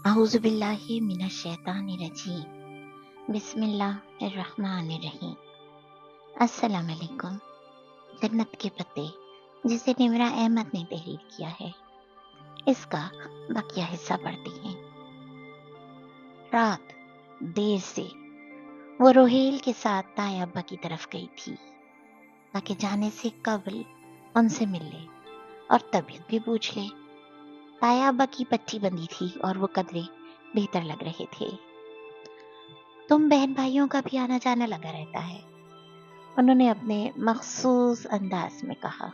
अऊज़ु बिल्लाहि मिनश शैतानिर रजीम बिस्मिल्लाहिर्रहमानिर्रहीम। अस्सलाम वालेकुम। जन्नत के पत्ते, जिसे निमरा अहमद ने तहरीर किया है, इसका बकिया हिस्सा पढ़ते हैं। रात देर से वो रोहेल के साथ ताया अब्बा की तरफ गई थी ताकि जाने से कबल उनसे मिल ले और तबीयत भी पूछ ले। ताया अब्बा की पट्टी बंदी थी और वो कदरे बेहतर लग रहे थे। तुम बहन भाइयों का भी आना जाना लगा रहता है, उन्होंने अपने मखसूस अंदाज में कहा।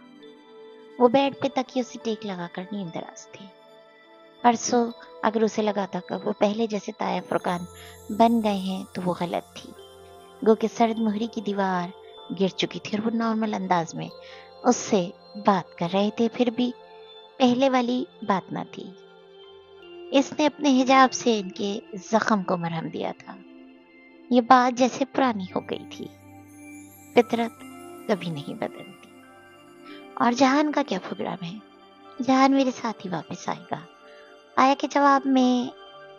वो बेड पे तकियों से टेक लगाकर नींदराज थे। परसों अगर उसे लगा था कि वो पहले जैसे ताया फुरकान बन गए हैं तो वो गलत थी। गो के सर्द मुहरी की दीवार गिर चुकी थी और वो नॉर्मल अंदाज में उससे बात कर रहे थे, फिर भी पहले वाली बात ना थी। इसने अपने हिजाब से इनके जख्म को मरहम दिया था। ये बात जैसे पुरानी हो गई थी। फितरत कभी नहीं बदलती। और जहान का क्या प्रोग्राम है? जहान मेरे साथ ही वापस आएगा। आया के जवाब में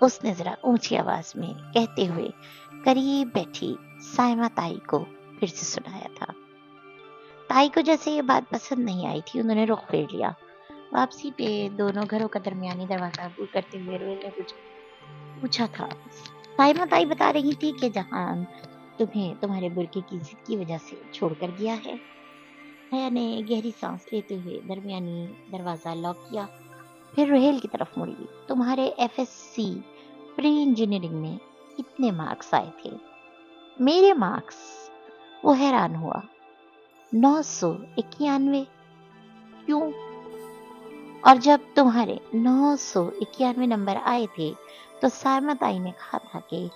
उसने जरा ऊंची आवाज में कहते हुए करीब बैठी साइमा ताई को फिर से सुनाया था। ताई को जैसे ये बात पसंद नहीं आई थी, उन्होंने रुख फेर लिया। वापसी पे दोनों घरों का दरमियानी दरवाजा अबूर करते हुए रोहिल ने कुछ पूछा था। साइमा ताई बता रही थी कि जहान तुम्हें तुम्हारे बुरके की जिद की वजह से छोड़कर गया है। हया ने गहरी सांस लेते हुए दरमियानी दरवाजा लॉक किया, फिर रोहेल की तरफ मुड़ी। तुम्हारे FSC प्री इंजीनियरिंग में कितने मार्क्स आए थे? मेरे मार्क्स? वो हैरान हुआ। 991। क्यों? और जब तुम्हारे 991 नंबर आए थे तो साइमा ताई ने कहा था कि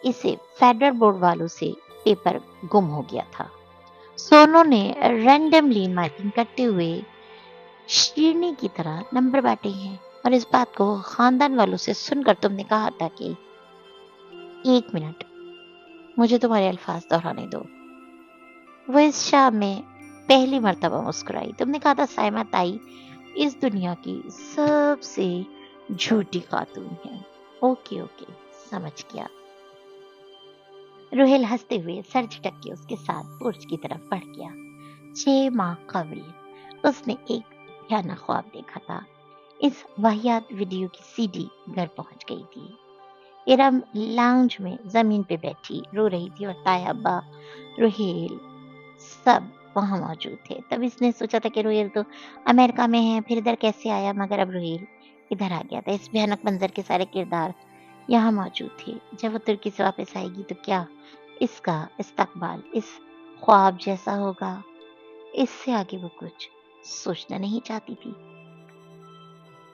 इसे फेडरल बोर्ड वालों से पेपर गुम हो गया था। सोनू ने रैंडमली मार्किंग करते हुए शीरनी की तरह नंबर बांटे हैं, और इस बात को खानदान वालों से सुनकर तुमने कहा था कि एक मिनट, मुझे तुम्हारे अल्फाज दोहराने दो। वो इस शाम में पहली मर्तबा मुस्कुराई। तुमने कहा था साइमा ताई इस दुनिया की सबसे झूठी खातून है। ओके ओके, समझ गया। रोहेल हंसते हुए सर झटक के उसके साथ पुर्ज की तरफ बढ़ गया। 6 माह कबल उसने एक भयानक ख्वाब देखा था। इस वाहियात वीडियो की CD घर पहुंच गई थी। इरम लाउंज में जमीन पे बैठी रो रही थी और ताया अब्बा रोहेल सब वहां मौजूद थे। तब इसने सोचा था कि रोहेल तो अमेरिका में है, फिर इधर कैसे आया, मगर अब रोहेल इधर आ गया था। इस भयानक मंजर के सारे किरदार यहाँ मौजूद थे। जब वो तुर्की से वापस आएगी तो क्या इसका इस्तकबाल इस ख्वाब जैसा होगा? इससे आगे वो कुछ सोचना नहीं चाहती थी।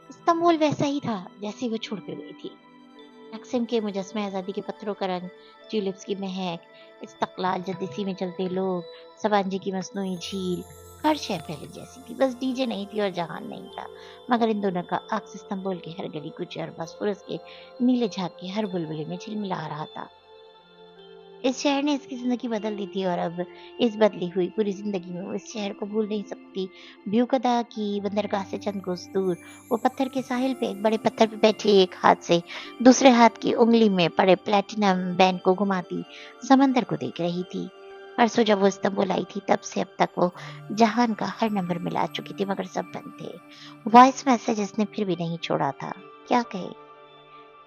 इस्तांबुल वैसा ही था जैसे वो छोड़ कर गई थी। तकसीम के मुजस्मे, आज़ादी के पत्थरों का रंग, ट्यूलिप्स की महक, इस्तकलाल जद्दीसी में चलते लोग, सबांजी की मसनूई झील, हर शय पहले जैसी थी। बस डीजे नहीं थी और जहान नहीं था, मगर इन दोनों का अक्स इस्तांबुल की हर गली कुची और बॉस्फोरस के नीले झाग के हर बुलबुले में झिलमिला रहा था। इस शहर ने इसकी जिंदगी बदल दी थी और अब इस बदली हुई पूरी जिंदगी में वो इस शहर को भूल नहीं सकती। ब्यूकदा की बंदरगाह से चंद कोस दूर वो पत्थर के साहिल पे एक बड़े पत्थर पे बैठी एक हाथ से दूसरे हाथ की उंगली में पड़े प्लेटिनम बैंड को घुमाती समंदर को देख रही थी। परसों जब वो इस्तांबुल आई थी तब से अब तक वो जहान का हर नंबर मिला चुकी थी, मगर सब बंद थे। वॉइस मैसेज इसने फिर भी नहीं छोड़ा था। क्या कहे?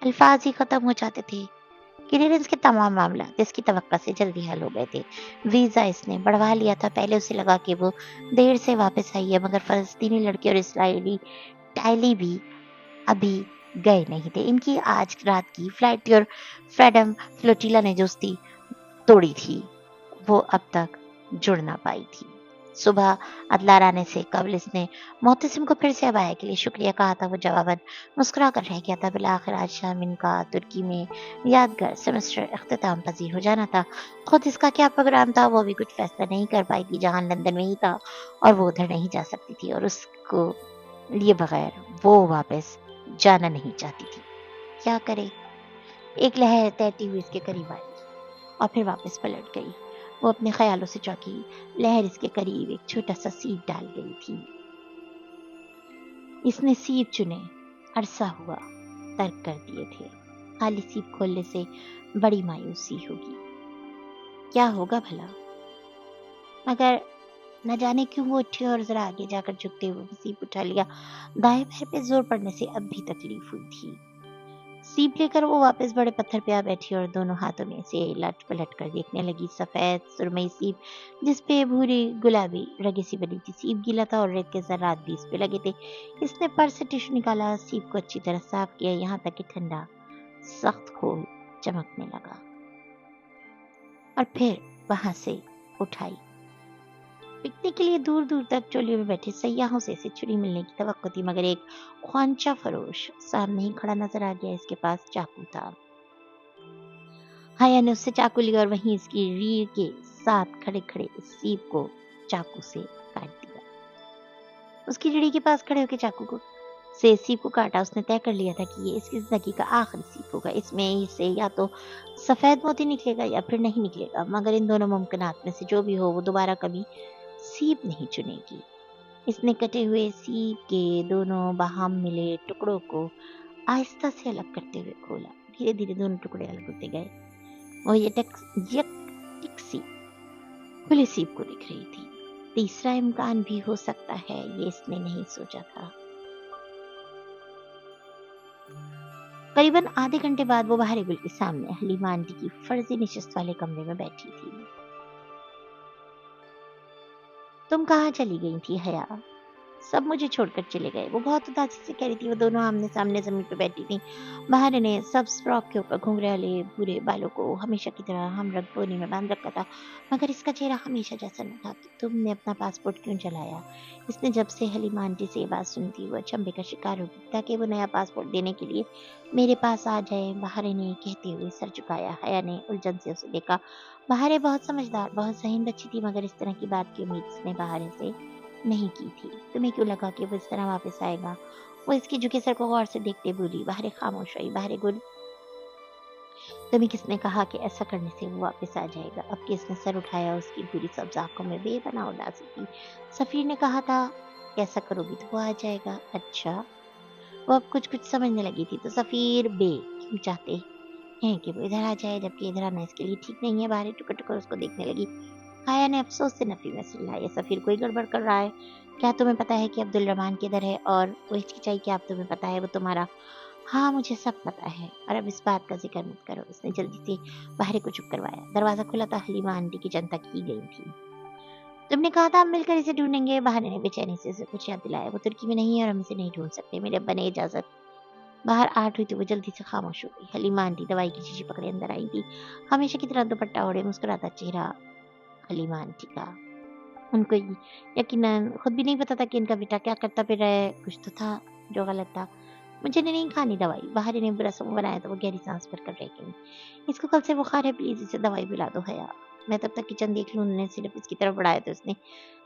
अल्फाज ही खत्म हो जाते थे। क्लियरेंस के तमाम मामला जिसकी तवक्का से जल्दी हल हो गए थे। वीजा इसने बढ़वा लिया था। पहले उसे लगा कि वो देर से वापस आई है, मगर फलस्तीनी लड़की और इसराइली टाइली भी अभी गए नहीं थे। इनकी आज रात की फ्लाइट और फ्रीडम फ्लोटिला ने दोस्ती तोड़ी थी, वो अब तक जुड़ ना पाई थी। सुबह अदलार आने से कबल इसने मोहतसिम को फिर से अबाया के लिए शुक्रिया कहा था। वो जवाबन मुस्कुरा कर रह गया था। बिलाखिर आज शाम इनका तुर्की में यादगार सेमेस्टर इख्तिताम पजीर हो जाना था। खुद इसका क्या प्रोग्राम था वो भी कुछ फैसला नहीं कर पाई थी। जहां लंदन में ही था और वो उधर नहीं जा सकती थी, और उसको लिए बगैर वो वापस जाना नहीं चाहती थी। क्या करे? एक लहर तैरती हुई इसके करीब आई और फिर वापस पलट गई। वो अपने ख्यालों से चौंकी। लहर इसके करीब एक छोटा सा सीप डाल गई थी। इसने सीप चुने। अरसा हुआ तर्क कर दिए थे। खाली सीप खोलने से बड़ी मायूसी होगी, क्या होगा भला? मगर न जाने क्यों वो उठी और जरा आगे जाकर झुकते हुए सीप उठा लिया। दाएं पैर पे जोर पड़ने से अब भी तकलीफ हुई थी। सीप लेकर वो वापस बड़े पत्थर पे आ बैठी और दोनों हाथों में से लट पलट कर देखने लगी। सफेद सुरमई सीप जिस पे भूरी गुलाबी रगे सी बनी थी। सीप गीला था और रेत के जर्रात भी इस पे लगे थे। इसने पर्स से टिश्यू निकाला, सीप को अच्छी तरह साफ किया, यहाँ तक कि ठंडा सख्त खोल चमकने लगा और फिर वहां से उठाई। पिकनिक के लिए दूर दूर तक चोलियों में बैठे सयाहों से इसे छुरी मिलने की तवक्को थी, मगर एक ख्वांचा फरोश सामने ही खड़ा नजर आ गया। इसके पास चाकू था। हाया ने उससे चाकू लिया और वहीं इसकी रीढ़ के साथ खड़े खड़े सीप को चाकू से काट दिया। उसकी रीढ़ के पास खड़े होकर चाकू को से सीप को काटा। उसने तय कर लिया था कि ये इसकी जिंदगी का आखिरी सीप होगा। इसमें से या तो सफेद मोती निकलेगा या फिर नहीं निकलेगा, मगर इन दोनों मुमकिनात में से जो भी हो वो दोबारा कभी सीप नहीं चुनेगी। इसने कटे हुए सीप के दोनों बाहम मिले टुकड़ों को आहिस्ता से अलग करते हुए खोला। धीरे धीरे दोनों टुकड़े अलग होते गए। वो ये टिक्सी खुली सीप को दिख रही थी। तीसरा इम्कान भी हो सकता है, ये इसने नहीं सोचा था। करीबन आधे घंटे बाद वो बाहरी गुल के सामने हलीमा आंटी की फर्जी निशस्त वाले कमरे में बैठी थी। तुम कहाँ चली गई थी हया? सब मुझे छोड़कर चले गए, वो बहुत उदासी से कह रही थी। वो दोनों आमने सामने जमीन पर बैठी थी। बाहर ने सब फ्रॉक के ऊपर घुंघरे वाले पूरे बालों को हमेशा की तरह हम रंग कोने में बांध रखा था, मगर इसका चेहरा हमेशा जैसा न था। तुमने अपना पासपोर्ट क्यों जलाया? इसने जब से हलीमा आंटी से ये बात सुनी थी वो अचंभे का शिकार हो गई, ताकि वो नया पासपोर्ट देने के लिए मेरे पास आ जाए। बाहर ने कहते हुए सर झुकाया। हया ने उलझन से उसे देखा। बाहर बहुत समझदार, बहुत ज़हीन बच्ची थी, मगर इस तरह की बात की उम्मीद उसने बाहर से नहीं की थी। तुम्हें क्यों लगा कि वो इस तरह वापस आएगा? वो इसके झुके सर को गौर से देखते बोली। बाहर खामोश रही। बाहर गुड, तुम्हें किसने कहा कि ऐसा करने से वो वापस आ जाएगा? अब कि इसने सर उठाया, उसकी पूरी सब्ज आंखों में बेपनाह उदासी थी। सफीर ने कहा था कि ऐसा करोगी तो वो आ जाएगा। अच्छा, वो अब कुछ कुछ समझने लगी थी। तो सफीर बे क्यों चाहते हैं कि वो इधर आ जाए, जबकि इधर आना इसके लिए ठीक नहीं है? बाहर टुकर टुकर उसको देखने लगी। हाया ने अफसोस से नफी में चिल्लाया, सफीर कोई गड़बड़ कर रहा है। क्या तुम्हें पता है कि अब्दुल रहमान किधर है? और वो हिचकिचाई, क्या अब तुम्हें पता है वो तुम्हारा? हाँ मुझे सब पता है, और अब इस बात का जिक्र मत करो। उसने जल्दी से बाहर को चुप करवाया। दरवाजा खुला था। हलीमा आंटी की जनता की गई थी। तुमने कहा था हम मिलकर इसे ढूंढेंगे। बाहर ने बेचैनी से उसे कुछ याद दिलाया। वो तुर्की में नहीं है और हम इसे नहीं ढूंढ सकते। मेरे अब्बा ने इजाजत। बाहर आठ हुई तो वो जल्दी से खामोश हो गई। हलीमा आंटी दवाई की शीशी पकड़े अंदर आई थी। हमेशा की तरह दुपट्टा ओढ़े मुस्कुराता चेहरा हलीमा आंटी का। उनको यकीनन खुद भी नहीं पता था कि इनका बेटा क्या करता फिर रहा है। कुछ तो था जो गलत था। मुझे नहीं खानी दवाई। बाहर ने बुरा समूह बनाया तो वो गहरी सांस भर कर रह गई। इसको कल से बुखार है, प्लीज इसे दवाई पिला दो हया। मैं तब तक किचन देख लूँ। उन्होंने सिर्फ इसकी तरफ बढ़ाया तो इसने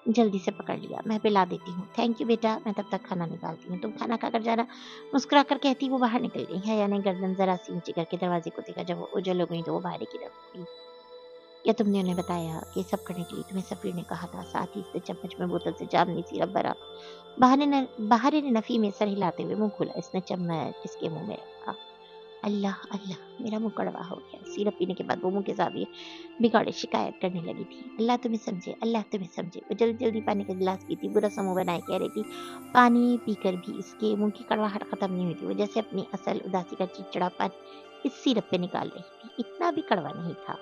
जल्दी से पकड़ लिया। मैं पिला देती हूँ। थैंक यू बेटा, मैं तब तक खाना निकालती हूँ। तुम खाना खाकर जाना, मुस्कुरा कर कहती वो बाहर निकल गई। हया ने गर्दन जरा सी नीचे करके दरवाजे को देखा। जब वो उजल हो गई तो वो बाहर की तरफ गई। या तुमने उन्हें बताया कि सब करने के लिए तुम्हें सफीर ने कहा था? साथ ही इसने चम्मच में बोतल से जामनी सिरप भरा। बाहर ने नफी में सर हिलाते हुए मुंह खोला। इसने चम्मच इसके मुंह में रखा। अल्लाह अल्लाह, मेरा मुंह कड़वा हो गया। सिरप पीने के बाद वो मुंह के साथ बिगाड़े शिकायत करने लगी थी। अल्लाह तुम्हें समझे, अल्लाह तुम्हें समझे। वो जल्दी जल्दी पानी का गिलास पीती, बुरा समूह बनाए कह रही थी। पानी पीकर भी इसके मुंह की कड़वाहट खत्म नहीं हुई थी। वो जैसे अपनी असल उदासी का चिड़चिड़ापन इस सिरप पे निकाल रही थी। इतना भी कड़वा नहीं था।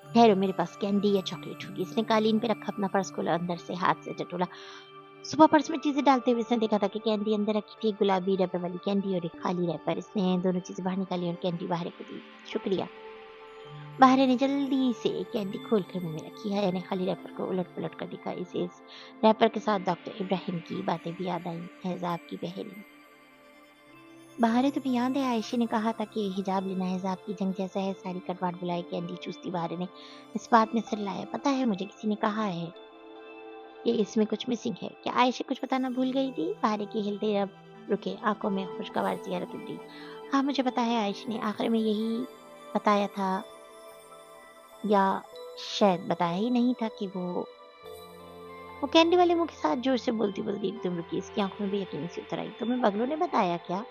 ठहरो, मेरे पास कैंडी या चॉकलेट होगी। इसने कालीन पे रखा अपना पर्स खोला, अंदर से हाथ से टटोला। सुबह पर्स में चीजें डालते हुए इसने देखा था कि कैंडी अंदर रखी थी। एक गुलाबी रैपर वाली कैंडी और एक खाली रैपर। इसने दोनों चीजें बाहर निकाली और कैंडी बाहर को दी। शुक्रिया। बाहर ने जल्दी से कैंडी खोल कर मुंह में रखी। हया ने खाली रैपर को उलट पलट कर दिखा। इसे इस रैपर के साथ डॉक्टर इब्राहिम की बातें भी याद आई। एहजाब की पहली। बाहर है, तुम्हें याद है आयशा ने कहा था कि हिजाब लेना हिजाब की जंग जैसा है? सारी कटवाट बुलाई कैंडी चूसती बाहर ने इस बात में सिर लाया। पता है, मुझे किसी ने कहा है कि इसमें कुछ मिसिंग है। क्या आयशा कुछ बताना भूल गई थी? बाहर की हिलते अब रुके, आंखों में खुशगवार सी हरकत उठी। हाँ मुझे पता है, आयशा ने आखिर में यही बताया था, या शायद बताया ही नहीं था कि वो कैंडी वाले मुंह के साथ जोर से बोलती बोलती एकदम रुकी। इसकी आंखों में भी यकीन से उतर आई। तुम्हें बगलों ने बताया क्या?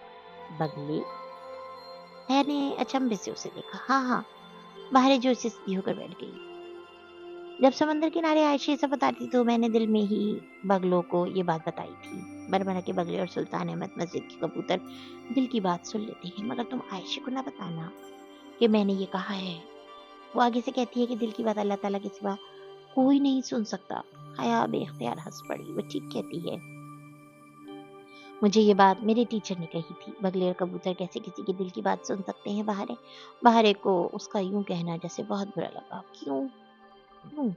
बगले? हया ने अचंभे से उसे देखा। हाँ हाँ, बाहर जोर से सीधी होकर बैठ गई। जब समंदर किनारे आयशा ये सब बताती तो मैंने दिल में ही बगलों को ये बात बताई थी। बरबरा के बगले और सुल्तान अहमद मस्जिद के कबूतर दिल की बात सुन लेते हैं, मगर तुम आयशा को ना बताना कि मैंने ये कहा है। वो आगे से कहती है कि दिल की बात अल्लाह ताला के सिवा कोई नहीं सुन सकता। हया बेख्तियार हंस पड़ी। वो ठीक कहती है, मुझे ये बात मेरे टीचर ने कही थी। बगले और कबूतर कैसे किसी की दिल की बात सुन सकते हैं? बहारे को उसका यूं कहना जैसे बहुत बुरा लगा। क्यों क्यों?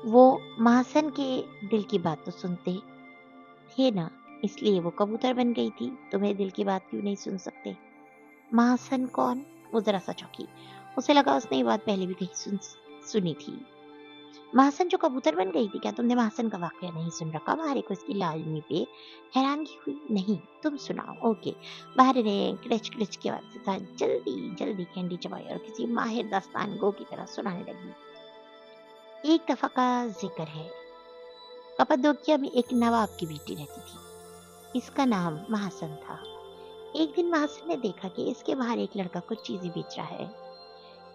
वो महासन के दिल की बात तो सुनते थे ना, इसलिए वो कबूतर बन गई थी। तुम्हें दिल की बात क्यों नहीं सुन सकते? महासन कौन? वो जरा सा चौंकी। उसे लगा उसने ये बात पहले भी कहीं सुनी थी। महासन जो कबूतर बन गई थी, क्या तुमने महासन का वाकया नहीं सुन रखा? बाहरे को इसकी लालमी पे हैरानगी हुई। नहीं, तुम सुनाओ। ओके। बाहरे ने क्रिच क्रिच की आवाज से कहा, जल्दी जल्दी कैंडी चबाई और किसी माहिर दास्तान गो की तरह सुनाने लगी। एक दफा का जिक्र है, कप्पादोकिया में एक नवाब की बेटी रहती थी। इसका नाम महासन था। एक दिन महासन ने देखा कि इसके बाहर एक लड़का कुछ चीजें बेच रहा है।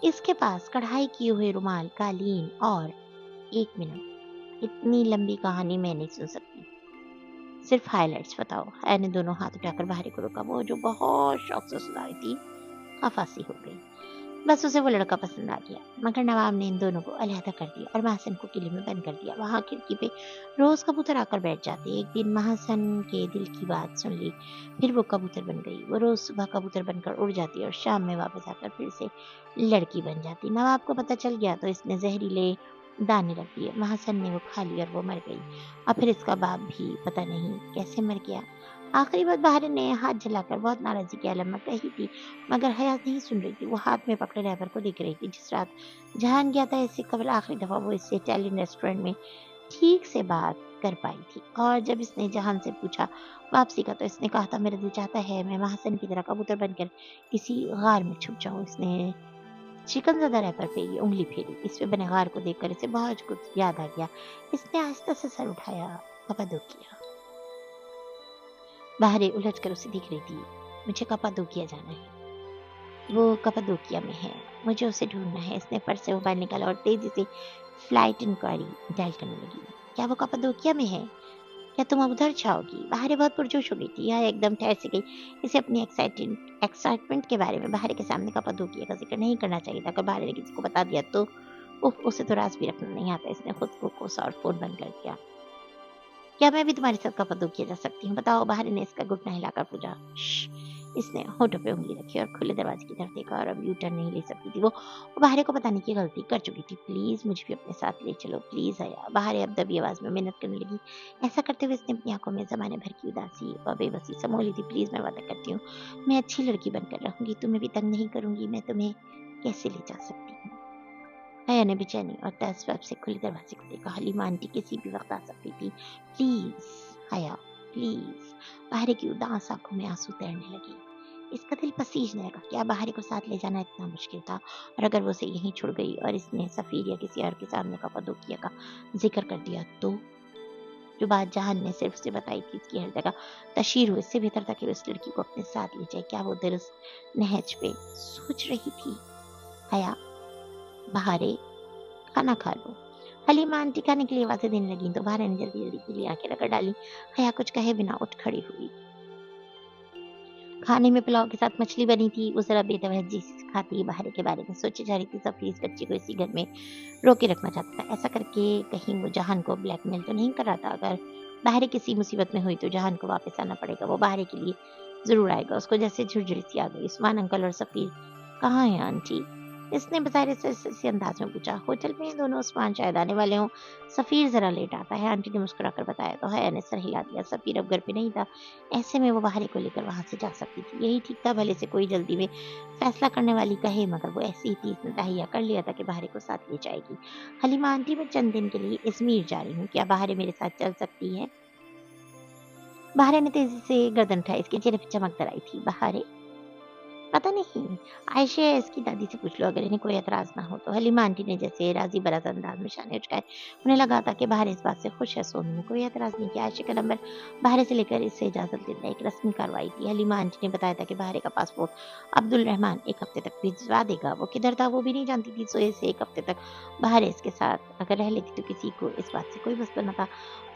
इसके पास कढ़ाई किए हुए रुमाल, कालीन और एक मिनट, इतनी लंबी कहानी मैं नहीं सुन सकती, सिर्फ हाइलाइट्स बताओ। ने दोनों हाथ उठाकर बाहरी को रोका। वो जो बहुत शौक से सुना रही थी खफासी हो गई। बस उसे वो लड़का पसंद आ गया, मगर नवाब ने इन दोनों को अलहदा कर दिया और महासन को किले में बंद कर दिया। वहां खिड़की पे रोज कबूतर आकर बैठ जाते। एक दिन महासन के दिल की बात सुन ली, फिर वो कबूतर बन गई। वो रोज सुबह कबूतर बनकर उड़ जाती और शाम में वापस आकर फिर से लड़की बन जाती। नवाब को पता चल गया तो इसने जहरीले दाने रख दिए। महासन ने वो खा ली और वो मर गई। और फिर इसका बाप भी पता नहीं कैसे मर गया। आखिरी बात बाहर ने हाथ जलाकर बहुत नाराजगी के आलम में कही थी, मगर हयात नहीं सुन रही थी। वो हाथ में पकड़े रहबर को देख रही थी। जिस रात जहान गया था, इससे कबल आखिरी दफा वो इससे इटालियन रेस्टोरेंट में ठीक से बात कर पाई थी। और जब इसने जहान से पूछा वापसी का, तो इसने कहा था, मेरा दिल चाहता है मैं महासन की तरह कबूतर बनकर किसी गार में छुप जाऊं। इसने चिकनज़दा रैपर पे ये उंगली फेरी। इस पे बने गार को देखकर इसे बहुत कुछ याद आ गया। इसने आहिस्ता से सर उठाया। कप्पादोकिया। बाहरे उलझ कर उसे देख रही थी। मुझे कप्पादोकिया जाना है। वो कप्पादोकिया में है, मुझे उसे ढूंढना है। इसने पर्स से मोबाइल निकाला और तेजी से फ्लाइट इंक्वायरी डायल करने लगी। क्या वो कप्पादोकिया में है? क्या तुम अब उधर जाओगी? बाहरे बहुत पुरजोश हो गई थी। यह एकदम ठहर से गई। इसे अपनी एक्साइटमेंट के बारे में बाहरे के सामने कप्पादोकिया का जिक्र नहीं करना चाहिए था। अगर बाहरे ने किसी को बता दिया तो उसे तो राज भी रखना नहीं आता। इसने खुद को कोसा और फोन बंद कर दिया। क्या मैं भी तुम्हारे साथ कप्पादोकिया जा सकती हूँ? बताओ। बाहरे ने इसका घुटना हिलाकर पूछा। इसने होठों पे उंगली रखी और खुले दरवाजे की तरफ देखा, और अब यू टर्न नहीं ले सकती थी। वो बाहरे को बताने की गलती कर चुकी थी। प्लीज मुझे भी अपने साथ ले चलो, प्लीज आया। बाहरे अब दबी आवाज में मिन्नत करने लगी। ऐसा करते हुए इसने अपनी आंखों में जमाने भर की उदासी और बेबसी समोली थी। प्लीज, मैं वादा करती हूँ, मैं अच्छी लड़की बनकर रहूंगी, तुम्हें भी तंग नहीं करूंगी। मैं तुम्हें कैसे ले जा सकती हूँ? हया ने बेचैनी और तसव्वुब से खुले दरवाजे को देखा। हलीमा आंटी किसी भी वक्त आ सकती थी। प्लीज हया, प्लीज। बाहरे की उदास आंखों में आंसू तैरने लगे। इसका दिल पसीजने लगा। क्या बाहरे को साथ ले जाना इतना मुश्किल था? और अगर वो उसे यहीं छोड़ गई और इसने सफीर या किसी और के सामने कप्पादोकिया का जिक्र कर दिया तो? जो बात जहान ने सिर्फ से बताई थी, इसकी हर जगह तशहीर हुई। इससे बेहतर था कि उस लड़की को अपने साथ ले जाए। क्या वो दुरुस्त नहज पे सोच रही थी? हया, बाहरे खाना खा लो। हलीमा आंटी खाने के लिए आवाज़ें देने लगी तो बाहर ने जल्दी जल्दी के लिए आंखें रगड़ डाली। हया कुछ कहे बिना उठ खड़ी हुई। खाने में पुलाव के साथ मछली बनी थी। वो जरा बेतवज्जी से खाती बाहर के बारे में सोचे जा रही थी। सफी इस बच्ची को इसी घर में रोके रखना चाहता था। ऐसा करके कहीं वो जहान को ब्लैकमेल तो नहीं कर रहा था? अगर बाहर किसी मुसीबत में हुई तो जहान को वापस आना पड़ेगा। वो बाहर के लिए जरूर आएगा। उसको जैसे झुरझुरी सी आ गई। उस्मान अंकल और सफीर कहाँ है आंटी? इसने बेचारे से अंदाज में पूछा। होटल में दोनों। उस्मान शायद आने वाले हों। सफीर जरा लेट आता है, आंटी ने मुस्कुराकर बताया। तो हया ने सर हिला दिया। सफीर अब घर पे नहीं था, ऐसे में वो बाहरी को लेकर वहां से जा सकती थी। यही ठीक था। भले से कोई जल्दी में फैसला करने वाली कहे, मगर वो ऐसी ही थी। इसने तहिया कर लिया था कि बाहरी को साथ ले जाएगी। हलीमा आंटी, मैं चंद दिन के लिए इजमीर जा रही हूँ, क्या बाहरी मेरे साथ चल सकती है? बाहरे ने तेजी से गर्दन उठाई। इसके चेहरे पर चमक दर आई थी। बाहरे? पता नहीं, आयशा या इसकी दादी से पूछ लो अगर इन्हें कोई एतराज़ ना हो तो। हलीमा आंटी ने जैसे राज़ी बराज़ अंदाज़ में शाने उचकाए। उन्हें लगा था कि बाहर इस बात से खुश है। सोनू ने कोई एतराज़ नहीं किया। आयशा का नंबर बाहर से लेकर इससे इजाज़त लेना एक रस्मी कार्रवाई थी। हलीमा आंटी ने बताया था कि बाहर का पासपोर्ट अब्दुल रहमान 1 हफ़्ते तक भिजवा देगा। वो किधर था वो भी नहीं जानती थी, सोए से 1 हफ़्ते तक बाहर इसके साथ अगर रह लेती तो किसी को इस बात से कोई मसला न था।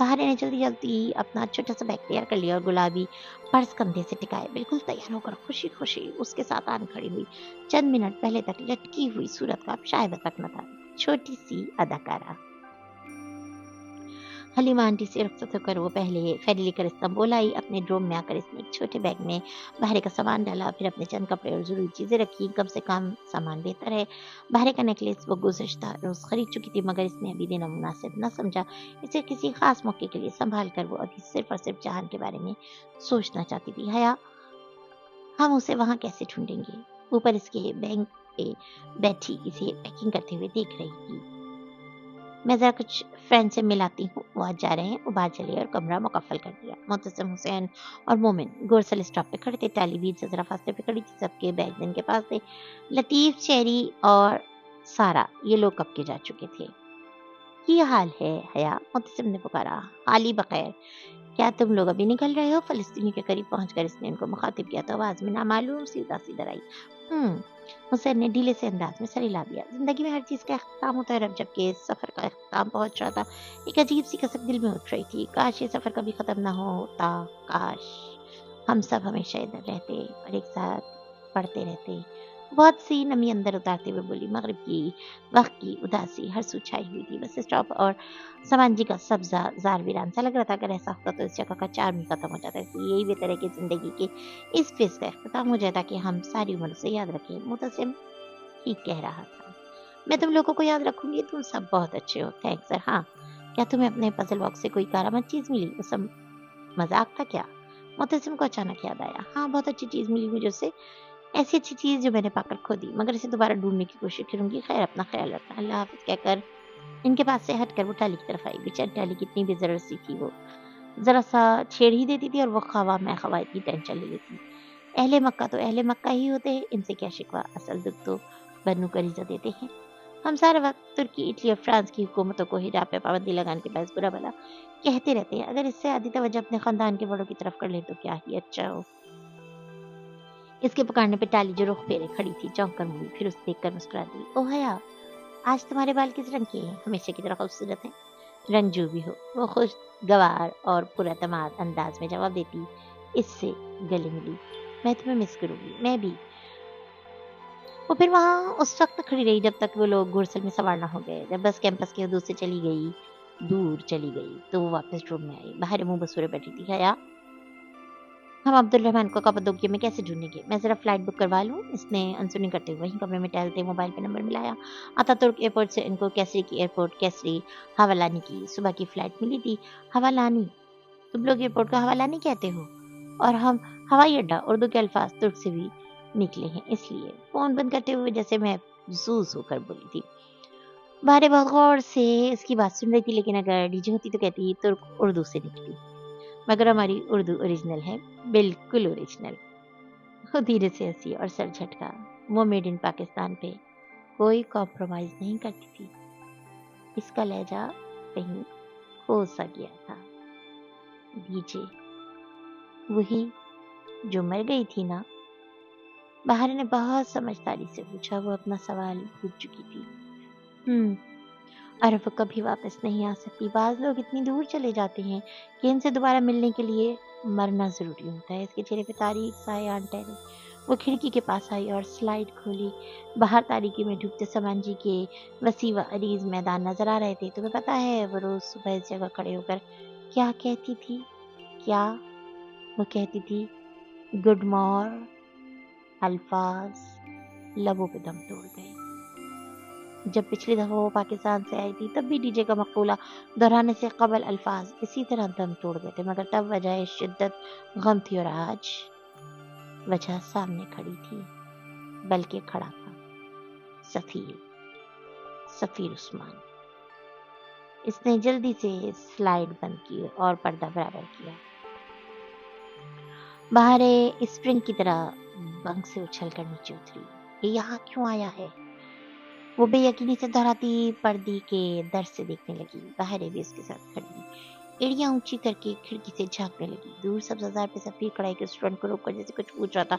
बाहर ने जल्दी-जल्दी अपना छोटा-सा बैग तैयार कर लिया और गुलाबी पर्स कंधे से टिकाए बिल्कुल तैयार होकर खुशी-खुशी उसके साथ आन खड़ी हुई। चंद मिनट पहले तक लटकी हुई सूरत का अब शायद तक न था। छोटी-सी अदाकारा। हलीमा आंटी से रुखसत होकर वो पहले फेरी लेकर इस्तांबुल आई। अपने ड्रोम में आकर इसने एक छोटे बैग में बाहर का सामान डाला, फिर अपने चंद कपड़े और ज़रूरी चीज़ें रखी। कम से कम सामान बेहतर है। बाहर का नेकलेस वो गुज़िश्ता रोज़ खरीद चुकी थी, मगर इसने अभी देना मुनासिब न समझा। इसे किसी ख़ास मौके के लिए सँभाल कर वो अभी सिर्फ़ और सिर्फ़ जहान के बारे में सोचना चाहती थी। हया, हम उसे वहाँ कैसे ढूँढेंगे? ऊपर इसके बैंक पे बैठी इसे पैकिंग करते हुए देख रही थी। मैं ज़रा कुछ फ्रेंड से मिलाती हूँ, वो आज जा रहे हैं। वो बाहर चले और कमरा मुकफ्फल कर दिया। मुअत्तसिम हुसैन और मोमिन गोरसल स्टॉप पे खड़े थे। टाली बीच से ज़रा फासले पे खड़ी थी। सबके बैग इनके पास थे। लतीफ़, चेरी और सारा ये लोग कब के जा चुके थे। ये हाल है हया, मुअत्तसिम ने पुकारा। हाली बखैर, क्या तुम लोग अभी निकल रहे हो? फ़लस्तीनी के करीब पहुँचकर इसने उनको मुखातिब किया तो आवाज़ में नामालूम सी उदासी दर आई। हुसैन ने ढीले से अंदाज में सर हिला दिया। ज़िंदगी में हर चीज़ का इख्तिताम होता है और अब जबकि इस सफ़र का इख्तिताम पहुँच रहा था, एक अजीब सी कसक दिल में उठ रही थी। काश ये सफ़र कभी ख़त्म ना होता, काश हम सब हमेशा इधर रहते और एक साथ पढ़ते रहते। बहुत सी नमी अंदर उतारते हुए बोली। मगरिब की वक्त की उदासी हर सू छाई हुई थी। बस स्टॉप और समांजी का सब्जा जार वीरान सा लग रहा था। अगर ऐसा होता तो इस जगह का चार्म ही खत्म हो जाता। इसलिए यही बेहतर है कि जिंदगी के इस फेज का अख्तिताम हो जाए ताकि हम सारी उम्र से याद रखें। मुतसिम ठीक कह रहा था। मैं तुम लोगों को याद रखूंगी। तुम सब बहुत अच्छे हो। Thanks sir. हाँ, क्या तुम्हें अपने पजल बॉक्स से कोई कारामद चीज मिली? वो सब मजाक था क्या? मुतसिम को अचानक याद आया। हाँ, बहुत अच्छी चीज मिली मुझे उससे। ऐसी अच्छी चीज जो मैंने पाकर खो दी, मगर इसे दोबारा ढूंढने की कोशिश करूंगी। खैर, अपना ख्याल रखना। अल्लाह हाफिज कहकर इनके पास से हटकर वो टाली की तरफ आई। बेचारी टाली कितनी बेजर सी थी। वो जरा सा छेड़ ही देती थी और वो खवा मैं खवा इतनी टेंशन ले लेती। अहले मक्का तो अहले मक्का ही होते हैं, इनसे क्या शिकवा। असल दुख तो बन्नू करीजा देते हैं। हम सारे वक्त तुर्की, इटली और फ्रांस की हुकूमतों को हिजाब पे पाबंदी लगाने के बाद बुरा भला कहते रहते हैं। अगर इससे आधी तवज्जो अपने खानदान के बड़ों की तरफ कर ले तो क्या ही अच्छा हो। इसके पुकारने पे टाली जो रुख फेरे खड़ी थी चौंक कर मुड़ी, फिर उसे देखकर मुस्कुरा दी। ओ हया, आज तुम्हारे बाल किस रंग के हैं? हमेशा की तरह खूबसूरत हैं। रंग जो भी हो, वो खुश गवार और पुरएतमाद अंदाज में जवाब देती इससे गले मिली। मैं तुम्हें मिस करूंगी। मैं भी। वो फिर वहां उस वक्त तक खड़ी रही जब तक वो लोग घुड़सल में सवार ना हो गए। जब बस कैंपस के दूर चली गई तो वो वापस रूम में आई। बाहर मुंह बसूरे बैठी थी। हया, हम अब्दुल रहमान को कप्पादोक्या में कैसे ढूंढेंगे? मैं ज़रा फ्लाइट बुक करवा लूँ? इसने अनसुनी करते हुए वहीं कमरे में टहलते मोबाइल पे नंबर मिलाया। अतातुर्क एयरपोर्ट से इनको कैसरी की एयरपोर्ट कैसरी हवालानी की सुबह की फ्लाइट मिली थी। हवालानी? तुम लोग एयरपोर्ट को हवालानी कहते हो? और हम हवाई अड्डा, उर्दू के अल्फाज तुर्क से भी निकले हैं, इसलिए फ़ोन बंद करते हुए जैसे मैं ज़ूज़ होकर बोली थी। बाहर बहुत गौर से इसकी बात सुन रही थी, लेकिन अगर डीजे होती तो कहती तुर्क उर्दू से निकली, मगर हमारी उर्दू ओरिजिनल है, बिल्कुल ओरिजिनल। वो धीरे से हंसी और सर झटका। वो मेड इन पाकिस्तान पे कोई कॉम्प्रोमाइज नहीं करती थी। इसका लहजा कहीं खो सा गया था। डीजे वही जो मर गई थी ना? बाहर ने बहुत समझदारी से पूछा। वो अपना सवाल भूल चुकी थी। और वो कभी वापस नहीं आ सकती। बाज लोग इतनी दूर चले जाते हैं कि इनसे दोबारा मिलने के लिए मरना जरूरी होता है। इसके चेहरे पे तारीख सायान ठहरे। वो खिड़की के पास आई और स्लाइड खोली। बाहर तारीकी में डूबते समांजी के वसी व अरीज मैदान नजर आ रहे थे। तुम्हें पता है वो रोज सुबह इस जगह खड़े होकर क्या कहती थी? क्या वो कहती थी? Good morn. अल्फाज लबों पे दम तोड़ गए। जब पिछली दफा वो पाकिस्तान से आई थी तब भी डीजे का मकबूला दोहराने से कबल अल्फाज इसी तरह दम तोड़ गए थे, मगर तब वजह शिद्दत गम थी और आज वजह सामने खड़ी थी। बल्कि खड़ा था सफीर सफीर उस्मान। इसने जल्दी से स्लाइड बंद की और पर्दा बराबर किया। बाहर स्प्रिंग की तरह बंक से उछलकर नीचे उतरी। ये यहाँ क्यों आया है? वो बेयकीनी से दोहराती पर्दे के दर से देखने लगी। बाहर भी उसके साथ खड़ी एड़ियां ऊंची करके खिड़की से झांकने लगी। दूर सब्जाजार पे सफेद कढ़ाई के स्टूडेंट को रोककर जैसे कुछ पूछ रहा था।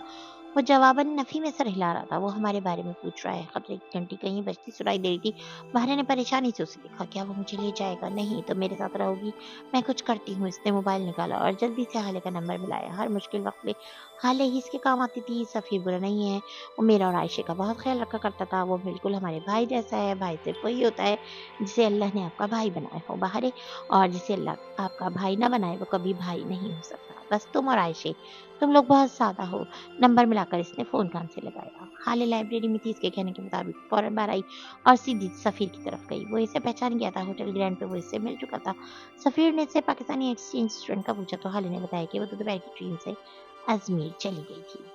वो जवाबन नफी में सर हिला रहा था। वो हमारे बारे में पूछ रहा है। खतरे की घंटी कहीं बजती सुनाई दे रही थी। बाहर ने परेशानी से उसे देखा। क्या वो मुझे ले जाएगा? नहीं तो मेरे साथ रहोगी? मैं कुछ करती हूँ। इसने मोबाइल निकाला और जल्दी से हाले का नंबर मिलाया। हर मुश्किल वक्त में हाले ही इसके काम आती थी। सफी बुरा नहीं है, वो मेरा और आयशे का बहुत ख्याल रखा करता था। वो बिल्कुल हमारे भाई जैसा है। भाई सिर्फ वही होता है जिसे अल्लाह ने आपका भाई बनाया हो बाहर, और जिसे अल्लाह आपका भाई ना बनाए वो कभी भाई नहीं हो सकता। बस तुम और आयशे, तुम लोग बहुत सादा हो। नंबर मिलाकर इसने फोन कान से लगाया। हाले लाइब्रेरी में थी। इसके कहने के मुताबिक फौरन बाहर आई और सीधी सफीर की तरफ गई। वो इसे पहचान गया था। होटल ग्रैंड पे वो इससे मिल चुका था। सफीर ने इससे पाकिस्तानी एक्सचेंज स्टूडेंट का पूछा तो हाले ने बताया कि वो तो दोपहर की ट्रेन से अजमेर चली गई थी।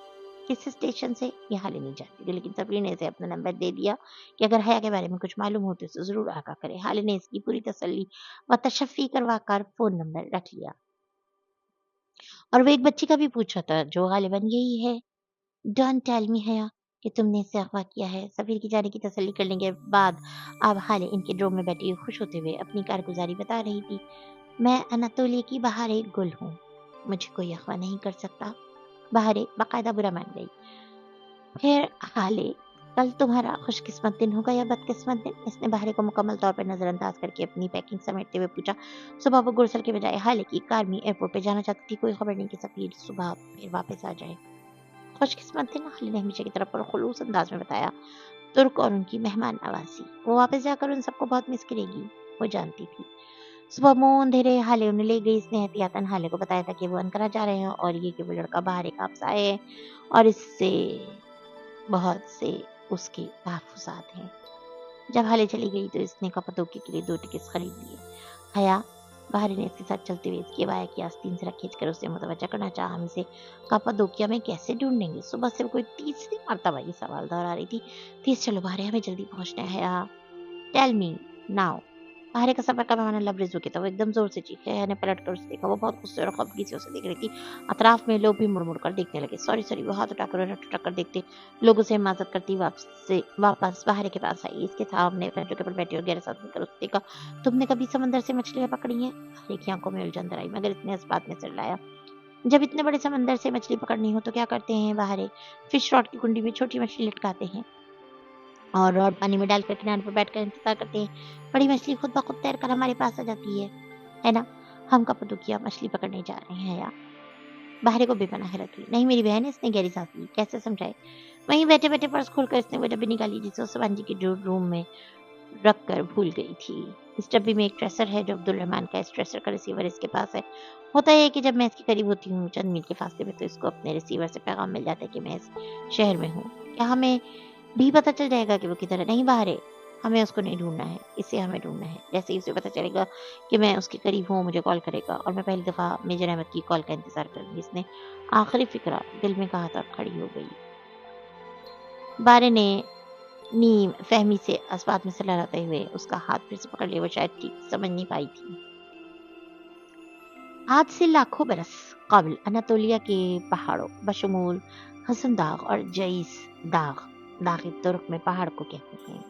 किस स्टेशन से ये हाले नहीं जानती थी, लेकिन सफीर ने इसे अपना नंबर दे दिया कि अगर हया के बारे में कुछ मालूम हो तो उसे जरूर आगाह करे। हाले ने इसकी पूरी तसल्ली व तशफ़ी करवाकर फोन नंबर रख लिया और वो एक बच्ची का भी पूछा था जो गालिबन यही है। डोंट टेल मी हया कि तुमने इसे अगवा किया है। सफीर की जाने की तसल्ली करने के बाद अब हाले इनके ड्रोम में बैठी हुई खुश होते हुए अपनी कारगुजारी बता रही थी। मैं अनातोलिया की बहार एक गुल हूँ, मुझे कोई अगवा नहीं कर सकता। बहारे बाकायदा बुरा मान गई। फिर हाले, कल तुम्हारा खुशकिस्मत दिन होगा या बदकिस्मत दिन? इसने बहारे को मुकम्मल तौर पर नजरअंदाज करके अपनी पैकिंग समेटते हुए पूछा। सुबह वो गुरसल के बजाय हाले की कार में एयरपोर्ट पे जाना चाहती थी। कोई खबर नहीं कि सफीर सुबह फिर वापस आ जाए। खुशकिस्मत दिन, हाले ने हमेशा की तरफ पर खुलूस अंदाज में बताया। तुर्क और उनकी मेहमान नवाजी, वो वापस जाकर उन सबको बहुत मिस करेगी, वो जानती थी। सुबह मोह अंधेरे हाले उन्हें ले गई। इसने एहतियातन हाले को बताया था कि वो अनकरा जा रहे हैं और ये कि वो लड़का बाहर एक आपसा है और इससे बहुत से उसके तहफ़्फ़ुज़ात हैं। जब हाले चली गई तो इसने कप्पादोक्या के लिए 2 टिकट्स खरीद लिए। हया, बाहरी ने इसके साथ चलते हुए इसकी बाया की आस्तीन से खींचकर उसे मुतवज्जा करना चाहा। हम इसे कप्पादोक्या में कैसे ढूँढेंगे? सुबह से वो कोई तीसरी मर्तबा ये सवाल दोहरा रही थी। तेज़ चलो बाहर, हमें जल्दी पहुँचना है। हया, टेल मी नाउ। बाहर का सफर का पैमाना लबरेज हो गया था। वो एकदम जोर से चीखे। हया ने पलट कर उसे देखा। वो बहुत गुस्से और खफगी से उसे देख रही थी। अतराफ में लोग भी मुड़-मुड़ कर देखने लगे। सॉरी सॉरी, वो हाथ उठाकर और रट कर देखते लोगों से हिमाकत करती वापस बाहर के पास आई। इसके सामने पैंटों के ऊपर बैठी और गहरे सांस लेकर उसने देखा, तुमने कभी समंदर से मछलियां पकड़ी हैं? बाहर की आंखों में उलझन दर आई, मगर इसने इस बात में सिर लाया। जब इतने बड़े समंदर से मछली पकड़नी हो तो क्या करते हैं? बाहर फिश रॉड की कुंडी में छोटी मछली लटकाते हैं और रॉड पानी में डालकर किनारे पर बैठकर इंतजार करते हैं। बड़ी मछली खुद ब खुद तैरकर हमारे पास आ जाती है ना? हम कप्पादोक्या मछली पकड़ने जा रहे हैं या? बाहर को बेपनाह हैरत हुई। नहीं मेरी बहन है, इसने गहरी सांस ली। कैसे समझाए? वहीं बैठे-बैठे पर्स खोलकर इसने वो डब्बी निकाली जिसे उस सबांजी के रूम में रख कर भूल गई थी। इस डब्बी में एक ट्रेसर है जो अब्दुल रहमान का। इस ट्रेसर का रिसीवर इसके पास है। होता ये है कि जब मैं इसके करीब होती हूँ चंद मील के फासले में तो इसको अपने रिसीवर से पैगाम मिल जाता है कि मैं इस शहर में हूँ। क्या हमें भी पता चल जाएगा कि वो किधर है? नहीं बाहर है। हमें उसको नहीं ढूँढना है, इसे हमें ढूँढना है। जैसे ही उसे पता चलेगा कि मैं उसके करीब हूँ, मुझे कॉल करेगा और मैं पहली दफ़ा मेजर अहमद की कॉल का इंतज़ार करूँगी। इसने आखिरी फ़िक्रा दिल में कहा था और खड़ी हो गई। बारे ने नीम फ़हमी से असबात में सलाह लाते हुए उसका हाथ फिर से पकड़ लिया। वो शायद ठीक समझ नहीं पाई थी। आज से लाखों बरस कबल अनातोलिया के पहाड़ों बशमूल हसन दाग और जईस दाग, दाग तुर्क में पहाड़ को कहते हैं,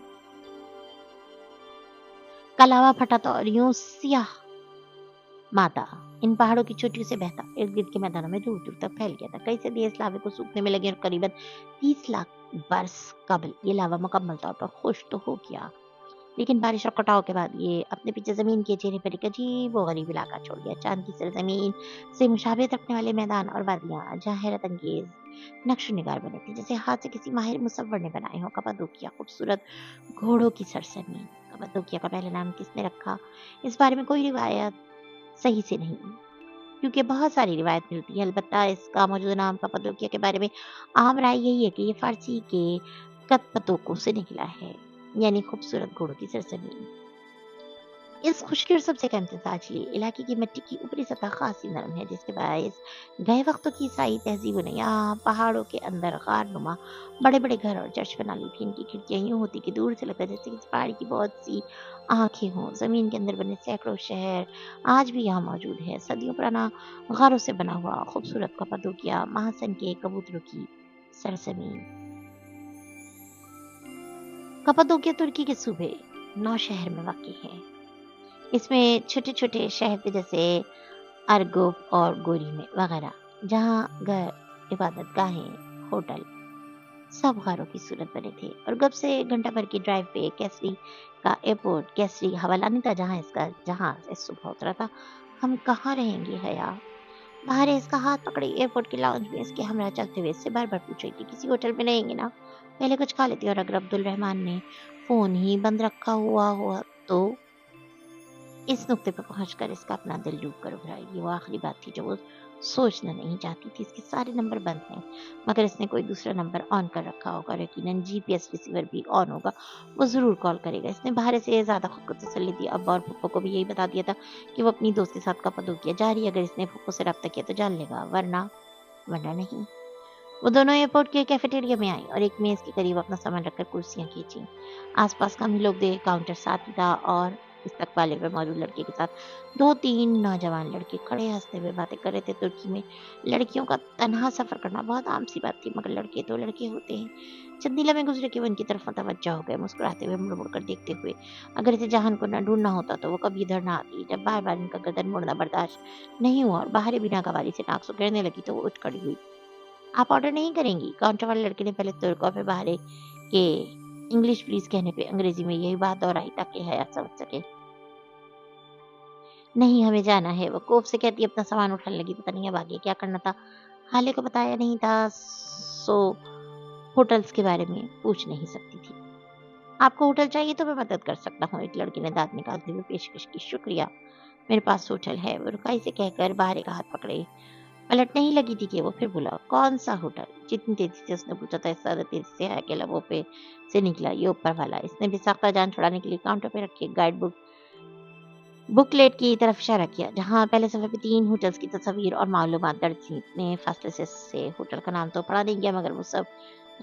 का लावा फटा था और यूं सियाह माता इन पहाड़ों की चोटियों से बहता इर्द गिर्द के मैदानों में दूर दूर तक फैल गया था। कई सदी इस लावे को सूखने में लगे और करीबन 30 लाख बरस कबल ये लावा मुकम्मल तौर पर खुश तो हो गया, लेकिन बारिश और कटाव के बाद ये अपने पीछे जमीन के चेहरे पर एक अजीब व गरीब इलाका छोड़ गया। चांद की सरजमीन से मुशाबिहत रखने वाले मैदान और वादियां जहाँ हैरत अंगेज नक्श निगार बने थे जैसे हाथ से किसी माहिर मुसव्वर ने बनाए हो। कप्पादोक्या खूबसूरत घोड़ों की सरजमीन। कप्पादोक्या का पहला नाम किसने रखा, इस बारे में कोई रिवायत सही से नहीं, क्योंकि बहुत सारी रिवायत मिलती है। अलबत्ता इसका मौजूदा नाम कप्पादोक्या के बारे में आम राय यही है कि ये फारसी के कप्पादोको से निकला है, यानी खूबसूरत घोड़ों की सरजमीन। इस खुशकी और सबसे कम इलाके की मिट्टी की ऊपरी सतह खासी नरम है जिसके बायस गए वक्तों की ईसाई तहजीबों ने यहाँ पहाड़ों के अंदर गार नुमा बड़े बड़े घर और चर्च बना ली थी। इनकी खिड़कियां यूं होती कि दूर से लगता जैसे किसी पहाड़ी की बहुत सी आंखें हों। जमीन के अंदर बने सैकड़ों शहर आज भी यहाँ मौजूद है। सदियों पुराना गारों से बना हुआ खूबसूरत कप्पादोक्या महासन के कबूतरों की सरजमीन। कपादोकिया तुर्की के सूबे 9 शहर में वाक़ई है। इसमें छोटे छोटे शहर जैसे अरगोब और गोरी में वगैरह, जहाँ घर, इबादत गाहें, होटल सब गारों की सूरत बने थे। और गब से घंटा भर की ड्राइव पे कैसरी का एयरपोर्ट, कैसरी हवालानी था जहाँ इसका जहाज इस सुबह उतरा था। हम कहाँ रहेंगे हया? बाहर इसका हाथ पकड़े एयरपोर्ट के लाउंज में इसके हमरा चलते हुए इससे बार बार पूछ रही थी, किसी होटल में रहेंगे ना, पहले कुछ खा लेती। और अगर अब्दुल रहमान ने फोन ही बंद रखा हुआ तो इस नुक्ते पर पहुंचकर इसका अपना दिल डूब कर उभरा। ये वो आखिरी बात थी जो वो सोचना नहीं चाहती थी। इसके सारे नंबर बंद हैं, मगर इसने कोई दूसरा नंबर ऑन कर रखा होगा और यकीनन जीपीएस रिसीवर भी ऑन होगा, वो जरूर कॉल करेगा। इसने बाहर से ज्यादा खुद को तसल्ली दी। अब और फुप्पो को भी यही बता दिया था कि वो अपनी दोस्त के साथ कपादोकिया जा रही है। अगर इसने फुप्पो से रब्ता किया तो जान लेगा, वरना नहीं। वो दोनों एयरपोर्ट के कैफेटेरिया में आई और एक मेज के करीब अपना सामान रखकर कुर्सियां खींची। आसपास कम ही लोग देखे, काउंटर साथ ही था और इस्तकबाले पे मौजूद लड़के के साथ 2-3 नौजवान लड़के खड़े हंसते हुए बातें कर रहे थे। तुर्की में लड़कियों का तन्हा सफर करना बहुत आम सी बात थी, मगर लड़के तो लड़के होते हैं। चंद लम्हे गुजरे कि वो उनकी तरफ मुतवज्जह हो गए, मुस्कुराते हुए मुड़ मुड़ कर देखते हुए। अगर इसे जहान को न ढूंढना होता तो वो कभी इधर ना आती। जब बार बार इनका गर्दन मुड़ना बर्दाश्त नहीं हुआ और बाहरी बिना गवारी से नाक सुखेड़ने लगी तो वो उठ खड़ी हुई। आप ऑर्डर नहीं करेंगी? काउंटर वाले लड़के ने पहले तुर्क और फिर बाहर के इंग्लिश प्लीज कहने पे अंग्रेजी में यही बात दोहराई ताकि हया समझ सके। नहीं, हमें जाना है, वो कोफ से कहती अपना सामान उठाने लगी। पता नहीं अब आगे क्या करना था। हाले को बताया नहीं था, सो होटल्स के बारे में पूछ नहीं सकती थी। आपको होटल चाहिए तो मैं मदद कर सकता हूँ, एक लड़के ने दांत निकालते हुए पेशकश की। शुक्रिया, मेरे पास होटल है, वो रुकाई से कहकर बाहर का हाथ पकड़े पलटने ही लगी थी कि वो फिर बोला, कौन सा होटल? जितनी तेजी से उसने पूछा था, इससे ज्यादा तेजी से है के लबों पे से निकला, ये ऊपर वाला। इसने बेसाख्ता जान छुड़ाने के लिए काउंटर पे रखी गाइड बुकलेट की तरफ इशारा किया, जहाँ पहले सफ़े पे 3 होटल्स की तस्वीर और मालूमात दर्ज थी। इतने फासले से होटल का नाम तो पढ़ा नहीं गया, मगर वो सब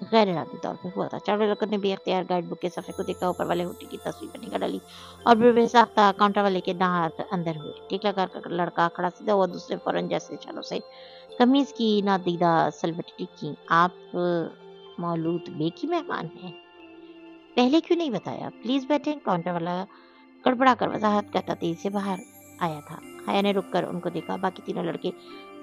गैर इरादी तौर पे हुआ था। चारों लड़कों ने बेख्तियार गाइड बुक के सफ़े को देखा, ऊपर वाले होटल की तस्वीर पर निगाह डाली और फिर बेसाख्ता काउंटर वाले के दांत अंदर हुए। टिक लगा कर लड़का खड़ा सीधा हुआ, दूसरे फौरन जैसे इशारों से कमीज की नादीदा सलवटें की। आप मौलूद बे की मेहमान हैं? पहले क्यों नहीं बताया? प्लीज बैठे। काउंटर वाला गड़बड़ा कर वजाहत करता तेजी से बाहर आया था। हया ने रुक कर उनको देखा। बाकी तीनों लड़के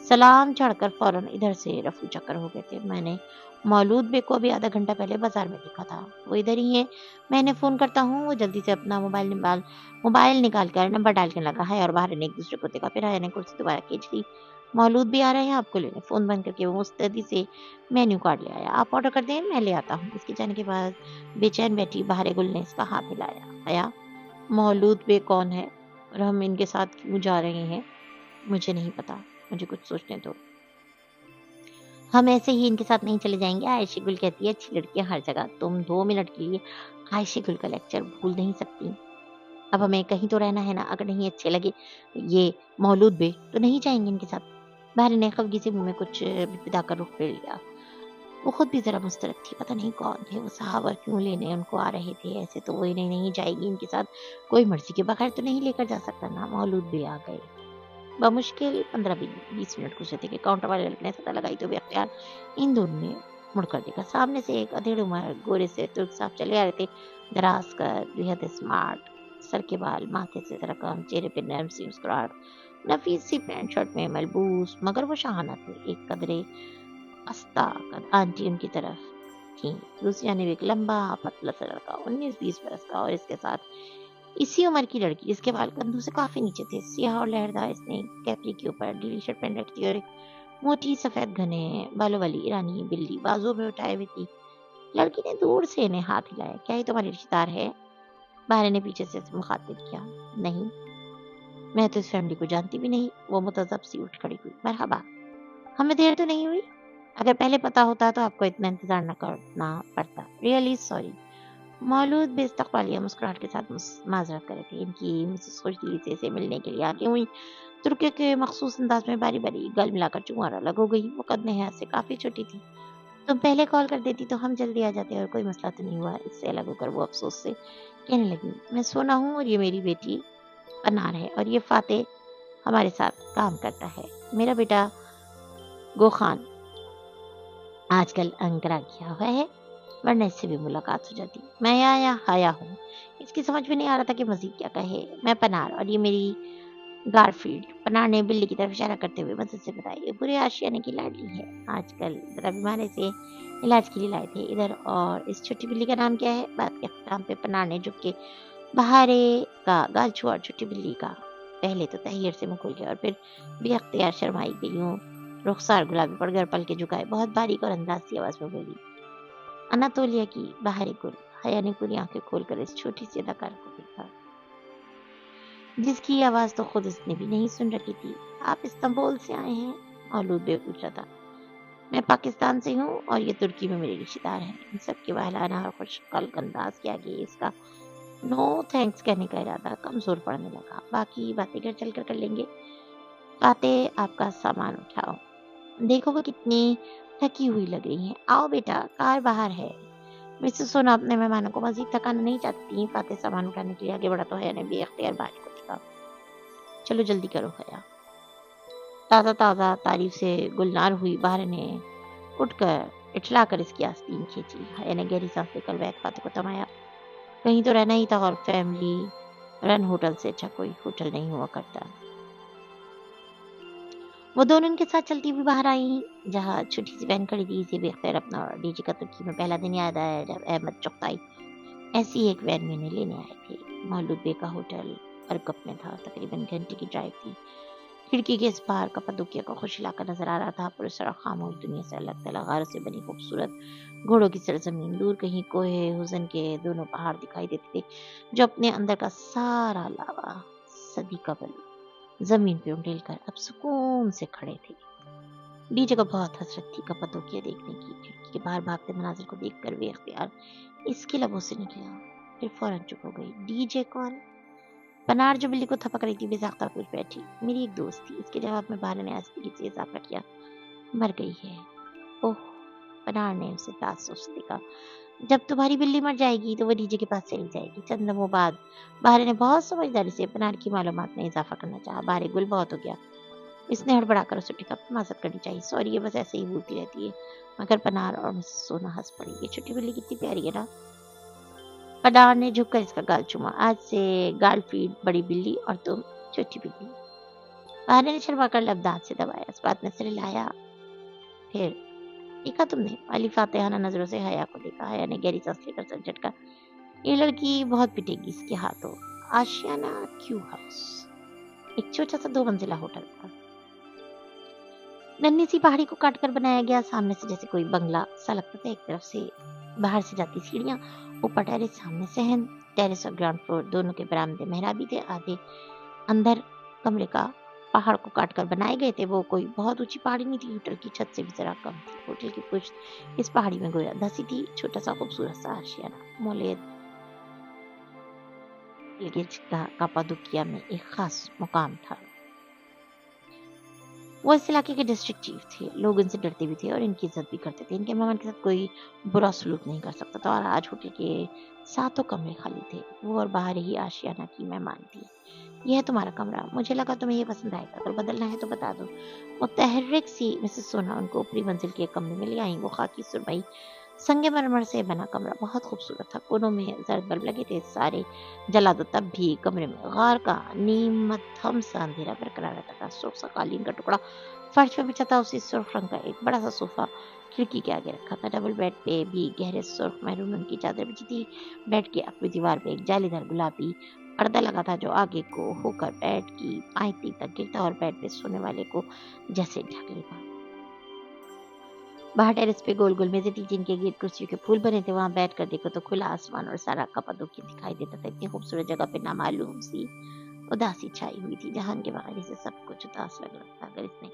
सलाम चढ़कर फौरन इधर से रफू चक्कर हो गए थे। मैंने मौलूद बे को अभी आधा घंटा पहले बाजार में देखा था, वो इधर ही है। मैंने फोन करता हूँ। वो जल्दी से अपना मोबाइल निकाल कर नंबर डालने लगा है और बाहर ने एक दूसरे को देखा। फिर हया ने कुर्सी दोबारा खींच ली। मौलूद भी आ रहे हैं आपको लेने। फोन बंद करके वो मुस्तैदी से मेन्यू कार्ड ले आया। आप ऑर्डर कर दें, मैं ले आता हूँ। इसके जाने के बाद बेचैन बैठी बाहर गुल ने इसका हाथ हिलाया। हया, मौलूद बे कौन है और हम इनके साथ क्यों जा रहे हैं? मुझे नहीं पता, मुझे कुछ सोचने दो। हम ऐसे ही इनके साथ नहीं चले जाएंगे। आयशी गुल कहती है, अच्छी लड़कियां हर जगह। तुम 2 मिनट के लिए आयशी गुल का लेक्चर भूल नहीं सकती। अब हमें कहीं तो रहना है ना। अगर नहीं अच्छे लगे ये मौलूद बे तो नहीं जाएंगे इनके साथ। बहरी ने खफगी से मुंह में कुछ बिदबिदा कर रुख फेर लिया। वो खुद भी जरा मुस्तरब थी। पता नहीं कौन थे वो साहब और क्यों लेने उनको आ रहे थे। ऐसे तो वो इन्हें नहीं जाएगी इनके साथ, कोई मर्जी के बगैर तो नहीं लेकर जा सकता ना। मौलूद भी आ गए। बमुश्किल 15-20 मिनट गुजरे थे कि काउंटर वाले लड़के ने सदा लगाई तो बेख्तियार इन दोनों ने मुड़कर देखा। सामने से एक अधेड़ उम्र गोरे से तुर्क साहब चले आ रहे थे। दराज कर, बेहद स्मार्ट, सर के बाल माथे से जरा कम, चेहरे पे नर्म सी मुस्कुराहट, नफीस सी पैंट शर्ट में मलबूस, मगर वो शाहाना थे। एक कदरे अस्ता आंटी उनकी तरफ थी। दूसरी जानिब एक लंबा पतला सा लड़का 19-20 बरस का और इसके साथ इसी उम्र की लड़की जिसके बाल कंधों से काफी नीचे थे, सियाह और लहरदार। इसने कैपरी के ऊपर ढीली शर्ट पहन रखी थी और एक मोटी सफेद घने बालों वाली ईरानी बिल्ली बाजुओं में उठाए हुई थी। लड़की ने दूर से इन्हें हाथ हिलाया। क्या ये तुम्हारी रिश्तेदार है? बाहर ने पीछे से मुखातिब किया। नहीं, मैं तो इस फैमिली को जानती भी नहीं। वो मुतज़्ज़ब सी उठ खड़ी हुई। मरहबा, हमें देर तो नहीं हुई? अगर पहले पता होता तो आपको इतना इंतजार न करना पड़ता। Really sorry. मौलूद बेइस्तक़बालिया मुस्कुराहट के साथ माजरत कर रहे थे। इनकी मिसेस खुशदिली से इसे मिलने के लिए आगे हुई। तुर्की के मखसूस अंदाज में बारी बारी गल मिलाकर चुमारा अलग हो गई। वो कद में से काफी छोटी थी। तुम पहले कॉल कर देती तो हम जल्दी आ जाते और कोई मसला तो नहीं हुआ। इससे अलग होकर वो अफसोस से कहने लगी, मैं सोना हूँ और ये मेरी बेटी अनार है और ये फाते हमारे साथ काम करता है। मेरा बेटा गोखान آج کل انکرا کیا ہوا ہے ورنہ اس سے بھی ملاقات ہو جاتی. میں یا حیا ہوں. اس کی سمجھ میں نہیں آ رہا تھا کہ مزید کیا کہے. میں پنار اور یہ میری گارفیلڈ. پنار نے بلی کی طرف اشارہ کرتے ہوئے مدد سے بتایا. یہ پورے آشیانے کی لاڈلی ہے. آج کل ذرا بیماری سے علاج کے لیے لائے تھے ادھر. اور اس چھوٹی بلی کا نام کیا ہے؟ بات کے اختتام پہ پنار نے جھک کے بہارے کا گال چھوا اور چھوٹی بلی کا پہلے تو تحیر سے منہ کھول گیا اور پھر بھی اختیار شرمائی گئی. یوں رخسار گلابی پڑ گئے. پل کے جھکائے بہت باریک اور انداز سی آواز میں بولی. اناتولیا کی بہاری گل. حیا نے پوری آنکھیں کھول کر اس چھوٹی سی اداکار کو دیکھا جس کی آواز تو خود اس نے بھی نہیں سن رکھی تھی. آپ استنبول سے آئے ہیں؟ مولود بے پوچھا تھا. میں پاکستان سے ہوں اور یہ ترکی میں میرے رشتے دار ہیں. ان سب کے بہلانا اور خوش قلق انداز کے آگے اس کا نو تھینکس کہنے کا ارادہ کمزور پڑنے لگا. باقی باتیں گھر چل کر لیں گے. فاتح آپ کا سامان اٹھاؤ. دیکھو وہ کتنی تھکی ہوئی لگ رہی ہیں. آؤ بیٹا کار باہر ہے. مسز سونا اپنے مہمانوں کو مزید تھکانا نہیں چاہتی. فاتح سامان اٹھانے کے لیے آگے بڑھا تو حیا نے بے اختیار بھائی کو دیکھا. چلو جلدی کرو حیا. تازہ تازہ تعریف سے گلنار ہوئی بہار نے اٹھ کر اٹھلا کر اس کی آستین کھینچی. حیا نے گہری سانس لے کر بیگ فاتح کو تھمایا. کہیں تو رہنا ہی تھا اور فیملی رن ہوٹل سے اچھا کوئی ہوٹل نہیں ہوا کرتا. وہ دونوں ان کے ساتھ چلتی ہوئی باہر آئی جہاں چھوٹی سی بہن کھڑی تھی. اسے بے اختیار اپنا ڈی جے کا ترکی میں پہلا دن یاد آیا جب احمد چغتائی ایسی ایک وین میں انہیں لینے آئے تھے. مولود بے کا ہوٹل ارکپ میں تھا. تقریباً گھنٹے کی ڈرائیو تھی. کھڑکی کے اس پار کپادوکیا کا خوش علاقہ نظر آ رہا تھا. پورے سڑک خاموش دنیا سے الگ تھلگ غاروں سے بنی خوبصورت گھوڑوں کی سرزمین. دور کہیں کوہ حزن کے دونوں پہاڑ دکھائی دیتے تھے جو اپنے اندر کا سارا لاوا صدی قبل زمین پہ انڈیل کر اب سکون سے کھڑے تھے. ڈی جے کو بہت حسرت تھی کپادوکیا دیکھنے کی. کھڑکی کے باہر بھاگتے مناظر کو دیکھ کر بے اختیار اس کے لبوں سے نکلا. پھر فوراً چپ ہو گئی. ڈی جے کون؟ پنار جو بلی کو تھپک رہی تھی بے ساختہ کچھ بیٹھی. میری ایک دوست تھی. اس کے جواب میں بہار نے آہستگی سے اضافہ کیا. مر گئی ہے. اوہ. پنار نے اسے تعصب سے دیکھا. جب تمہاری بلی مر جائے گی تو وہ ڈی جے کے پاس چلی جائے گی. چند لمحوں بعد بہار نے بہت سمجھداری سے پنار کی معلومات میں اضافہ کرنا چاہا. بہار گل بہت ہو گیا. اس نے ہڑبڑا کر اسے ٹھیک معذرت کرنی چاہیے. سوری یہ بس ایسے ہی بولتی رہتی ہے. مگر پنار اور مسز سونا ہنس پڑی. یہ چھوٹی بلی کتنی پیاری ہے نا. پنار نے جھک کر اس کا گال چوما. آج سے گال فیڈ بڑی بلی اور تم چھوٹی بلی. بہار نے شرما کر لب دانت سے دبایا. اس بات میں سر ہلایا. پھر دیکھا تم نے؟ علی فاتحانہ نظروں سے حیا کو دیکھا. حیا نے گہری سانس لے کر سر جھٹکا. یہ لڑکی بہت پٹے گی اس کے ہاتھوں. آشیانہ کیو ہاؤس ایک چھوٹا سا 2 منزلہ ہوٹل تھا. ننھی سی پہاڑی کو کاٹ کر بنایا گیا. سامنے سے جیسے کوئی بنگلہ سا لگتا تھا. ایک طرف سے باہر سے جاتی سیڑھیاں. اوپر ٹیرس. سامنے صحن. ٹیرس اور گراؤنڈ فلور دونوں کے برآمدے محرابی تھے. آدھے اندر کمرے کا پہاڑ کو کاٹ کر بنائے گئے تھے. وہ کوئی بہت اونچی پہاڑی نہیں تھی. ہوٹل کی چھت سے بھی ذرا کم تھی. ہوٹل کی پشت اس پہاڑی میں گویا دھسی تھی. چھوٹا سا خوبصورت سا آشیانہ مولید کا کپادوکیا میں ایک خاص مقام تھا. وہ اس علاقے کے ڈسٹرکٹ چیف تھے. لوگ ان سے ڈرتے بھی تھے اور ان کی عزت بھی کرتے تھے. ان کے مہمان کے ساتھ کوئی برا سلوک نہیں کر سکتا تھا. اور آج ہوٹل کے 7 کمرے خالی تھے. وہ اور باہر ہی آشیانہ کی مہمان تھی. یہ ہے تمہارا کمرہ. مجھے لگا تمہیں یہ پسند آئے گا. اگر بدلنا ہے تو بتا دو. متحرک سی مسز سونا ان کو اوپری منزل کے ایک کمرے میں لے آئیں. وہ خاکی سرمئی سنگ مرمر سے بنا کمرہ بہت خوبصورت تھا. کونوں میں زرد بلب لگے تھے. سارے جلا دو تب بھی کمرے میں غار کا نیم مدھم سا اندھیرا برقرار رہتا تھا. سرخ سا قالین کا ٹکڑا فرش پہ بچھا تھا. اسی سرخ رنگ کا ایک بڑا سا صوفہ کھڑکی کے آگے رکھا تھا. ڈبل بیڈ پہ بھی گہرے سرخ میرون رنگ کی چادر بچھی تھی. بیڈ کے اپنی دیوار پہ ایک جالی دار گلابی پردہ لگا تھا جو آگے کو ہو کر بیڈ کی پائتی تک گرتا اور بیڈ پہ سونے والے کو جیسے ڈھک لیتا. باہر ٹیرس پہ گول گول میزیں تھی جن کے گرد کرسیوں کے پھول بنے تھے. وہاں بیٹھ کر دیکھو تو کھلا آسمان اور سارا کپادوکیا دکھائی دیتا تھا. اتنی خوبصورت جگہ پہ نامعلوم سی اداسی چھائی ہوئی تھی. جہان کے باہر اسے سب کچھ اداس لگ رہا تھا. اگر اس نے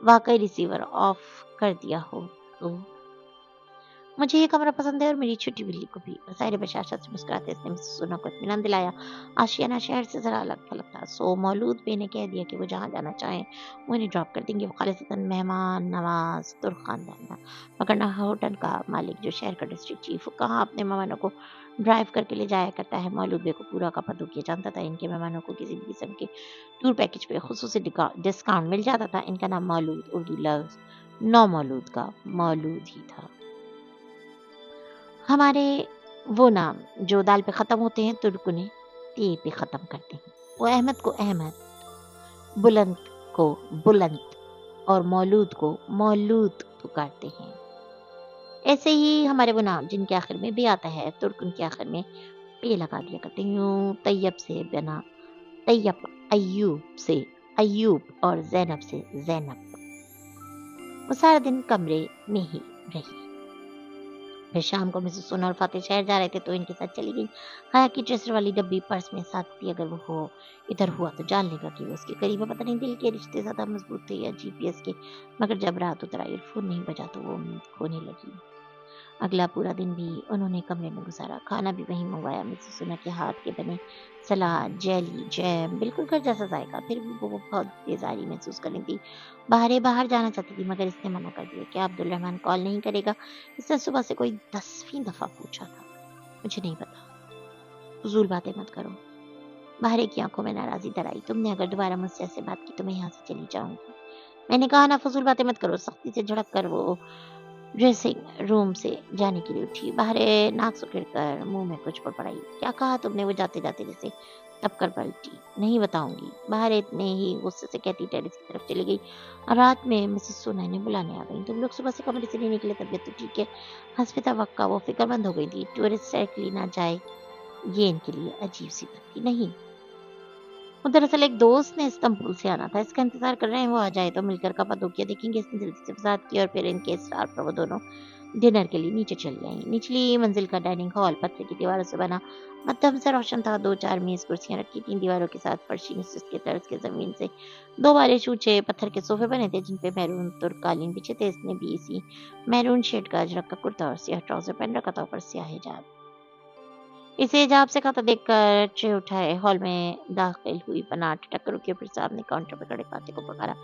واقعی ریسیور آف کر دیا ہو تو. مجھے یہ کمرہ پسند ہے اور میری چھوٹی بلی کو بھی. ظاہر بشاشت سے مسکراتے اس نے مسز سونا کو اطمینان دلایا. آشیانہ شہر سے ذرا الگ تھلگ تھا. سو مولود بے نے کہہ دیا کہ وہ جہاں جانا چاہیں وہ انہیں ڈراپ کر دیں گے. وہ خالصتاً مہمان نواز ترک خاندان تھا. مگر نہ ہوٹل کا مالک جو شہر کا ڈسٹرکٹ چیف کہاں اپنے مہمانوں کو ڈرائیو کر کے لے جایا کرتا ہے. مولود بے کو پورا کپادوکیا جانتا تھا. ان کے مہمانوں کو کسی بھی قسم کے ٹور پیکج پہ خصوصی ڈسکاؤنٹ مل جاتا تھا. ان کا نام مولود اردو لفظ نو مولود کا مولود ہی تھا۔ ہمارے وہ نام جو دال پہ ختم ہوتے ہیں ترک نے تی پہ ختم کرتے ہیں۔ وہ احمد کو احمد، بلند کو بلند اور مولود کو مولود پکارتے ہیں۔ ایسے ہی ہمارے وہ نام جن کے آخر میں بھی آتا ہے ترک ان کے آخر میں پہ لگا دیا کرتے ہیں۔ یوں طیب سے بنا طیب، ایوب سے ایوب اور زینب سے زینب۔ وہ سارا دن کمرے میں ہی رہی۔ پھر شام کو مسز سونا اور فاتح شہر جا رہے تھے تو ان کے ساتھ چلی گئی۔ حیا کی ٹریسر والی ڈبی پرس میں ساتھ تھی، اگر وہ ادھر ہوا تو جان لے گا کہ وہ اس کے قریب ہے۔ پتہ نہیں دل کے رشتے زیادہ مضبوط تھے یا جی پی ایس کے، مگر جب رات اترا ایئر فون نہیں بجا تو وہ امید کھونے لگی۔ اگلا پورا دن بھی انہوں نے کمرے میں گزارا، کھانا بھی وہیں منگوایا۔ مسز سونا کے ہاتھ کے بنے سلاد، جیلی، جیم، بالکل گھر جیسا ذائقہ۔ پھر بھی وہ بہت بیزاری محسوس کر رہی تھی۔ باہر جانا چاہتی تھی مگر اس نے منع کر دیا۔ کیا عبدالرحمن کال نہیں کرے گا؟ اس نے صبح سے کوئی 10ویں دفعہ پوچھا تھا۔ مجھے نہیں پتا، فضول باتیں مت کرو۔ باہر کی آنکھوں میں ناراضی در آئی۔ تم نے اگر دوبارہ مجھ سے ایسے بات کی تو میں یہاں سے چلی جاؤں گی۔ میں نے کہا نا فضول باتیں مت کرو۔ سختی سے جھڑک کر وہ ڈریسنگ روم سے جانے کے لیے اٹھی۔ باہر ناک سکڑ کر منہ میں کچھ پڑپڑائی۔ کیا کہا تم نے؟ وہ جاتے جاتے جیسے تب کر پلٹی۔ نہیں بتاؤں گی، باہر اتنے ہی غصے سے کہتی ٹیرس کی طرف چلی گئی۔ اور رات میں مسز سونا نے بلانے آ گئی۔ تم لوگ صبح سے کمرے سے نہیں نکلے، طبیعت تو ٹھیک ہے؟ حسب توقع وہ فکر مند ہو گئی تھی۔ ٹورسٹ سائیکل نہ جائے یہ ان کے لیے عجیب سی بات تھی۔ نہیں، وہ دراصل ایک دوست نے استنبول سے آنا تھا، اس کا انتظار کر رہے ہیں، وہ آ جائے تو مل کر کپادوکیا دیکھیں گے۔ اس نے جلدی سے وضاحت کی اور پھر ان کے اسٹار پر وہ دونوں ڈنر کے لیے نیچے چلی آئیں۔ نچلی منزل کا ڈائننگ ہال پتھر کی دیواروں سے بنا مدھم سے روشن تھا۔ 2-4 میز کرسیاں رکھی تھیں دیواروں کے ساتھ فرشی نصف کے طرز کے زمین سے 2 بارے چوچے پتھر کے صوفے بنے تھے جن پہ میرون ترک قالین بچھے تھے۔ اس نے بھی اسی میرون شیڈ کا اجرک کا کرتا اور سیاہ ٹراؤزر پہن رکھا تھا، اوپر سیاہ حجاب۔ اسے حجاب سے کھاتا دیکھ کر ٹرے اٹھائے ہال میں داخل ہوئی پناہ ٹکر کے پھر سامنے کاؤنٹر پہ کھڑے فاتح کو پکارا۔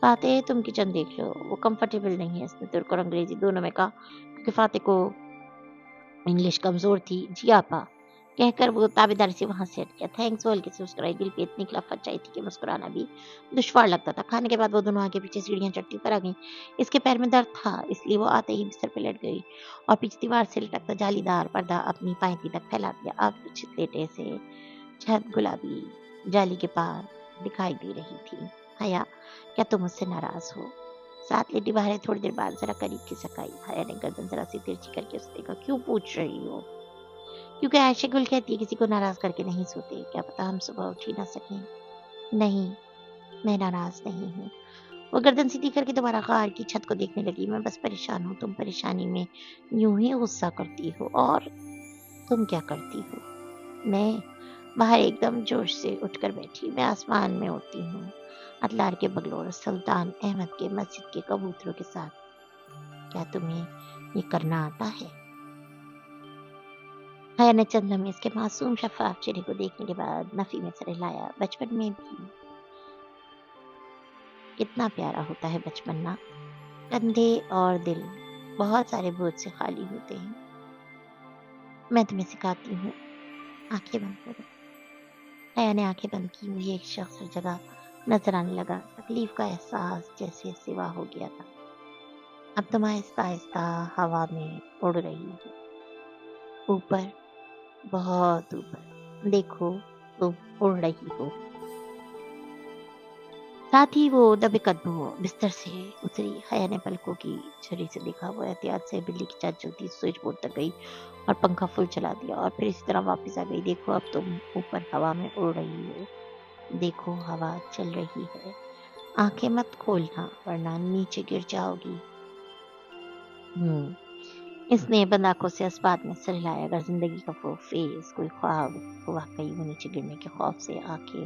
فاتح تم کچن دیکھ لو، وہ کمفرٹیبل نہیں ہے، اس نے ترک اور انگریزی دونوں میں کہا کیونکہ فاتح کو انگلش کمزور تھی۔ جی آپا کہہ کر وہ تابیداری سے وہاں سے ہٹ گیا۔ تھینکس وہ ہلکے سے مسکرائی، دل پہ اتنی کلفت چاہی تھی کہ مسکرانا بھی دشوار لگتا تھا۔ کھانے کے بعد وہ دونوں آگے پیچھے سیڑھیاں چڑھتی اوپر آ گئیں۔ اس کے پیر میں درد تھا اس لیے وہ آتے ہی بستر پہ لیٹ گئی اور پیچھے دیوار سے لٹکتا جالی دار پردہ اپنی پائتی تک پھیلا دیا۔ اب کچھ لیٹے سے چھت گلابی جالی کے پار دکھائی دے رہی تھی۔ حیا کیا تم مجھ سے ناراض ہو؟ ساتھ لیٹی باہر تھوڑی دیر بعد ذرا قریب کھسک آئی۔ حیا نے گردن ذرا سی ترچھی کر کے اسے دیکھا۔ کیوں پوچھ رہی ہو؟ کیونکہ عائشہ گل کہتی ہے کسی کو ناراض کر کے نہیں سوتے، کیا پتا ہم صبح اٹھ ہی نہ سکیں۔ نہیں، میں ناراض نہیں ہوں۔ وہ گردن سیدھی کر کے دوبارہ غار کی چھت کو دیکھنے لگی۔ میں بس پریشان ہوں، تم پریشانی میں یوں ہی غصہ کرتی ہو، اور تم کیا کرتی ہو؟ میں باہر ایک دم جوش سے اٹھ کر بیٹھی۔ میں آسمان میں اڑتی ہوں، اتلار کے بگلور سلطان احمد کے مسجد کے کبوتروں کے ساتھ۔ کیا تمہیں یہ کرنا آتا ہے؟ حیا نے چند لمحے اس کے معصوم شفاف چہرے کو دیکھنے کے بعد نفی میں سر ہلایا۔ بچپن میں بھی کتنا پیارا ہوتا ہے بچپن نا، کندھے اور دل بہت سارے بوجھ سے خالی ہوتے ہیں۔ میں تمہیں سکھاتی ہوں، آنکھیں بند کرو۔ حیا نے آنکھیں بند کی، مجھے ایک شخص ہر جگہ نظر آنے لگا۔ تکلیف کا احساس جیسے سوا ہو گیا تھا۔ اب تم آہستہ آہستہ ہوا میں اڑ رہی ہو، اوپر، بہت اوپر، دیکھو تم اڑ رہی ہو۔ ساتھ ہی وہ دبے قدموں بستر سے اتری۔ حیا نے پلکوں کی جھری سے دیکھا، وہ احتیاط سے بلی کی چاچ چلتی سوئچ بورڈ تک گئی اور پنکھا فل چلا دیا اور پھر اسی طرح واپس آ گئی۔ دیکھو اب تم اوپر ہوا میں اڑ رہی ہو، دیکھو ہوا چل رہی ہے، آنکھیں مت کھولنا ورنہ نیچے گر جاؤ گی۔ اس نے بند آنکھوں سے اسبات میں سر ہلایا۔ اگر زندگی کا وہ فیس کوئی خواب تو واقعی وہ نیچے گرنے کے خوف سے آنکھیں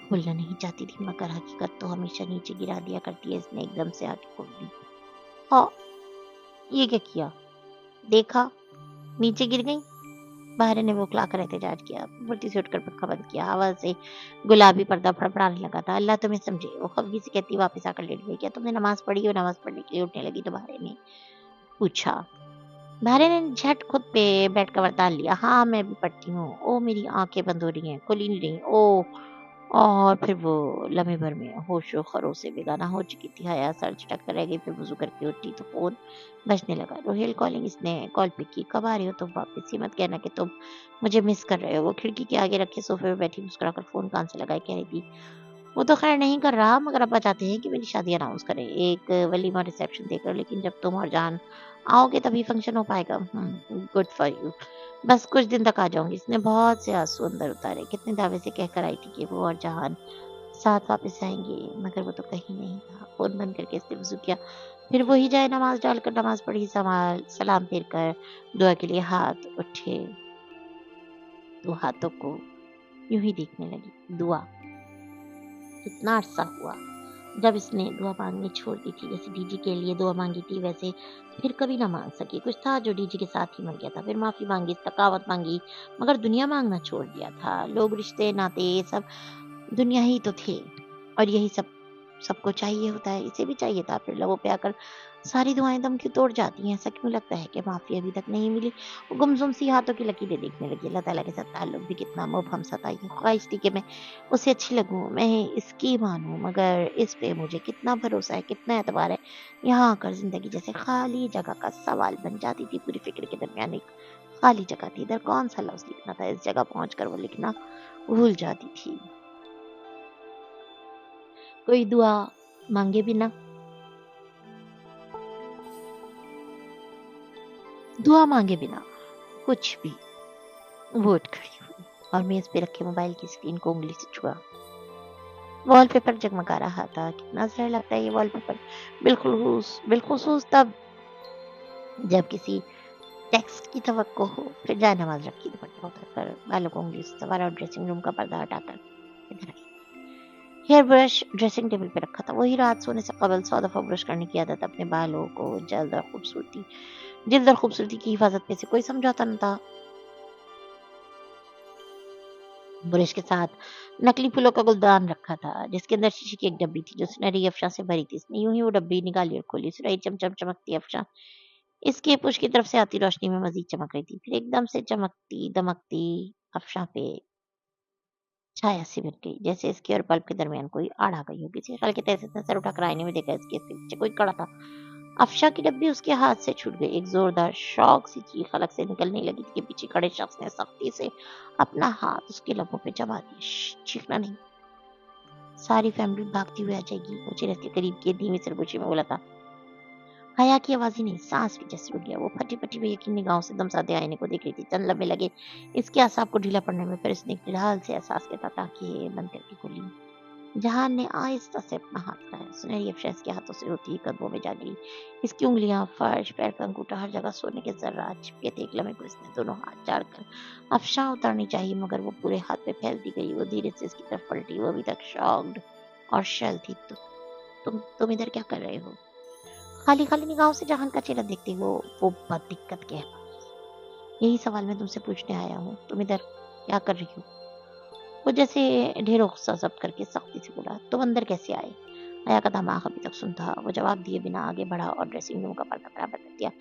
کھولنا نہیں چاہتی تھی، مگر حقیقت تو ہمیشہ نیچے گرا دیا کرتی ہے۔ اس نے ایک دم سے آنکھیں کھول دی۔ ہاں، یہ کیا کیا؟ دیکھا نیچے گر گئی؟ باہر نے وہ کلا کر احتجاج کیا۔ بلٹی سے اٹھ کر پنکھا بند کیا۔ ہوا سے گلابی پردہ پھڑپڑانے لگا تھا۔ اللہ تمہیں سمجھے، وہ خفگی سے کہتی واپس آ کر لیٹ گئی۔ کیا تم نے نماز پڑھی ہو؟ نماز پڑھنے کے لیے اٹھنے لگی تو باہر نے پوچھا۔ بھارے نے جھٹ خود پہ بیڈ کور ڈال لیا۔ ہاں میں بھی پڑھتی ہوں۔ او میری آنکھیں بند ہو رہی ہیں، کھل ہی نہیں رہی۔ او और फिर वो लम्हे भर में होशो खरोश से बेगाना हो चुकी थी। हया सर झटक कर रह गई, फिर वज़ू करके उठी तो फ़ोन बजने लगा। रोहेल कॉलिंग, इसने कॉल पिक की। कब आ रही हो तुम वापस? ये मत कहना कि तुम मुझे मिस कर रहे हो। वो खिड़की के आगे रखे सोफे पे बैठी मुस्कुराकर फ़ोन कान से लगाए कह रही थी, वो तो खैर नहीं कर रहा, मगर अब्बा चाहते हैं कि मेरी शादी अनाउंस करें, एक वलीमा रिसेप्शन देकर, लेकिन जब तुम और जान आओगे तभी फंक्शन हो पाएगा। Good for you. बस कुछ दिन तक आ जाऊंगी। इसने बहुत से आंसू अंदर उतारे। कितने दावे से कहकर आई थी कि वो और जहान साथ वापस आएंगे, मगर वो तो कहीं नहीं था। फोन बंद करके इसने वजू किया, फिर वही जाए नमाज डालकर नमाज पढ़ी, सलाम फेर कर दुआ के लिए हाथ उठे तो हाथों को यूं ही देखने लगी। दुआ, कितना अरसा हुआ जब इसने दुआ मांगनी छोड़ दी थी। जैसे डीजी के लिए दुआ मांगी थी वैसे फिर कभी ना मांग सकी। कुछ था जो डीजी के साथ ही मर गया था। फिर माफी मांगी, तकावत मांगी, मगर दुनिया मांगना छोड़ दिया था। लोग, रिश्ते, नाते, ये सब दुनिया ही तो थे। और यही सब सबको चाहिए होता है, इसे भी चाहिए था। फिर लबों पे आकर सारी दुआएं दम क्यों तोड़ जाती हैं? ऐसा क्यों लगता है कि माफी अभी तक नहीं मिली? वो गुमसुम सी हाथों की लकीरें देखने लगी। अल्लाह ताला के साथ ताल्लुक भी कितना मुबहम सा था। ये ख्वाहिश थी कि मैं उसे अच्छी लगूं, मैं इसकी मानूं, मगर इस पे मुझे कितना भरोसा है, कितना एतबार है। यहाँ आकर जिंदगी जैसे खाली जगह का सवाल बन जाती थी। पूरी फिक्र के दरमियान एक खाली जगह थी। इधर कौन सा लफ्ज लिखना था? इस जगह पहुंचकर वो लिखना भूल जाती थी। कोई दुआ मांगे बिना, दुआ मांगे बिना कुछ भी। वो उठ खड़ी हुई और मेज पे रखे मोबाइल की स्क्रीन को उंगली से छुआ। वॉलपेपर जगमगा रहा था। कितना असर लगता है ये वॉलपेपर। बिलखुसूस तब जब किसी टेक्स्ट की तवक्को हो। फिर जाए नमाज रखी, दुपट्टा उतारकर बालों को उंगली से संवारा और ड्रेसिंग रूम का पर्दा हटाकर इधर आई। हेयर ब्रश ड्रेसिंग टेबल पे रखा था। वही रात सोने से कबल 100 दफा ब्रश करने की आदत। अपने बालों को जल्द और खूबसूरती की हिफाजत पे से कोई समझौता न था। ब्रश के साथ नकली फूलों का गुलदान रखा था, जिसके अंदर शीशे की एक डब्बी थी जो सुनहरी अफशा से भरी थी। इसने यूं ही वो डब्बी निकाली और खोली। सुनहरी चमचम चमकती अफशा इसके पुश की तरफ से आती रोशनी में मजीद चमक रही थी। फिर एकदम से चमकती दमकती अफशा पे छाया सी बन गई, जैसे इसके और बल्ब के दरमियान कोई आड़ आ गई हो। किसी ख्याल के तहत इसने सर उठाकर आईने में देखा। इसके पीछे कोई खड़ा था। अफशा की डब्बी उसके हाथ से छूट गई। एक जोरदार शौक सी चीख अलग से निकलने लगी थी कि पीछे खड़े शख्स ने सख्ती से अपना हाथ उसके लबों पे जमा दिया। चीखना नहीं, सारी फैमिली भागती हुई आ जाएगी। वो चिरस के करीब के धीमी सरगोशी में बोला था। हया की आवाज ही नहीं, सांस भी जैसे रुक गया। वो फटी फटी बेयकीन निगाहों से दमसाते आईने को देख रही थी। चंद लम्हे लगे इसके आसाब को ढीला पड़ने में, फिर इसने एक फिलहाल से एहसास किया था ताकि बंद करके खोली। जहान ने आहिस्ता से अपना हाथ उठाया। सुनहरी अफशा इसके हाथों से होती ही कदमों में जा गिरी। इसकी उंगलियां, फर्श, पैर का अंगूठा, हर जगह सोने के जर्रात चिपके थे। एक लम्हे को इसने दोनों हाथ झाड़कर अफशा उतारनी चाहिए, मगर वो पूरे हाथ पे फैलती गई। वो धीरे से इसकी तरफ पलटी। वो अभी तक शॉक्ड और शल थी। तुम इधर क्या कर रहे हो? खाली खाली निगाहों से जहान का चेहरा देखते वो बदिक्कत कह, यही सवाल मैं तुमसे पूछने आया हूँ। तुम इधर क्या कर रही हो? वो जैसे ढेरों गुस्सा जब्त करके सख्ती से बोला, तुम अंदर कैसे आए? आया का दिमाग अभी तक सुन था। वो जवाब दिए बिना आगे बढ़ा और ड्रेसिंग रूम का पर्दा बराबर कर दिया।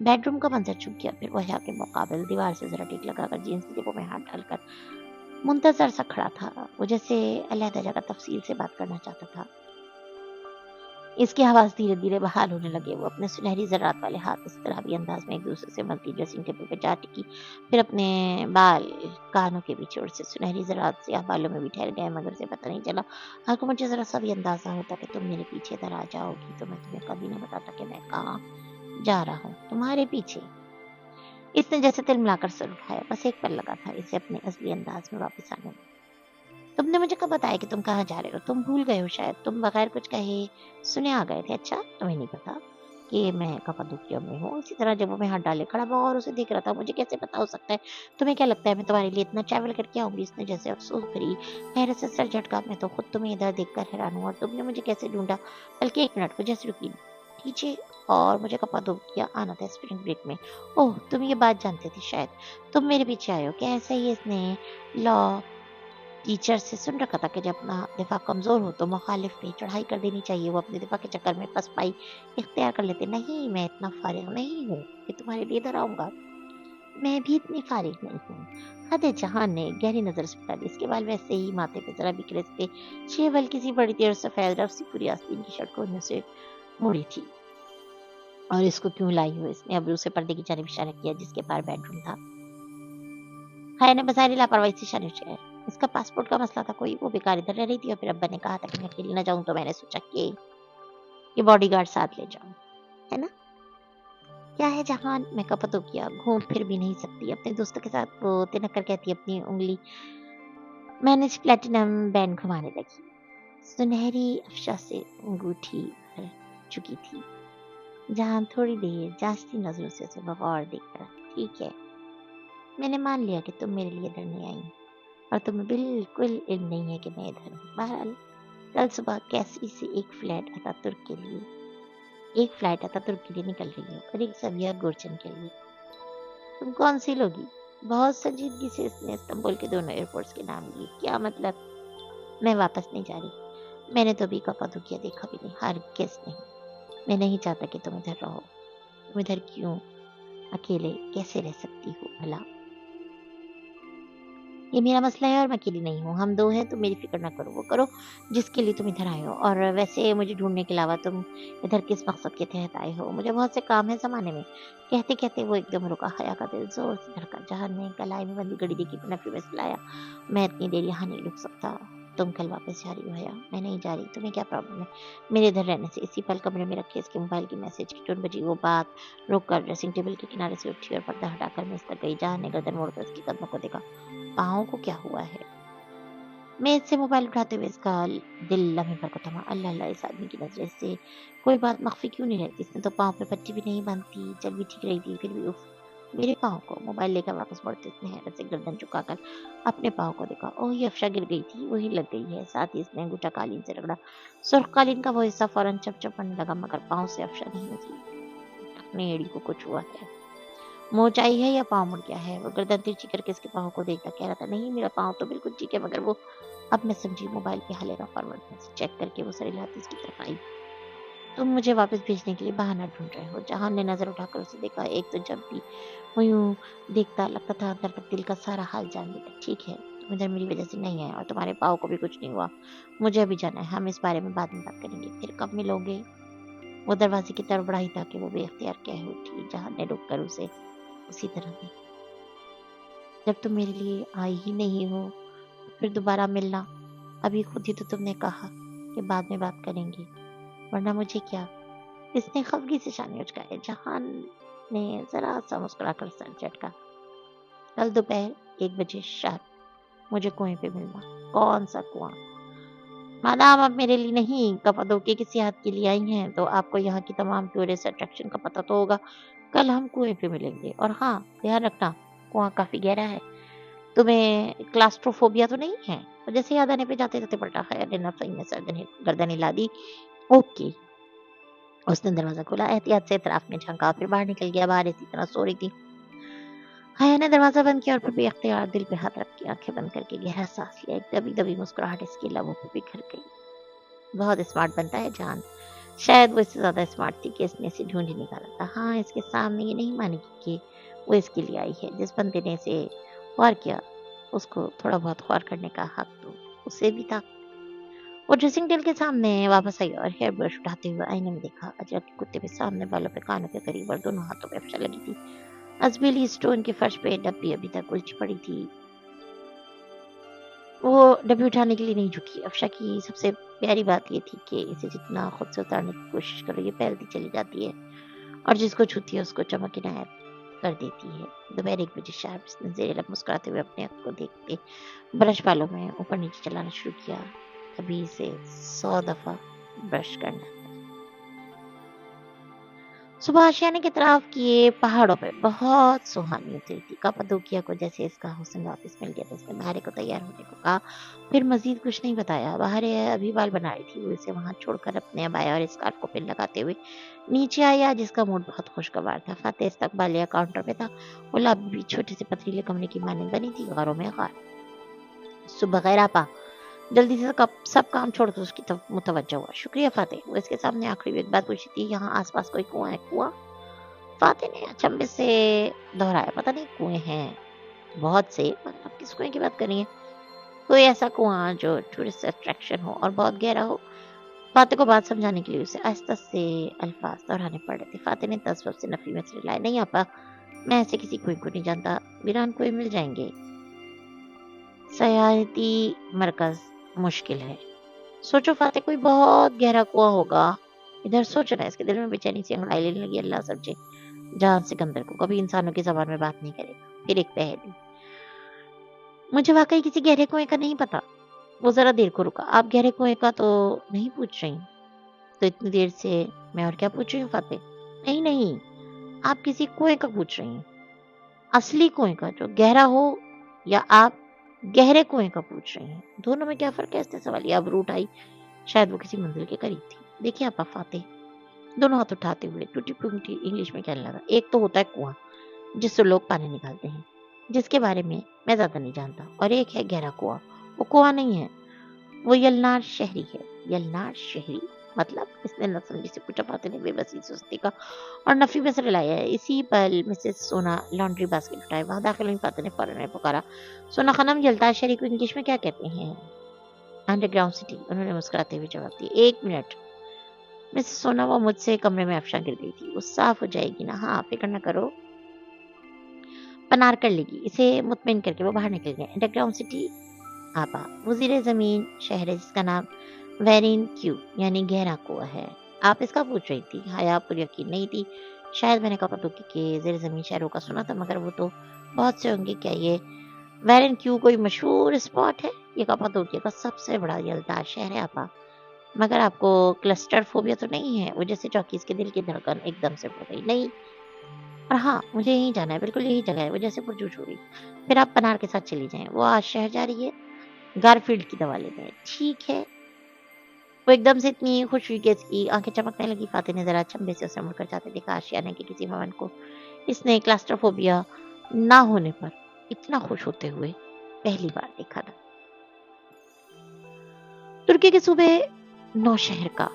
बेडरूम का मंजर चुप गया। फिर वो हया के मुकाबिल दीवार से जरा टेक लगाकर जींस की जेबों में हाथ डालकर मुंतजर सा खड़ा था। वो जैसे अलहदा जगह तफसील से बात करना चाहता था। इसकी आवाज धीरे धीरे बहाल होने लगे। वो अपने सुनहरी जरात वाले हाथ इस तरह भी अंदाज में एक दूसरे से मलती ड्रेसिंग टेबल पे जा टिकी। फिर अपने बाल कानों के बीच ओर से सुनहरी जरात से बालों में भी ठहर गए, मगर उसे पता नहीं चला। अगर मुझे जरा सा भी अंदाजा होता कि तुम मेरे पीछे इधर आ जाओगी तो मैं तुम्हें कभी ना बताता कि मैं कहाँ जा रहा हूँ। तुम्हारे पीछे। इसने जैसे तिल मिलाकर सर उठाया। बस एक पल लगा था इसे अपने असली अंदाज में वापस आने में। तुमने मुझे कब बताया कि तुम कहाँ जा रहे हो? तुम भूल गए हो शायद। तुम बगैर कुछ कहे सुने आ गए थे। अच्छा, तुम्हें नहीं पता कि मैं कपादुकिया में हूँ? इसी तरह जब वो मैं हाथ डाले खड़ा हुआ और उसे देख रहा था। मुझे कैसे पता हो सकता है? तुम्हें क्या लगता है मैं तुम्हारे लिए इतना ट्रैवल करके आऊंगी? इसने जैसे अफसोस भरी हैरत से सर झटका। मैं तो खुद तुम्हें इधर देखकर हैरान हूँ, और तुमने मुझे कैसे ढूंढा? बल्कि एक मिनट को जैसे रुकी पीछे, और मुझे कपादुकिया आना था स्प्रिंग ब्रेक में। ओह, तुम ये बात जानते थे शायद। तुम मेरे पीछे आए हो क्या? ऐसा ही इसने लॉ टीचर से सुन रखा था कि जब अपना दिफा कमजोर हो तो मुखालिफ पे चढ़ाई कर देनी चाहिए। वो अपने दिफा के चक्कर में पसपाई इख्तियार कर लेते। नहीं, मैं इतना फारिग नहीं हूँ कि तुम्हारे लिए इधर आऊंगा। मैं भी इतनी फारिग नहीं हूँ। हद है, जहान ने गहरी नजर से डाली। इसके बाल वैसे ही माथे पे जरा बिखरे थे, शेव हल्की सी बड़ी थी और सफेद रफ सी पूरी आस्तीन की शर्ट कोने से मुड़ी थी। और इसको क्यों लाई हो? इसने अबरू से पर्दे की जानिब इशारा किया जिसके पार बेडरूम था। हाय ने बजारी लापरवाही से इशारे किया। इसका पासपोर्ट का मसला था कोई, वो बेकार इधर रह रही थी और फिर अब्बा ने कहा था कि मैं अकेली ना जाऊं, तो मैंने सोचा कि ये बॉडीगार्ड साथ ले जाऊं, है ना? क्या है जहान, मैं कपा तो किया, घूम फिर भी नहीं सकती अपने दोस्तों के साथ। वो तिनक कर कहती अपनी उंगली मैनेज प्लेटिनम बैंड घुमाने लगी। सुनहरी अफशा से अंगूठी भर चुकी थी। जहान थोड़ी देर जांचती नजरों से उसे बगौर देखकर, ठीक है, मैंने मान लिया कि तुम मेरे लिए इधर नहीं आई और तुम्हें बिल्कुल इल्म नहीं है कि मैं इधर हूँ। बहरहाल कल सुबह कैसरी से एक फ्लाइट अतातुर्क के लिए निकल रही है और एक सविया गोरचन के लिए। तुम कौन सी लोगी? बहुत संजीदगी से इसने इस्तांबुल के दोनों एयरपोर्ट्स के नाम लिए। क्या मतलब? मैं वापस नहीं जा रही। मैंने तो अभी कपादुकिया देखा भी नहीं, हरगिज़ नहीं। मैं नहीं चाहता कि तुम इधर रहो। तुम इधर क्यों अकेले कैसे रह सकती हो भला? ये मेरा मसला है और मैं अकेली नहीं हूँ। हम दो हैं, तुम मेरी फिक्र ना करो। वो करो जिसके लिए तुम इधर आए हो। और वैसे मुझे ढूंढने के अलावा तुम इधर किस मकसद के तहत आए हो? मुझे बहुत से काम है ज़माने में। कहते कहते वो एकदम रुका। हया का दिल जोर से धड़का। जहान ने कलाई में बंदी घड़ी देखी, नफी में सुलाया। मैं इतनी देर यहाँ नहीं रुक सकता। तुम कल वापस जा रही हो हया? मैं नहीं जा रही। तुम्हें क्या प्रॉब्लम है मेरे इधर रहने से? इसी पल कमरे में रखे इसके मोबाइल की मैसेज की टोन बजी। वो बात रोक कर ड्रेसिंग टेबल के किनारे से उठी और पर्दा हटाकर मेज तक गई। जहान ने गर्दन मोड़कर उसके कदमों को देखा। पाँव को क्या हुआ है? मेज से मोबाइल उठाते हुए इसका दिल लम्हे भर को थमा। अल्लाह अल्लाह, इस आदमी की नजर से कोई बात मख्फी क्यों नहीं रहती? इसने तो पाँव पे पट्टी भी नहीं बांधती, चल भी ठीक रही थी, फिर भी उफ, मेरे पाँव को। मोबाइल लेकर वापस मुड़ते इसने हैरत से गर्दन झुकाकर अपने पाँव को देखा। ओह, ये अफशा गिर गई थी, वही लग गई है। साथ ही इसने अंगूठा कालीन से रगड़ा। सुर्ख कालीन का वो हिस्सा फौरन चप पड़ने लगा, मगर पाँव से अफशा नहीं निकली। अपनी एड़ी को कुछ हुआ है। मोचाई है या पाँव मुड़ गया है? वो गर्दन तिरछी करके इसके पाँव को देखता कह रहा था, नहीं मेरा पाँव तो बिल्कुल ठीक है। मगर वो, अब मैं समझी। मोबाइल के हले का फॉरवर्ड मैसेज चेक करके वो सरेला हाथ इसकी तरफ आई। तुम मुझे वापस भेजने के लिए बहाना ढूंढ रहे हो? जहान ने नजर उठाकर उसे देखा। एक तो जब भी वो यूं देखता लगता था अंदर तक दिल का सारा हाल जान लेता। ठीक है, तुम इधर मेरी वजह से नहीं आए और तुम्हारे पाँव को भी कुछ नहीं हुआ। मुझे अभी जाना है, हम इस बारे में बाद में बात करेंगे। फिर कब मिलोगे? वो दरवाजे की तरफ बढ़ाई ताकि वो बेख्तियार कह उठी। जहान ने रुक कर उसे उसी तरह देखा। जब तुम मेरे लिए आई ही नहीं हो, फिर दोबारा मिलना? अभी खुद ही तो तुमने कहा कि बाद में बात करेंगे, वरना मुझे क्या? इसने खफगी से शाने उचकाए। जहान ने जरा सा मुस्कुराकर सर झटका। कल दोपहर 1 बजे शार्प मुझे कुएं पे मिलना। कौन सा कुआं? मादाम आप मेरे लिए नहीं, कपादोके की सियाहत के लिए आई हैं, तो आपको यहाँ की तमाम टूरिस्ट अट्रैक्शन का पता तो होगा। कल हम कुएं पे मिलेंगे। और हाँ, ध्यान रखना, कुआं काफी गहरा है। तुम्हें क्लास्ट्रोफोबिया तो नहीं है? और जैसे याद आने पे जाते जाते पलटा। खैर ने नफी में गर्दन हिला दी। ओके। उसने दरवाजा खोला, एहतियात से इतराफ में झांका, फिर बाहर निकल गया। बाहर इसी तरह सो रही थी। हया ने दरवाजा बंद किया और फिर बेख्तियार दिल पे हाथ रख के आंखें बंद करके गहरा सांस लिया। एक दबी दबी मुस्कुराहट इसके लबों पे बिखर गई। बहुत स्मार्ट बनता है जान। शायद वो इससे ज्यादा स्मार्ट थी कि इसने इसे ढूंढ ही निकाला था। हाँ, इसके सामने ये नहीं मानेगी कि वो इसके लिए आई है। जिस बंदे ने इसे ख्वार किया, उसको थोड़ा बहुत ख्वार करने का हक तो उसे भी था। वो ड्रेसिंग टेबल के सामने वापस आई और हेयर ब्रश उठाते हुए आईने में देखा। अजरक के कुत्ते पे सामने बालों पे कानों के करीब और दोनों हाथों पे अफशा लगी थी। अजमेली स्टोन के फर्श पे डब्बी अभी तक उलझी पड़ी थी। वो डब्बी उठाने के लिए नहीं झुकी। अफशा की सबसे प्यारी बात ये थी कि इसे जितना खुद से उतारने की कोशिश करो, ये फैलती चली जाती है और जिसको छूती है उसको चमक इनायत कर देती है। दोपहर 1 बजे शार्प इसने ज़ेरे लब मुस्कुराते हुए अपने आप को देखते ब्रश बालों में ऊपर नीचे चलाना शुरू किया। अभी इसे 100 दफा ब्रश करना। सुबह आशियाने की तरफ किए पहाड़ों पे बहुत सुहानी उतरी थी। कपादोकिया को जैसे इसका हुस्न वापस मिल गया था, इसने बाहर को तैयार होने को कहा। फिर मजीद कुछ नहीं बताया। बाहर अभी बाल बना रही थी। वो इसे वहां छोड़कर अपने अबाया और स्कार्फ को पिन लगाते हुए नीचे आया, जिसका मूड बहुत खुशगवार था। फाते इस्तकबालिया काउंटर पे था। गुलाबी भी छोटे से पथरीले कमरे की मानंद बनी थी, गारों में गार। सुबह खैर आपा। जल्दी से सब काम छोड़ कर उसकी मुतवज्जो हुआ। शुक्रिया फाते। वो इसके सामने आखिरी एक बात पूछी थी, यहाँ आसपास कोई कुआं है? कुआं? فاتح نے اچنبے سے دہرایا، پتہ نہیں کنویں ہیں بہت سے، مگر آپ کس کنویں کی بات کر رہی ہیں؟ کوئی ایسا کنواں جو ٹورسٹ اٹریکشن ہو اور بہت گہرا ہو۔ فاتح کو بات سمجھانے کے لیے اسے آہستہ سے الفاظ دہرانے پڑ رہے تھے۔ فاتح نے تصوف سے نفی میں سے لائے، نہیں آپا، میں ایسے کسی کنویں کو نہیں جانتا، ویران کنویں مل جائیں گے، سیاحتی مرکز مشکل ہے۔ سوچو فاتح، کوئی بہت گہرا کنواں ہوگا، ادھر سوچ رہا ہے، اس کے دل میں بے چینی سی انگڑائی لینے لگی۔ اللہ سمجھے جہاں سکندر کو کبھی انسانوں کی زبان میں بات نہیں کرے گا۔ پھر ایک پہلو، مجھے واقعی کسی گہرے کنویں کا نہیں پتا۔ وہ ذرا دیر کو رکا، آپ گہرے کنویں کا تو نہیں پوچھ رہی؟ تو اتنی دیر سے میں اور کیا پوچھ رہی ہوں فاتح؟ نہیں نہیں، آپ کسی کنویں کا پوچھ رہی ہیں، اصلی کنویں کا جو گہرا ہو، یا آپ گہرے کنویں کا پوچھ رہی ہیں؟ دونوں میں کیا فرق ہے؟ اس نے سوالیہ اب روٹ آئی، شاید وہ کسی منزل کے قریب تھی۔ دیکھیے آپا، فاتح دونوں ہاتھ اٹھاتے ہوئے ٹوٹی پھوٹی انگلش میں کہنے لگا، ایک تو ہوتا ہے کنواں جس سے لوگ پانی نکالتے ہیں، جس کے بارے میں زیادہ نہیں جانتا، اور ایک ہے گہرا کنواں۔ وہ کنواں نہیں ہے، وہ یلنار شہری ہے۔ یلنار شہری مطلب؟ اس نے نہ سمجھی سے پوچھا فاتح نے بے بسی سستی کا اور نفی میں سے لایا ہے۔ اسی پل مسز سونا لانڈری باسکٹ اٹھائے وہاں داخل ہوئی۔ فاتح نے فوراً پکارا، سونا خانم، یلتار شہری کو انگلش میں کیا کہتے ہیں؟ انڈر گراؤنڈ سٹی، انہوں نے مسکراتے ہوئے جواب دیا۔ ایک منٹ مسز سونا، وہ مجھ سے کمرے میں افشاں گر گئی تھی، وہ صاف ہو جائے گی نا؟ ہاں، فکر نہ کرو، پنار کر لے گی۔ اسے مطمئن کر کے وہ باہر نکل گئے۔ انڈر گراؤنڈ سٹی آپا وہ زیر زمین شہر ہے جس کا نام ویرین کیو یعنی گہرا کنواں ہے۔ آپ اس کا پوچھ رہی تھی؟ حیا پر یقین نہیں تھی۔ شاید میں نے کپادوکی کے زیر زمین شہروں کا سنا تھا، مگر وہ تو بہت سے ہوں گے۔ کیا یہ ویرین کیو کوئی مشہور اسپاٹ ہے؟ یہ کپادوکی کا سب سے بڑا یلدار شہر ہے آپا، مگر آپ کو کلسٹر فوبیا تو نہیں ہے؟ وہ جیسے چوکیز کے دل کی دھڑکن ایک دم سے بڑھ گئی۔ نہیں، اور ہاں، مجھے یہی جانا ہے، بالکل یہی جگہ ہے۔ وہ جیسے پرجوش ہو گئی۔ پھر آپ پنار کے ساتھ چلی جائیں، وہ آج شہر جا رہی ہے گارفیلڈ کی دوا لینے۔ ٹھیک ہے۔ وہ ایک دم سے اتنی خوش ہوئی کہ اس کی آنکھیں چمکنے لگی۔ فاتح نے ذرا چمبے سے اسے مڑ کر جاتے دیکھا۔ آشیانے کے کسی بھون کو اس نے کلاسٹروفوبیا نہ ہونے پر اتنا خوش ہوتے ہوئے پہلی بار دیکھا تھا۔ ترکی کے صوبے نوشہر کا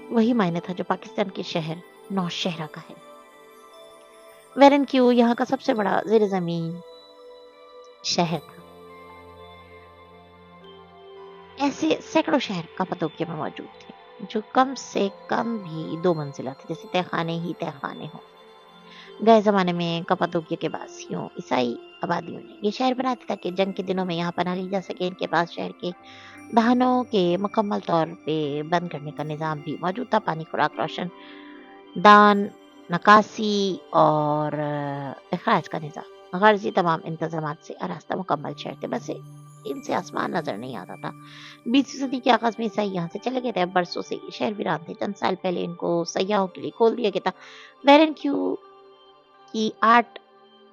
وہی معنی تھا جو پاکستان کے شہر نوشہرہ کا ہے۔ ویرن کیو یہاں کا سب سے بڑا زیر زمین شہر تھا۔ ایسے سینکڑوں شہر کپادوکیا میں موجود تھے جو کم سے کم بھی 2 منزلہ تھے، جیسے تہخانے ہی تہخانے ہوں۔ گئے زمانے میں کپادوکیا کے باسیوں عیسائی آبادیوں نے یہ شہر بنایا تھا تاکہ جنگ کے دنوں میں یہاں پناہ لی جا سکے۔ ان کے پاس شہر کے دہانوں کے مکمل طور پہ بند کرنے کا نظام بھی موجود تھا۔ پانی، خوراک، روشن دان، نکاسی اور اخراج کا نظام، غرضی تمام انتظامات سے آراستہ مکمل شہر تھے، بس ان سے آسمان نظر نہیں آتا تھا۔ 20ویں صدی کے آغاز میں عیسائی یہاں سے چلے گئے تھے، اب برسوں سے یہ شہر ویران تھے۔ چند سال پہلے ان کو سیاحوں کے لیے کھول دیا گیا تھا۔ ویرن کیو کی 8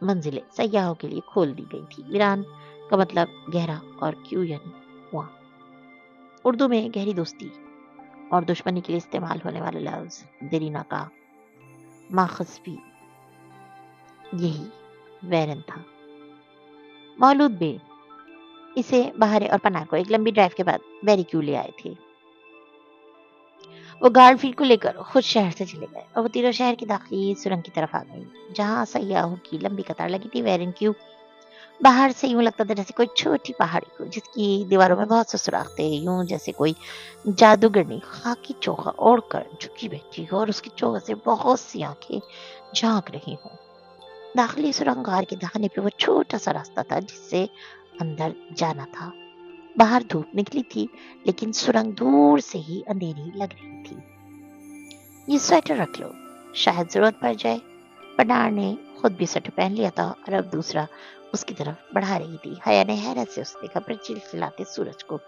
منزلیں سیاحوں کے لیے کھول دی گئی تھی۔ ویران کا مطلب گہرا اور کیو یعنی کنواں۔ اردو میں گہری دوستی اور دشمنی کے لیے استعمال ہونے والا لفظ درینا کا ماخذ بھی یہی ویرن تھا۔ مولود بے اسے بہارے اور پناہ کو ایک لمبی ڈرائیو کے بعد ویری کیو لے آئے تھے۔ وہ گارڈ فیلڈ کو لے کر خود شہر سے چلے گئے اور وہ تینوں شہر کی داخلی سرنگ کی طرف آ گئی جہاں سیاحوں کی لمبی قطار لگی تھی۔ ویرن کیو باہر سے یوں لگتا تھا جیسے کوئی چھوٹی پہاڑی ہو جس کی دیواروں میں بہت سے سوراخ تھے، یوں جیسے کوئی جادوگرنی خاکی چوغا اوڑھ کر جھکی بیٹھی ہو اور اس کی چوغ سے بہت سی آنکھیں جھانک رہی ہوں۔ داخلی سرنگ غار کے داہنے پہ وہ چھوٹا سا راستہ تھا جس سے اندر جانا تھا۔ باہر دھوپ نکلی تھی لیکن سرنگ دور سے ہی اندھیری لگ رہی تھی۔ یہ سویٹر رکھ لو، شاید ضرورت پڑ جائے۔ پنار نے خود بھی سویٹر پہن لیا تھا اور اب دوسرا اس کی طرف بڑھا رہی تھی۔ حیا نے حیرت سے اس دیکھا پھر چلچلاتے سورج کو،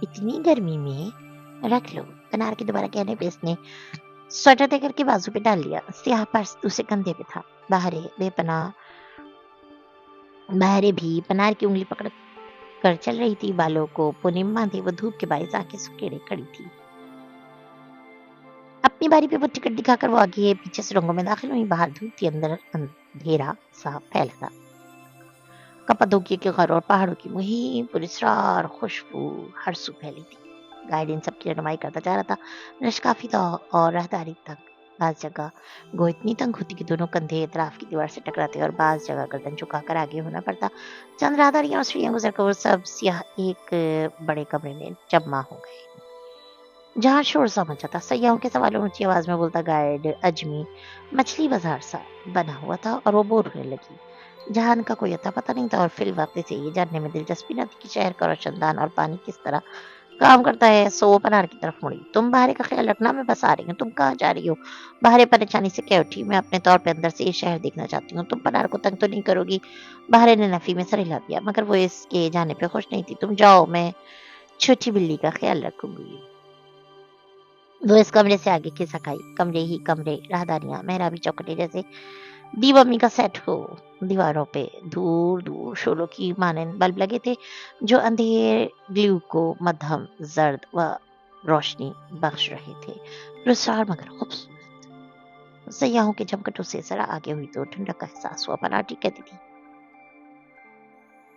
اتنی گرمی میں رکھ لو۔ پنار کے دوبارہ کہنے پہ اس نے سویٹر دے کر کے بازو پہ ڈال لیا۔ سیاہ پرس دوسرے کندھے پہ تھا۔ بہرے بھی پنار کی انگلی پکڑ کر چل رہی تھی، بالوں کو پونیم باندھے وہ دھوپ کے باعث آنکھیں سکیڑے کھڑی تھی۔ اپنی باری پہ وہ ٹکٹ دکھا کر وہ آگے پیچھے سرنگوں میں داخل ہوئی۔ باہر دھوپ تھی، اندر اندھیرا سا پھیلا تھا۔ کپادوکیا کے غاروں اور پہاڑوں کی مہیم پراسرار خوشبو ہر سو پھیلی تھی۔ گائیڈ ان سب کی رہنمائی کرتا جا رہا تھا۔ رش کافی تھا اور راہداری تک बाज जगह गो इतनी तंग होती कि दोनों कंधे इतराफ की दीवार से टकराते और बाज जगह गर्दन झुकाकर आगे होना पड़ता। चंद राहदारियां और सीढ़ियां गुजर कर वो सब सियाह एक बड़े कमरे में जमा हो गए, जहाँ शोर सा मचा था। सैयाहों के सवालों में ऊंची आवाज में बोलता गाइड अजमी मछली बाजार सा बना हुआ था और वो बोर होने लगी। जहान का कोई अता पता नहीं था और फिर वापस से ये जानने में दिलचस्पी न थी कि शहर का रोशनदान और पानी किस तरह काम करता है। सो वो पनार की तरफ मुड़ी। तुम बहारे का ख्याल रखना, मैं बस आ रही हूँ। तुम कहाँ जा रही हो? बहारे परेशानी से कह उठी। मैं अपने तौर पे अंदर से ये शहर देखना चाहती हूँ। तुम पनार को तंग तो नहीं करोगी? बहारे ने नफी में सर हिला दिया, मगर वो इसके जाने पे खुश नहीं थी। तुम जाओ, मैं छोटी बिल्ली का ख्याल रखूंगी। वो इस कमरे से आगे खिसक खाई। कमरे ही कमरे, राहदारियां, मेहराबी चौखटे जैसे दीवामी का सेट हो। दीवारों पे दूर दूर शोलों की मानंद बल्ब लगे थे जो अंधेर ग्लू को मध्यम जर्द व रोशनी बख्श रहे थे। रुसार मगर खूबसूरत। सयाहों के झमकटों से जरा आगे हुई तो ठंडक का एहसास हुआ। पनाटी कहती थी,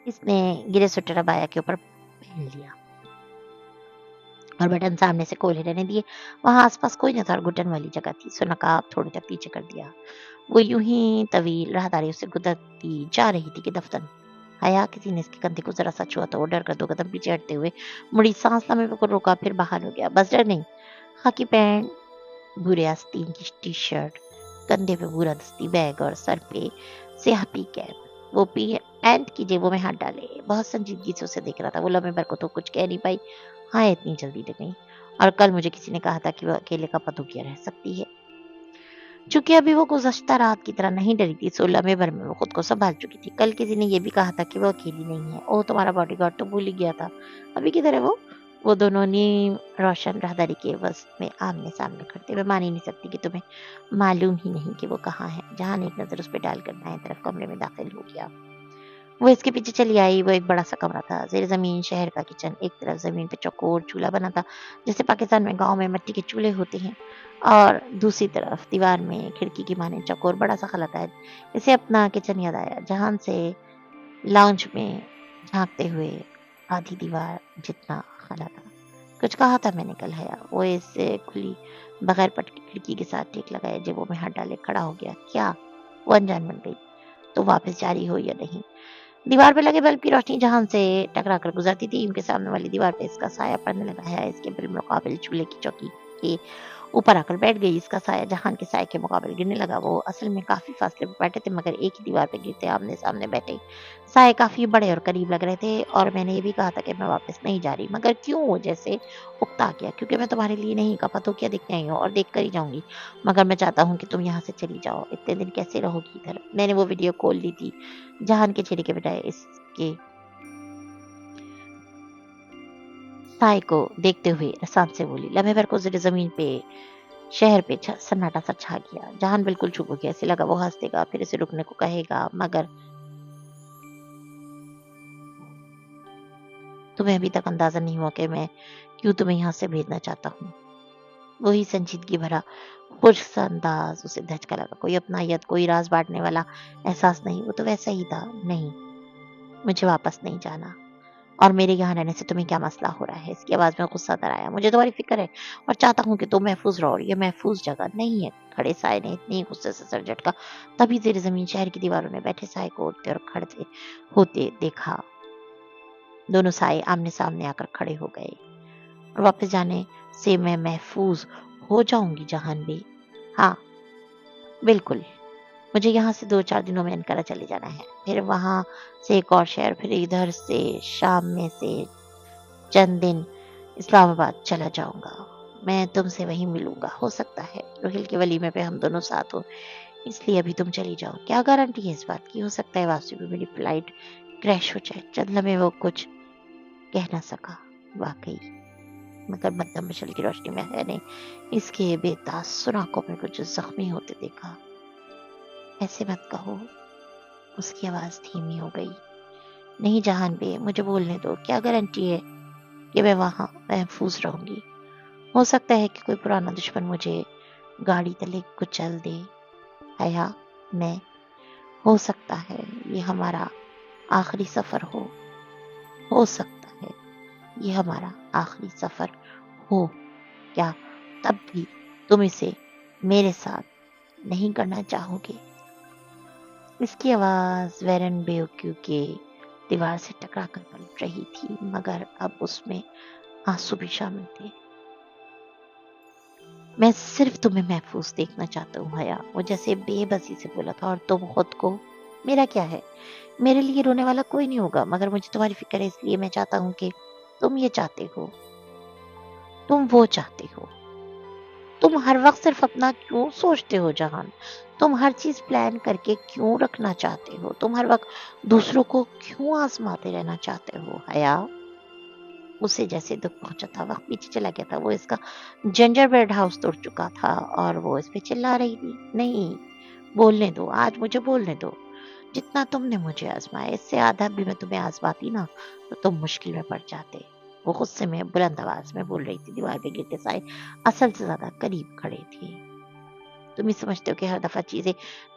इसने गिरे स्वेटर अबाया के ऊपर पहन लिया और बटन सामने से खोले रहने दिए। वहां आसपास कोई न था और घुटन वाली जगह थी, सो नकाब थोड़ी तक पीछे कर दिया। वो यूं ही तवील राहदारियों से गुजरती जा रही थी कि दफ्तन हया किसी ने इसके कंधे को जरा सा छुआ तो वो डर कर 2 कदम पीछे हटते हुए मुड़ी। सांस लम्बे को रोका, फिर बाहर हो गया। बस डर नहीं, खाकी पैंट, भूरे आस्तीन की टी शर्ट, कंधे पे भूरा दस्ती बैग और सर पे स्याह पी कैप। वो पी पैंट की जेबों में हाथ डाले बहुत संजीदगी से उसे देख रहा था। वो लम्बे भर को तो कुछ कह नहीं पाई। हाँ, इतनी जल्दी तो नहीं, और कल मुझे किसी ने कहा था कि वो अकेले का पतोकिया रह सकती है। चूंकि अभी वो गुज़श्ता रात की तरह नहीं डरी थी, सो लम्हे भर में वो खुद को संभाल चुकी थी। कल किसी ने ये भी कहा था कि वो अकेली नहीं है। ओह, तुम्हारा बॉडीगार्ड तो भूल ही गया था। अभी किधर है वो? वो दोनों नीम रोशन राहदारी के वस्त में आमने सामने खड़ते हुए। मान ही नहीं सकती कि तुम्हें मालूम ही नहीं कि वो कहाँ है। जहां एक नजर उस पर डालकर दाएं तरफ कमरे में दाखिल हो गया। वो इसके पीछे चली आई। वो एक बड़ा सा कमरा था, जेर जमीन शहर का किचन। एक तरफ जमीन पे चौकोर चूल्हा बना था, जैसे पाकिस्तान में गांव में मिट्टी के चूल्हे होते हैं, और दूसरी तरफ दीवार में खिड़की की माने चौकोर बड़ा सा खला था। इसे अपना किचन याद आया, जहां से लाउंज में झांकते हुए आधी दीवार जितना खला था। कुछ कहा था मैंने कल, हया। वो इससे खुली बगैर पट की खिड़की के साथ टेक लगाए, जेबों में हाथ डाले खड़ा हो गया। क्या? वो अनजान बन गई। तो वापस जारी हो या नहीं? दीवार पे लगे बल्ब की रोशनी जहां से टकरा कर गुजरती थी, उनके सामने वाली दीवार पे इसका साया पड़ने लगा है। इसके बिलमुकाबिल चूल्हे की चौकी के ऊपर आकर बैठ गई। इसका साया जहान के साय के मुकाबले गिरने लगा। वो असल में काफी फासले पर बैठे थे, मगर एक ही दीवार पे गिरते आमने सामने बैठे साए काफी बड़े और करीब लग रहे थे। और मैंने ये भी कहा था कि मैं वापस नहीं जा रही, मगर क्यों? वो जैसे उकता गया। क्योंकि मैं तुम्हारे लिए नहीं, कपा तो क्या देखने आई हूँ और देख कर ही जाऊंगी, मगर मैं चाहता हूँ कि तुम यहाँ से चली जाओ। इतने दिन कैसे रहोगी इधर? मैंने वो वीडियो कॉल ली थी। जहान के चेहरे के बजाय इसके साय को देखते हुए रसान से बोली। लम्हे भर को जमीन पे शहर पे सन्नाटा सा छा गया। जहान बिल्कुल चुप हो गया। ऐसे लगा वो हंस देगा, फिर इसे रुकने को कहेगा, मगर तुम्हें अभी तक अंदाजा नहीं हुआ कि मैं क्यों तुम्हें यहाँ से भेजना चाहता हूँ। वही संजीदगी भरा पुरसा अंदाज उसे धचका लगा। कोई अपनायत, कोई राज बांटने वाला एहसास नहीं। वो तो वैसा ही था। नहीं, मुझे वापस नहीं जाना। और मेरे यहाँ रहने से तुम्हें क्या मसला हो रहा है? इसकी आवाज में गुस्सा दर आया। मुझे तुम्हारी फिक्र है और चाहता हूँ कि तुम महफूज रहो, और ये महफूज जगह नहीं है। खड़े साए ने इतनी गुस्से से सर झटका, तभी जेर जमीन शहर की दीवारों ने बैठे साए को उठते और खड़े होते देखा। दोनों साए आमने सामने आकर खड़े हो गए। और वापस जाने से मैं महफूज हो जाऊंगी जहान भी? हाँ, बिल्कुल। मुझे यहाँ से 2-4 दिनों में अनकरा चले जाना है, फिर वहां से एक और शहर, फिर इधर से शाम में से चंद दिन इस्लामाबाद चला जाऊंगा। मैं तुमसे वहीं मिलूंगा। हो सकता है रोहिल के वलीमे पे हम दोनों साथ हो, इसलिए अभी तुम चली जाओ। क्या गारंटी है इस बात की? हो सकता है वापसी में मेरी फ्लाइट क्रैश हो जाए। चंद लम्हे वो कुछ कह ना सका। वाकई, मगर मध्यम मशल की रोशनी में मैंने इसके बेतासुर आंखों में कुछ जख्मी होते देखा। ऐसे मत कहो। उसकी आवाज धीमी हो गई। नहीं जहान बे, मुझे बोलने दो। क्या गारंटी है कि मैं वहां महफूज रहूंगी? हो सकता है कि कोई पुराना दुश्मन मुझे गाड़ी तले कुचल दे। हया, मैं, हो सकता है ये हमारा आखिरी सफर हो सकता है ये हमारा आखिरी सफर हो। क्या तब भी तुम इसे मेरे साथ नहीं करना चाहोगे? इसकी आवाज वेरन बेओक्यू के दीवार से टकराकर पलट रही थी, मगर अब उसमें आंसू भी शामिल थे। मैं सिर्फ तुम्हें महफूज देखना चाहता हूँ हया, वो जैसे बेबसी से बोला था। और तुम खुद को? मेरा क्या है, मेरे लिए रोने वाला कोई नहीं होगा, मगर मुझे तुम्हारी फिक्र है, इसलिए मैं चाहता हूँ कि तुम ये चाहते हो, तुम वो चाहते हो। तुम हर वक्त सिर्फ अपना क्यों सोचते हो जहान? तुम हर चीज प्लान करके क्यों रखना चाहते हो? तुम हर वक्त दूसरों को क्यों आजमाते रहना चाहते हो हया? उसे जैसे दुख पहुंचा था, वक्त पीछे चला गया था। वो इसका जिंजर ब्रेड हाउस तोड़ चुका था और वो इस पे चिल्ला रही थी। नहीं, बोलने दो, आज मुझे बोलने दो। जितना तुमने मुझे आजमाया, इससे आधा भी मैं तुम्हें आजमाती ना, तो तुम मुश्किल में पड़ जाते। वो गुस्से में बुलंद आवाज में बोल रही थी। दीवार पे गिरते साए असल से ज्यादा करीब खड़े थे। तुम ही समझते हो कि हर दफा चीजें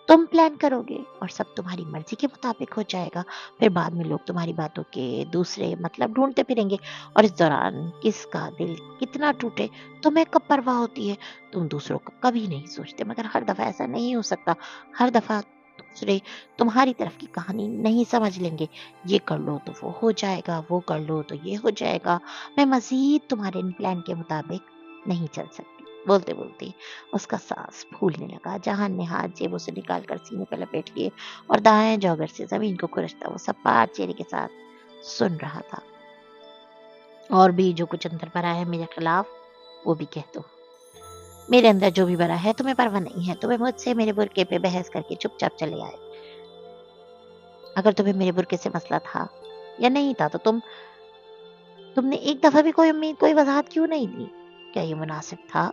तुम प्लान करोगे और सब तुम्हारी मर्जी के मुताबिक हो जाएगा, फिर बाद में लोग तुम्हारी बातों के दूसरे मतलब ढूंढते फिरेंगे, और इस दौरान किसका दिल कितना टूटे तुम्हें कब परवाह होती है? तुम दूसरों को कभी नहीं सोचते, मगर हर दफा ऐसा नहीं हो सकता। हर दफा दूसरे तुम्हारी तरफ की कहानी नहीं समझ लेंगे। ये कर लो तो वो हो जाएगा, वो कर लो तो ये हो जाएगा। मैं मजीद तुम्हारे इन प्लान के मुताबिक नहीं चल सकती। बोलते बोलते उसका सांस फूलने लगा। जहान ने हाथ जेबों से निकालकर सीने पर लपेट लिए और दाएं जॉगर से जमीन को खुरचता वो सपाट चेहरे के साथ सुन रहा था। और भी जो कुछ अंदर भरा है मेरे खिलाफ, वो भी कह दो। मेरे अंदर जो भी भरा है तुम्हें परवाह नहीं है। तुम्हें मुझसे मेरे बुरके पे बहस करके चुपचाप चले आए। अगर तुम्हें मेरे बुरके से मसला था या नहीं था, तो तुमने एक दफा भी कोई उम्मीद, कोई वजाहत क्यों नहीं दी? क्या ये मुनासिब था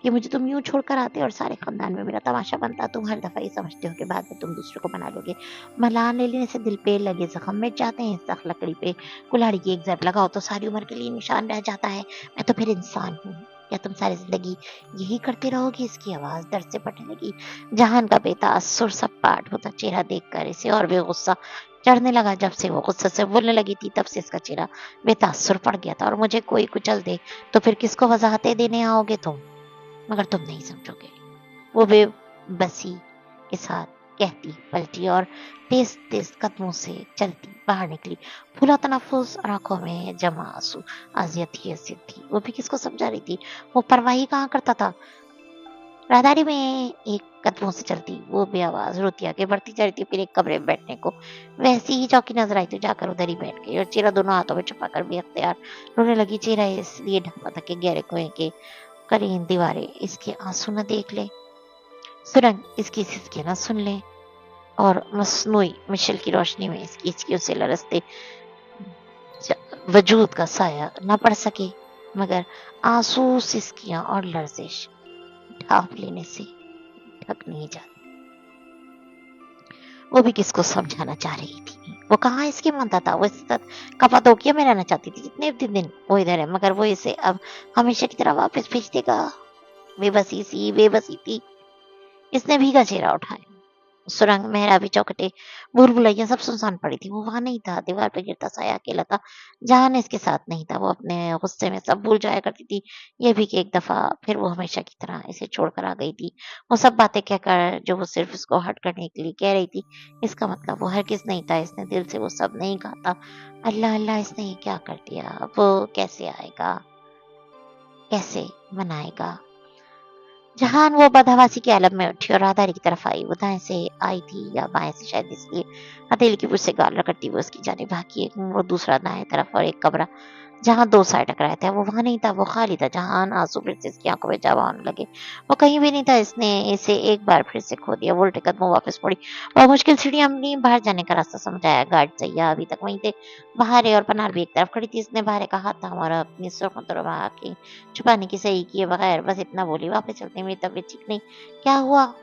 कि मुझे तुम यूं छोड़कर आते और सारे खानदान में मेरा तमाशा बनता? तुम हर दफा ये समझते हो कि बाद में तुम दूसरे को बना लोगे। मलान ले लेने से दिल पे लगे जख्म मिट जाते हैं। सख्त लकड़ी पे कुल्हाड़ी की एक जब लगाओ तो सारी उम्र के लिए निशान रह जाता है। मैं तो फिर इंसान हूँ। क्या तुम सारी जिंदगी यही करते रहोगे? इसकी आवाज दर्द से फटने लगी। जहान का बेतासुर सपाट होता चेहरा देखकर इसे और भी गुस्सा चढ़ने लगा। जब से वो गुस्से से बोलने लगी थी, तब से इसका चेहरा बेतासुर पड़ गया था। और मुझे कोई कुचल दे तो फिर किसको वजाहतें देने आओगे तुम? मगर तुम नहीं समझोगे। वो बेबसी के साथ कहती पलटी और तेज तेज कदमों से चलती बाहर निकली। फूला तनफुस और आंखों में जमा आंसू। अजियत ही अजियत थी। वो भी किसको समझा रही थी? वो परवाही कहाँ करता था। राहदारी में एक कदमों से चलती वो बेआवाज रोती आगे बढ़ती जा रही थी। फिर एक कमरे में बैठने को वैसी ही चौकी नजर आई, तो जाकर उधर ही बैठ गई और चेहरा दोनों हाथों में छुपाकर बेअख्तियार रोने लगी। चेहरा इसलिए ढका था कि गहरे कुएं के करीन दीवारें इसके आंसू न देख ले, सुरंग इसकी सिसकियां न सुन ले, और मसनूई मिशल की रोशनी में इसकी हिचकियों से लरसते वजूद का साया न पड़ सके। मगर आंसू, सिसकियां और लर्जिश ढांप लेने से ढक नहीं जाती। वो भी किसको समझाना चाह रही थी? वो कहाँ इसके मानता था? वो इसके साथ कपातोकिया में रहना चाहती थी। जितने दिन वो इधर है, मगर वो इसे अब हमेशा की तरह वापस भेज देगा। बेबसी थी। इसने भीगा चेहरा उठाया। सुरंग, मेहराबी, चौखटे, भूल भुलैया सब सुनसान पड़ी थी। वो वहां नहीं था। दीवार पर गिरता साया अकेला था। जहान इसके साथ नहीं था। वो अपने गुस्से में सब भूल जाया करती थी। ये भी कि एक दफा फिर वो हमेशा की तरह इसे छोड़कर आ गई थी। वो सब बातें कहकर जो वो सिर्फ इसको हट करने के लिए कह रही थी। इसका मतलब वो हरगिज नहीं था। इसने दिल से वो सब नहीं कहा था। अल्लाह अल्लाह, इसने ये क्या कर दिया? वो कैसे आएगा, कैसे मनाएगा? जहान वो बदहवासी के आलम में उठी और राधारी की तरफ आई। वो दाएं से आई थी या बाएं से, शायद इसलिए हथेली की पुछ से गाल रगड़ती हुई उसकी जाने भागी। एक वो दूसरा दाएं तरफ, और एक कमरा जहां दो साए टकराए थे, वो वहां नहीं था। वो खाली था। जहान आंसू फिर से इसकी आंखों में जमा होने लगे। वो कहीं भी नहीं था। इसने इसे एक बार फिर से खो दिया। वो उल्टे कदमों वापस पड़ी और मुश्किल सीढ़ियां अपनी बाहर जाने का रास्ता समझाया। गार्ड सैया अभी तक वहीं थे। बाहर और पनार भी एक तरफ खड़ी थी। इसने बाहर का हाथ थामा और अपनी सुर्खों आंखें छुपाने की सही किए बगैर बस इतना बोली, वापस चलते, मेरी तबीयत ठीक नहीं। क्या हुआ?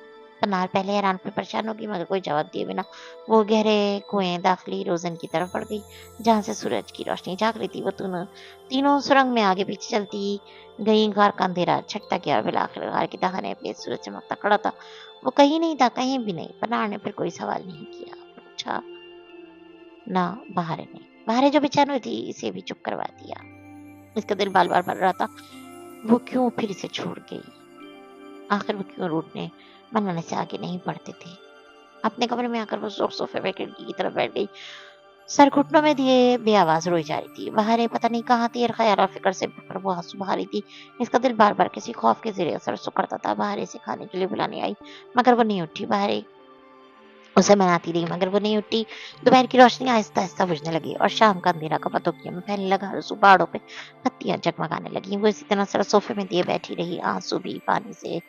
पनार पहले हैरान फिर परेशान होगी, मगर कोई जवाब दिए बिना वो गहरे कुएं दाखिली रोजन की तरफ बढ़ गई, जहां से सूरज की रोशनी झांक रही थी। वो तीनों सुरंग में आगे पीछे चलती गई। गार का अंधेरा छटता गया। बिलाखिर गार के दाहिने पे सूरज चमकता खड़ा था। वो कहीं नहीं था, कहीं भी नहीं। पनार ने फिर कोई सवाल नहीं किया, पूछा ना। बाहर जो बेचैन हुई थी, इसे भी चुप करवा दिया। इसका दिल बार बार भर रहा था। वो क्यों फिर इसे छोड़ गई? आखिर वो क्यों रूठने मनाने से आगे नहीं बढ़ते थे। अपने कमरे में आकर वो सोफे पे खिड़की की तरफ बैठ गई, सर घुटनों में दिए बेआवाज रोई जा रही थी। बाहर पता नहीं कहाँ थी, ख्याल और फिक्र से भर वो आंसू बहा रही थी। इसका दिल बार बार किसी खौफ के जरिए असर सुकड़ता था। बाहर से खाने के लिए बुलाने आई, मगर वो नहीं उठी। बाहर उसे मनाती रही, मगर वो नहीं उठी। दोपहर की रोशनी आहिस्ता आहिस्ता बुझने लगी और शाम का अंधेरा कपतोकिया में फैलने लगा। रसू पहाड़ों पे पत्तियां जगमगाने लगी। वो इसी तरह सर सोफे में दिए बैठी रही। आंसू भी पानी से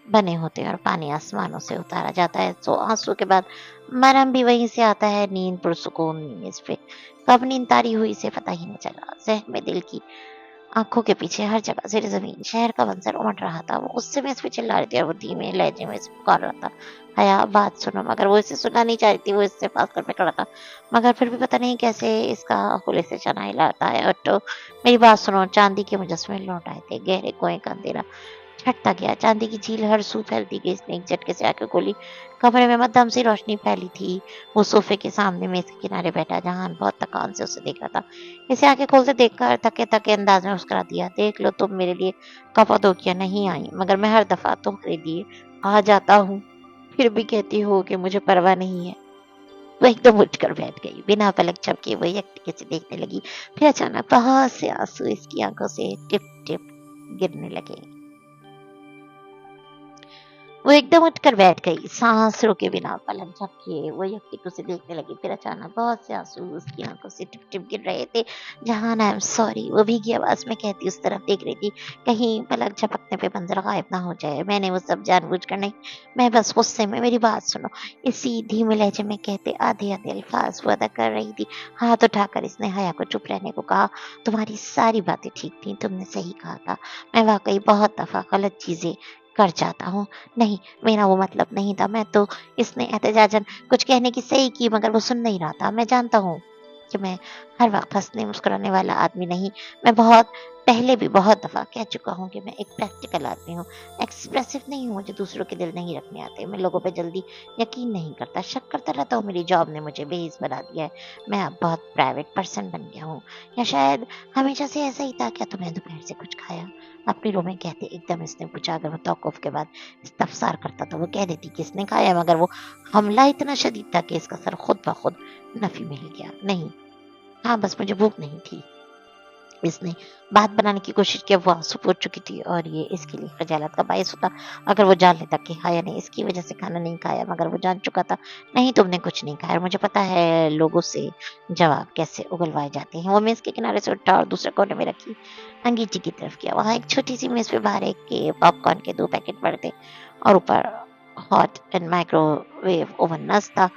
बने होते हैं और पानी आसमानों से उतारा जाता है, तो आंसू के बाद मरहम भी वहीं से आता है। नींद पुरसुकून इस पे कब नींद तारी हुई से पता ही नहीं चला। जहन में दिल की आंखों के पीछे हर जगह ज़ेर ज़मीन शहर का मंजर उमड़ रहा था। वो गुस्से में इस पे चिल्ला रही थी और वो धीमे लहजे में इसे पुकार रहा था, हया बात सुनो। मगर वो इसे सुनना नहीं चाह रही थी। वो इससे फासले पे खड़ा था, मगर फिर भी पता नहीं कैसे इसका खुले से चना हिलाता है। और तो मेरी बात सुनो। चांदी के मुजस्मे लौट आए थे। गहरे कुएं का अंधेरा छटता गया। चांदी की झील हर सू फैलती गई। इसने एक झटके से आंखें खोली। कमरे में मध्यम सी रोशनी फैली थी। वो सोफे के सामने मेज के किनारे बैठा जहान बहुत थकान से उसे देख रहा था। इसे आंखें खोलते देखकर थके थके अंदाज में मुस्कुरा दिया। देख लो, तुम मेरे लिए कपादोकिया नहीं आई, मगर मैं हर दफा तुम्हारे लिए आ जाता हूँ, फिर भी कहती हो कि मुझे परवाह नहीं है। वो एकदम उठकर बैठ गई। बिना पलक झपके वो यकदम से देखने लगी। फिर अचानक बहुत से आंसू इसकी आंखों से टिप टिप गिरने लगे। वो एकदम उठकर बैठ गई, सांस रोके बिना पलक झपके वो यक्ति को से देखने लगी। फिर अचानक बहुत से आंसू उसकी आंखों से टिप टिप गिर रहे थे। जहान, आई एम सॉरी, वो भीगी आवाज में कहती उस तरफ देख रही थी, कहीं पलक झपकने पे मंजर गायब ना हो जाए। मैंने वो सब जानबूझकर नहीं, मैं बस गुस्से में, मेरी बात सुनो। इसी धीमे लहजे में कहते आधे आधे अल्फाज वो अदा कर रही थी। हाथ उठाकर इसने हया को चुप रहने को कहा। तुम्हारी सारी बातें ठीक थी, तुमने सही कहा था। मैं वाकई बहुत दफा गलत चीजें कर जाता हूँ। नहीं, मेरा वो मतलब नहीं था। मैं तो, इसने एहतजाजन कुछ कहने की सही की, मगर वो सुन नहीं रहा था। मैं जानता हूँ कि मैं हर वक्त हंसने मुस्कुराने वाला आदमी नहीं। मैं बहुत पहले भी बहुत दफा कह चुका हूँ कि मैं एक प्रैक्टिकल आदमी हूँ, एक्सप्रेसिव नहीं हूँ। मुझे दूसरों के दिल नहीं रखने आते। मैं लोगों पे जल्दी यकीन नहीं करता, शक करता रहता हूँ। मेरी जॉब ने मुझे बेइज्जत बना दिया है। मैं अब बहुत प्राइवेट पर्सन बन गया हूँ, या शायद हमेशा से ऐसा ही था। क्या तुमने दोपहर से कुछ खाया? अपनी रूम में कहते एकदम इसने पूछा। अगर वो तौक़ुफ़ के बाद इस्तफ़सार करता तो वो कह देती किसने खाया, मगर वो हमला इतना शदीद था कि इसका सर खुद ब खुद नफ़ी में हिल गया। नहीं, हाँ, बस मुझे भूख नहीं थी। इसने बात बनाने की कोशिश की। वो आंसू पोंछ चुकी थी और ये इसके लिए खजालत का बायस होता अगर वो जान लेता कि हाया ने इसकी वजह से खाना नहीं खाया। मगर वो जान चुका था, नहीं, तुमने कुछ नहीं खाया। और मुझे पता है लोगों से जवाब कैसे उगलवाए जाते हैं। वो मेज़ के किनारे से उठा और दूसरे कोने में रखी अंगीठी की तरफ किया। वहाँ एक छोटी सी मेज़ पे बाहर एक के पॉपकॉर्न के 2 पैकेट पड़े थे और ऊपर हॉट एंड माइक्रोवेव ओवन नस्त था।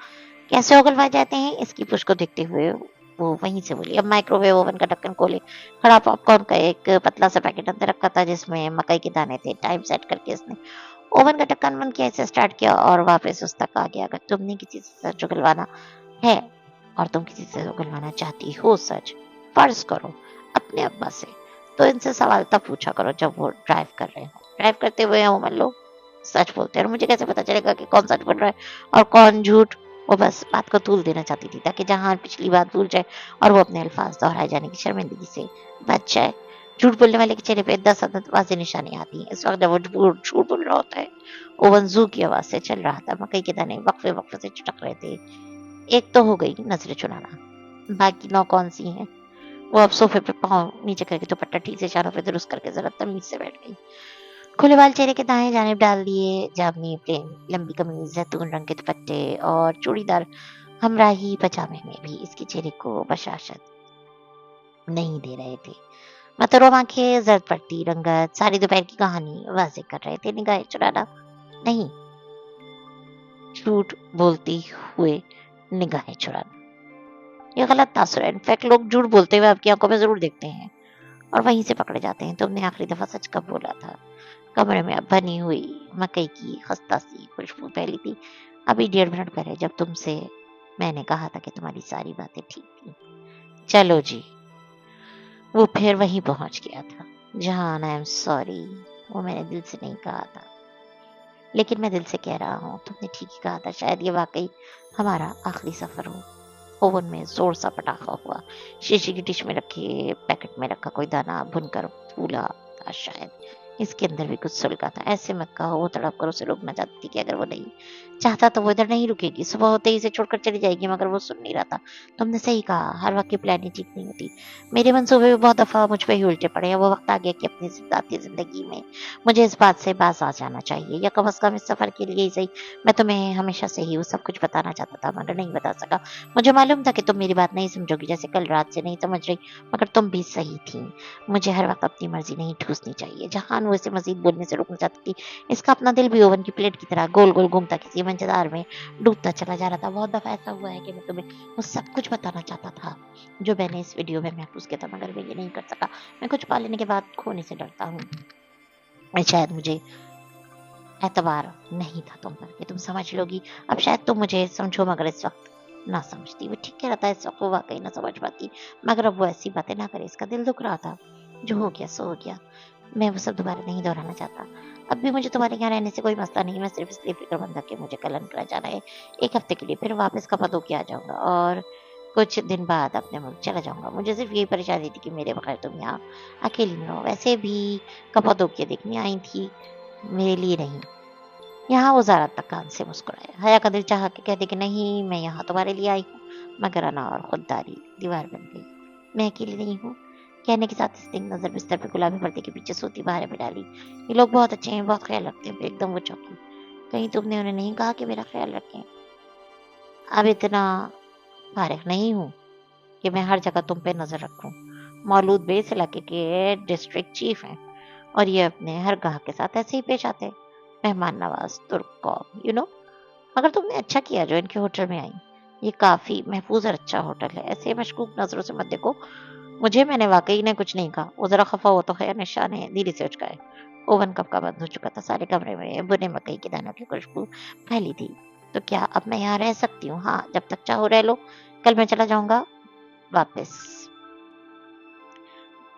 कैसे उगलवाए जाते हैं, इसकी पुश को देखते हुए वो वहीं से बोली। अब माइक्रोवेव ओवन का ढक्कन खोले, खड़ा पॉपकॉर्न का एक पतला सा पैकेट अंदर रखा था जिसमें मकई के दाने थे। टाइम सेट करके इसने ओवन का ढक्कन बंद किया, इसे स्टार्ट किया और वापस उस तक आ गया। अगर तुमने किसी से सच उगलवाना है और तुम किसी से उगलवाना चाहती हो सच, फर्ज करो अपने अब्बा से, तो इनसे सवाल तब पूछा करो जब वो ड्राइव कर रहे हो। ड्राइव करते हुए हो मान लो सच बोलते हैं, और मुझे कैसे पता चलेगा कि कौन सच बोल रहा है और कौन झूठ? वो बस बात को तूल देना चाहती थी ताकि जहां पिछली बात भूल जाए और वो अपने अल्फाज दोहराए जाने की शर्मिंदगी से बच जाए। झूठ बोलने वाले के चेहरे पे 10 अदद वाज़ेह निशानी आती हैं। इस वक्त जब वो झूठ बोल रहा होता है, ओवन ज़ू की आवाज से चल रहा था। मकई के दाने वक्फे वक्फे से चटक रहे थे। एक तो हो गई नजरें चुराना, बाकी 9 कौन सी हैं? वो अब सोफे पे पाँव नीचे करके दुपट्टा ठीक से चारों पे दुरुस्त करके जरा तमीज से बैठ गई। खुले बाल चेहरे के दाएं जानिब डाल दिए। जामनी प्लेन लंबी कमीज, जैतून रंग के दुपट्टे और चूड़ीदार हमराही पजामे में भी इसके चेहरे को बशाशत नहीं दे रहे थे। मतरों आंखें, जर्द पट्टी, रंगत, सारी दोपहर की कहानी वाज़ेह कर रहे थे। निगाहें चुराना नहीं, झूठ बोलती हुए निगाहें चुराना, ये गलत तासुर है। इनफैक्ट लोग झूठ बोलते हुए आपकी आंखों में जरूर देखते हैं और वहीं से पकड़े जाते हैं। तुमने आखिरी दफा सच कब बोला था? कमरे में अब बनी हुई मकई की खस्ता सी खुशबू फैली थी। अभी 1.5 मिनट पहले जब तुमसे मैंने कहा था कि तुम्हारी सारी बातें ठीक थी। चलो जी, वो फिर वहीं पहुंच गया था। जहान, आई एम सॉरी, वो मैंने दिल से नहीं कहा था, लेकिन मैं दिल से कह रहा हूँ तुमने ठीक ही कहा था। शायद ये वाकई हमारा आखिरी सफर हो। ओवन में जोर सा पटाखा हुआ। शीशे की डिश में रखे पैकेट में रखा कोई दाना भुनकर फूला था शायद। इसके अंदर भी कुछ सुलगा था। ऐसे मत कहो, वो तड़प कर उसे रोकना चाहती थी कि अगर वो नहीं चाहता तो वो इधर नहीं रुकेगी, सुबह होते ही इसे छोड़कर चली जाएगी, मगर वो सुन नहीं रहा था। तुमने सही कहा, हर वक्त की प्लानिंग ठीक नहीं होती। मेरे मंसूबे भी बहुत दफा मुझ पे ही उल्टे पड़े हैं। वो वक्त आ गया कि अपनी ज़ाती जिंदगी में मुझे इस बात से बाज आ जाना चाहिए, या कम अज कम इस सफर के लिए ही सही। मैं तुम्हें हमेशा से ही वो सब कुछ बताना चाहता था, मगर नहीं बता सका। मुझे मालूम था कि तुम मेरी बात नहीं समझोगी, जैसे कल रात से नहीं समझ रही, मगर तुम भी सही थी। मुझे हर वक्त अपनी मर्जी नहीं ठूसनी चाहिए। जहान वो इसे मजीद बोलने से रोकना चाहती थी, इसका अपना दिल भी ओवन की प्लेट की तरह गोल गोल घूमता किसी मंझधार में डूबता चला जा रहा था। बहुत दफा ऐसा हुआ है कि मैं तुम्हें वो सब कुछ बताना चाहता था जो मैंने इस वीडियो में महफूज किया था, मगर मैं ये नहीं कर सका। मैं कुछ पा लेने के बाद खोने से डरता हूँ। शायद मुझे एतबार नहीं था तुम पर कि तुम समझ लोगी। अब शायद तुम मुझे समझो, मगर इस वक्त ना समझती। वो ठीक कह रहा था, इस वक्त वो वाकई ना समझ पाती, मगर अब वो ऐसी बातें ना करे। इसका दिल दुख रहा था। जो हो गया सो हो गया, मैं वो सब दोबारा नहीं दोहराना चाहता। अब भी मुझे तुम्हारे यहाँ रहने से कोई मसला नहीं। मैं सिर्फ इसलिए फिक्रमंद था कि मुझे कल अनकरा जाना है 1 हफ्ते के लिए, फिर वापस कपा के आ जाऊंगा और कुछ दिन बाद अपने मुल्क चला जाऊंगा। मुझे सिर्फ यही परेशानी थी कि मेरे बगैर तुम यहाँ अकेली न रहो। वैसे भी कपादोकिया देखने आई थी, मेरे लिए नहीं। यहाँ वो ज़रा तकान से मुस्कुराया। हया का दिल चाह के कहते कि नहीं, मैं यहाँ तुम्हारे लिए आई हूँ, मगर अना और खुददारी दीवार बन गई। मैं अकेली नहीं हूँ, कहने के साथ इसने एक नजर बिस्तर पे गुलाबी पर्दे के पीछे सोती बाहर में डाली। ये लोग बहुत अच्छे हैं, बहुत ख्याल रखते हैं। फिर एकदम वो चौंकी। कहीं तुमने उन्हें नहीं कहा कि मेरा ख्याल रखें? अब इतना फारिग नहीं हूँ कि मैं हर जगह तुम पे नजर रखूं। मौलूद बे इस इलाके के डिस्ट्रिक्ट चीफ हैं, और ये अपने हर गाहक के साथ ऐसे ही पेश आते हैं। मेहमान नवाज, तुर्क कौम, मगर तुमने अच्छा किया जो इनके होटल में आई। ये काफी महफूज और अच्छा होटल है। ऐसे मशकूक नजरों से मत देखो मुझे। मैंने वाकई ने कुछ नहीं कहा। वो जरा खफा हुआ तो खैर, निशा ने धीरे से उचकाए। ओवन कब का बंद हो चुका था। सारे कमरे में बुने मकई के दानों की खुशबू फैली थी। तो क्या अब मैं यहाँ रह सकती हूँ? हाँ, जब तक चाहो रह लो। कल मैं चला जाऊंगा वापस।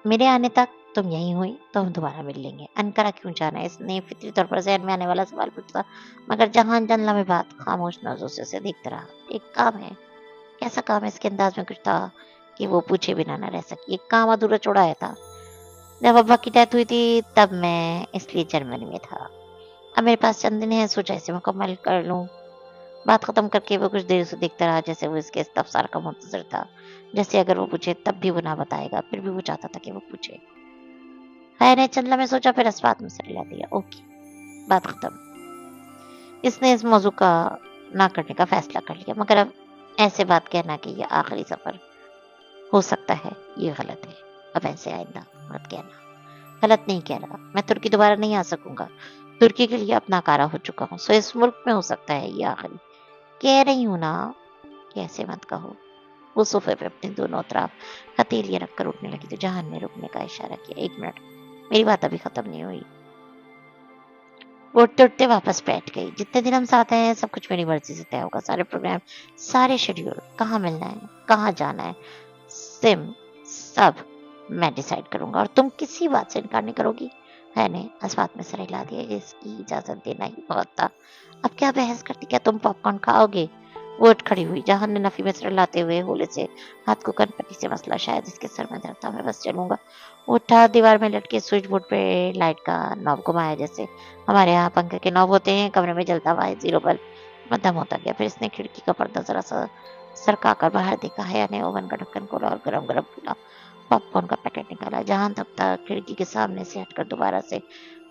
मेरे आने तक तुम यहीं हुई तो हम दोबारा मिल लेंगे। अनकरा क्यों जाना है? इसने फितरी तौर पर जहन में आने वाला सवाल पूछा, मगर जहान जन लम्हे बाद खामोश नजरों से उसे देखता रहा। एक काम है। कैसा काम है? इसके अंदाज में कुछ था कि वो पूछे बिना न रह सकी। एक काम अधूरा छोड़ा आया था। जब अब्बा की डेथ हुई थी तब मैं इसलिए जर्मनी में था। अब मेरे पास चंद दिन है, सोचा इसे मुकम्मल कर लूं। बात खत्म करके वो कुछ देर उसे देखता रहा, जैसे वो इसके इस्तफसार का मुंतजर था। जैसे अगर वो पूछे तब भी वो ना बताएगा, फिर भी वो चाहता था कि वो पूछे। खैर है, चंदला में सोचा, फिर अस्पात में सर ला दिया। ओके, बात खत्म। इसने इस मौजू का ना करने का फैसला कर लिया, मगर अब ऐसे बात कहना कि ये आखिरी सफर हो सकता है, ये गलत है। अब ऐसे आइंदा मत कहना। गलत नहीं कह रहा, मैं तुर्की दोबारा नहीं आ सकूंगा। तुर्की के लिए अपना कारा हो चुका हूँ, सो इस मुल्क में हो सकता है ये आखिरी। कह रही हूँ ना कि ऐसे मत कहो। वो सोफे पे अपने दोनों तरफ हथेलियां रखकर उठने लगी तो जहान ने रुकने का इशारा किया। 1 मिनट, मेरी बात अभी खत्म नहीं हुई। वो उठते उठते वापस बैठ गई। जितने दिन हम साथ हैं सब कुछ मेरी मर्जी से तय होगा। सारे प्रोग्राम, सारे शेड्यूल, कहाँ मिलना है, कहाँ जाना है, सिम, सब मैं डिसाइड करूंगा, और तुम किसी बात से इनकार नहीं करोगी। है ने इस बात में सर हिला दिया। इसकी इजाजत देना ही बहुत था। अब क्या बहस करती? क्या तुम पॉपकॉर्न खाओगे? वो उठ खड़ी हुई। जहान ने नफी में सर हिलाते हुए होले से हाथ को कनपट्टी से मसला। शायद इसके सर में दर्द था, मैं बस चलूंगा। वो उठा, दीवार में लटके स्विच बोर्ड पे लाइट का नॉब घुमाया, जैसे हमारे यहाँ पंखे के नॉब होते हैं। कमरे में जलता हुआ जीरो बल्ब मध्यम होता गया। फिर इसने खिड़की का पर्दा जरा सा सरका कर बाहर देखा। हया ने ओवन का ढक्कन खोला और गरम गरम फूला पॉपकॉर्न का पैकेट निकाला। जहां तब तक खिड़की के सामने से हटकर दोबारा से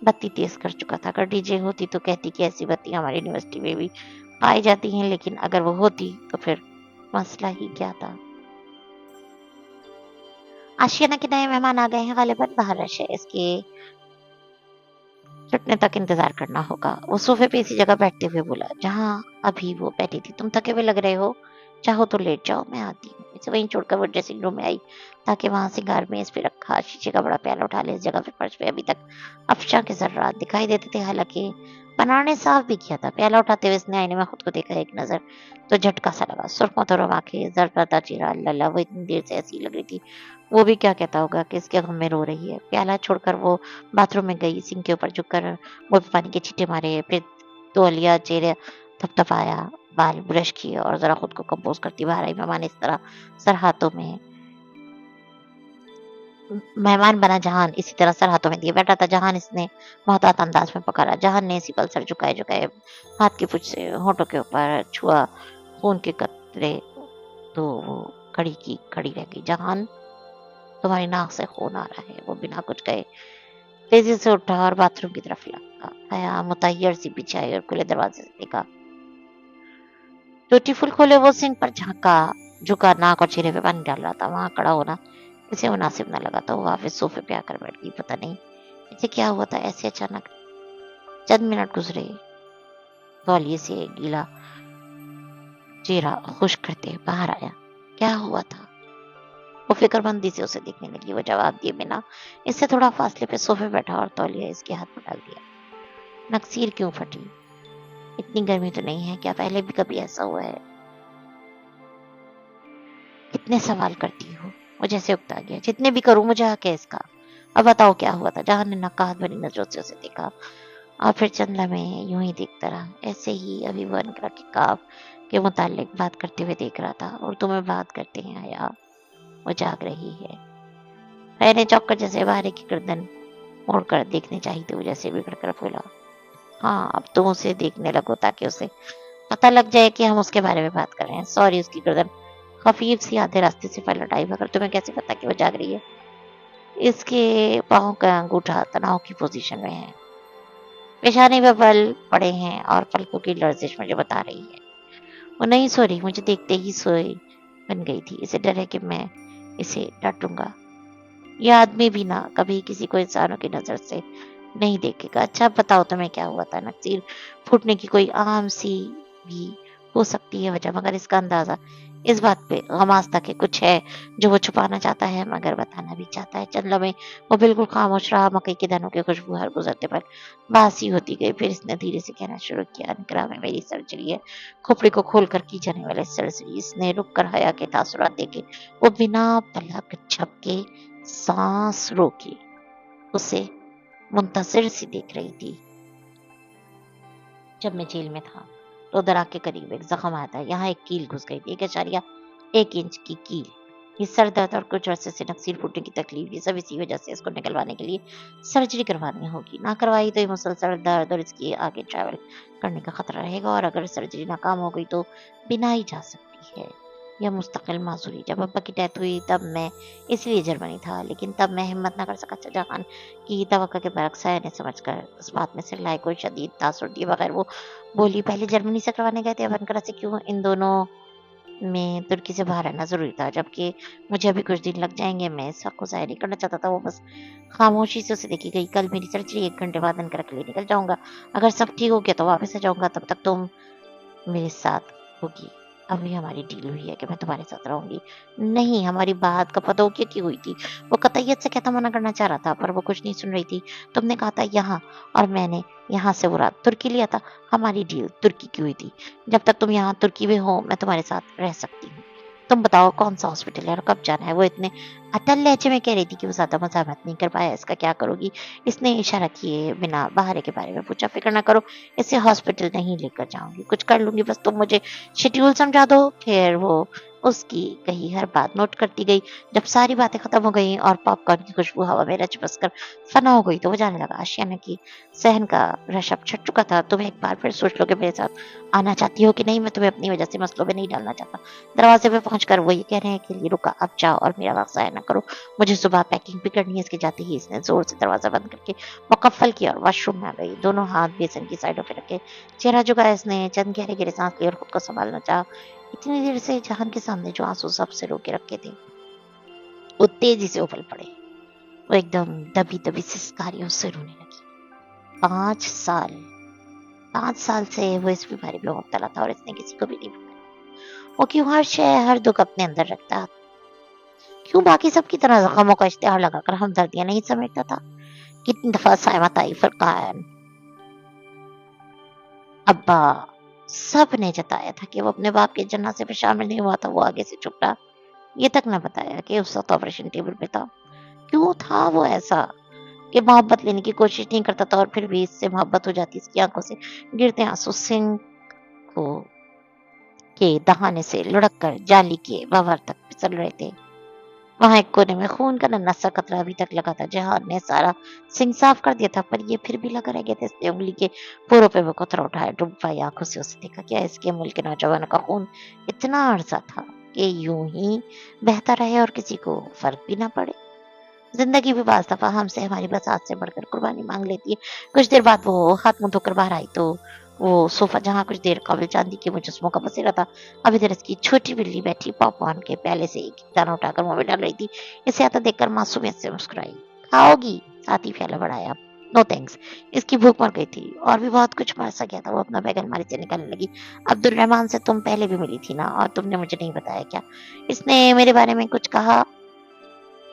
बत्ती तेज कर चुका था। अगर डीजे होती तो कहती कि ऐसी बत्ती हमारी यूनिवर्सिटी में भी पाई जाती हैं, लेकिन अगर वो होती तो फिर मसला ही क्या था। आशियाना के नए मेहमान आ गए हैं, गालिबन बाहर रश है, इसके छुटने तक इंतजार करना होगा। वो सोफे पे इसी जगह बैठते हुए बोला जहां अभी वो बैठी थी। तुम थके हुए लग रहे हो, चाहो तो लेट जाओ, मैं आती हूँ। इसे वहीं छोड़कर वो ड्रेसिंग रूम में आई, ताकि वहां सिंगार मेज पे रखा शीशे का बड़ा प्याला उठा ले। इस जगह पे फर्श पे अभी तक अफशा के जर्रात दिखाई देते थे, हालांकि बनार ने साफ भी किया था। प्याला उठाते हुए इसने आईने में खुद को देखा एक नजर तो झटका सा लगा। सुर्ख मोतरम आंखें, जरबरदा चेहरा, लल्ला। वो इतनी देर से ऐसी लग रही थी, वो भी क्या कहता होगा कि इसके गम में रो रही है। प्याला छोड़कर वो बाथरूम में गई, सिंक के ऊपर झुककर मुंह पे पानी के छींटे मारे, फिर तौलिया चेहरे थपथपाया, बाल ब्रश किए और जरा खुद को कंपोज करती बाहर आई। मेहमान इस तरह सर हाथों में मेहमान बना जहान, इसी तरह सर हाथों में दिए बैठा था जहान। इसने मोहतात अंदाज में पुकारा। जहान ने इसी पल सर झुकाए झुकाए हाथ की पूंछ से होठों के ऊपर छुआ। खून के कतरे तो वो खड़ी की खड़ी रह गई। जहान, तुम्हारी नाक से खून आ रहा है। वो बिना कुछ कहे तेजी से उठा और बाथरूम की तरफ लगा। हया मुतैयर सी पीछे आई और खुले दरवाजे से देखा। टूटी फुल खोले वो सिंक पर झांका, झुका, नाक और चेहरे पे पानी डाल रहा था। वहां खड़ा होना इसे मुनासिब न लगा तो वो वापस सोफे पे आकर बैठ गई। पता नहीं इसे क्या हुआ था, ऐसे अचानक। चंद मिनट गुजरे। तौलिए से गीला चेहरा खुश करते बाहर आया। क्या हुआ था? वो फिक्रमंदी से उसे देखने लगी। वो जवाब दिए बिना इससे थोड़ा फासले पे सोफे बैठा और तौलिया इसके हाथ में डाल दिया। नक्सीर क्यों फटी? इतनी गर्मी तो नहीं है क्या? पहले भी कभी ऐसा हुआ है? कितने सवाल करती हो? वो जैसे उकता गया। जितने भी करूं मुझे हक है इसका। अब बताओ क्या हुआ था? जहां ने नकाहत भरी नजरों से उसे देखा और फिर चंद लम्हे यूं ही देखता रहा। ऐसे ही अभी वो अनकरा के काब के मुतालिक बात करते हुए देख रहा था। और तुम्हें बात करते हैं आया। वो जाग रही है। मैंने चौककर जैसे बाहर की गर्दन मोड़कर देखने चाहिए तो वो जैसे बिगड़ कर बोला। हाँ, अब तुम उसे देखने लगो ताकि उसे पता लग जाए कि हम उसके बारे में बात कर रहे हैं। सॉरी। उसकी गर्दन खफीफ सी आधे रास्ते से पलट आई। मगर तुम्हें कैसे पता कि वो जाग रही है? इसके पाँव का अंगूठा तनाव की पोजीशन में है। पेशानी पे बल पड़े हैं और पलकों की लर्जिश मुझे बता रही है वो नहीं सो रही। मुझे देखते ही सोई बन गई थी। इसे डर है कि मैं इसे डांटूंगा। ये आदमी भी ना कभी किसी को इंसानों की नजर से नहीं देखेगा। अच्छा बताओ तुम्हें क्या हुआ था? नक्सीर फूटने की कोई आम सी भी हो सकती है वजह, मगर इसका अंदाजा इस बात पे गमास्ता के कुछ है जो वो छुपाना चाहता है मगर बताना भी चाहता है। चंद लम्हे वो बिल्कुल खामोश रहा। मकई के दानों की खुशबू हर गुजरते पर बासी होती गई। फिर इसने धीरे से कहना शुरू किया। निकरा में मेरी सर्जरी है। खोपड़ी को खोल कर की जाने वाली सर्जरी। इसने रुक कर हया के तासुरात देखे। वो बिना पलक झपके सांस रोके उसे मुंतजिर सी देख रही थी। जब मैं जेल में था तो दरार के करीब एक जख्म आया था। यहाँ एक कील घुस गई थी। 1.1 इंच की कील। ये सर दर्द और कुछ अरसे से नक्सीर फूटने की तकलीफ, ये सब इसी वजह से इसको निकलवाने के लिए सर्जरी करवानी होगी। ना करवाई तो ये मुसलसल दर्द और इसकी आगे ट्रैवल करने का खतरा रहेगा। और अगर सर्जरी नाकाम हो गई तो बिना ही जा सकती है। यह मुस्तकिल माजूरी। जब अब्बा की डेथ हुई तब मैं इसलिए जर्मनी था, लेकिन तब मैं हिम्मत न कर सका जहां की तवक्का के बरक्स है ने समझकर इस बात में सिर लाए कोई शदीद तासुर दिए बगैर वो बोली। पहले जर्मनी से करवाने गए थे, अब अनकरा से क्यों? इन दोनों में तुर्की से बाहर रहना जरूरी था, जबकि मुझे अभी कुछ दिन लग जाएंगे। मैं इस वक्त को जाहिर नहीं करना चाहता था। वो बस खामोशी से उसे देखी गई। कल मेरी सर्जरी, 1 घंटे बाद अनकरा के लिए निकल जाऊंगा। अगर सब ठीक हो गया तो वापस आ जाऊंगा। तब तक तुम मेरे साथ होगी। अभी हमारी डील हुई है कि मैं तुम्हारे साथ रहूंगी। नहीं, हमारी बात का पता क्या की हुई थी? वो कतईयत से कहता मना करना चाह रहा था पर वो कुछ नहीं सुन रही थी। तुमने कहा था यहाँ, और मैंने यहाँ से वो रात तुर्की लिया था। हमारी डील तुर्की की हुई थी। जब तक तुम यहाँ तुर्की में हो मैं तुम्हारे साथ रह सकती हूँ। तुम बताओ कौन सा हॉस्पिटल है और कब जाना है? वो इतने अटल लहजे में कह रही थी कि वो ज्यादा मजामत नहीं कर पाया। इसका क्या करोगी? इसने इशारा किए बिना बाहर के बारे में पूछा। फिक्र ना करो, इसे हॉस्पिटल नहीं लेकर जाऊंगी। कुछ कर लूंगी, बस तुम मुझे शेड्यूल समझा दो। फिर वो उसकी कही हर बात नोट करती गई। जब सारी बातें खत्म हो गई और पॉपकॉर्न की खुशबू हवा में रच बस कर फना हो गई तो वो जाने लगा। आशियाना की सहन का रशब छट चुका था। तुम एक बार फिर सोच लो कि मेरे साथ आना चाहती हो कि नहीं। मैं तुम्हें अपनी वजह से मसलों में नहीं डालना चाहता। दरवाजे पे पहुंचकर वो ये कहने के लिए रुका। अब जाओ और मेरा वक्त ज़ाया ना करो। मुझे सुबह पैकिंग भी करनी है। इसके जाते ही इसने जोर से दरवाजा बंद करके मुकफ्फल किया और वॉशरूम में आ गई। दोनों हाथ बेसन की साइडों पे रखे चेहरा झुकाया इसने। चंद गहरे गहरे सांस लिए और खुद को संभालना चाहा। इतनी देर से जहान के सामने जो आंसू सबसे रोके रखे थे वो तेजी से उबल पड़े। वो एकदम दबी दबी सिसकारी उससे रोने लगी। 5 साल 5 साल से वो इस बीमारी में मुब्तला था और इसने किसी को भी नहीं बताया। वो क्यों हर शय हर दुख अपने अंदर रखता? क्यों बाकी सबकी तरह जख्मों का इश्तेहार लगाकर हमदर्दियां नहीं समेटता था? कितनी दफा सायमा ताई, फरकान, अब्बा सब ने जताया था कि वो अपने बाप के जनाजे में शामिल नहीं हुआ था। वो आगे से चुप रहा। ये तक न बताया कि उस वक्त ऑपरेशन टेबल पे था। क्यों था वो ऐसा कि मोहब्बत लेने की कोशिश नहीं करता था और फिर भी इससे मोहब्बत हो जाती? इसकी आंखों से गिरते आंसू सिंह को के दहाने से लुढ़क कर जाली के बाहर तक फिसल रहे थे। वहां एक कोने में खून का नन्हा सा कतरा अभी तक लगा था। जहान ने सारा सिंह साफ कर दिया था, पर ये फिर भी लगा रह गया था। इसने उंगली के पोरों पे वो कतरा उठाया, डूब पाई आंखों से उसे देखा। क्या इसके मुल्क के नौजवानों का खून इतना अड़सा था कि यूं ही बहता रहे और किसी को फर्क भी ना पड़े? जिंदगी भी बाज दफा हमसे हमारी बसात से बढ़कर कुर्बानी मांग लेती है। कुछ देर बाद वो हाथ मुंह धोकर बाहर आई तो वो सोफा जहाँ कुछ देर काबिल चांदी के मुजस्मों का बसेरा था, अभी देर इसकी छोटी बिल्ली बैठी पॉपकॉर्न के प्याले से एक दाना उठाकर मुंह में डाल रही थी। इसे आता देखकर मासूमियत से मुस्कुराई। खाओगी? साथ ही प्याला बढ़ाया। No thanks. इसकी भूख मर गई थी और भी बहुत कुछ मर गया था। वो अपना बैग अलमारी से निकालने लगी। अब्दुल रहमान से तुम पहले भी मिली थी ना, और तुमने मुझे नहीं बताया क्या? इसने मेरे बारे में कुछ कहा?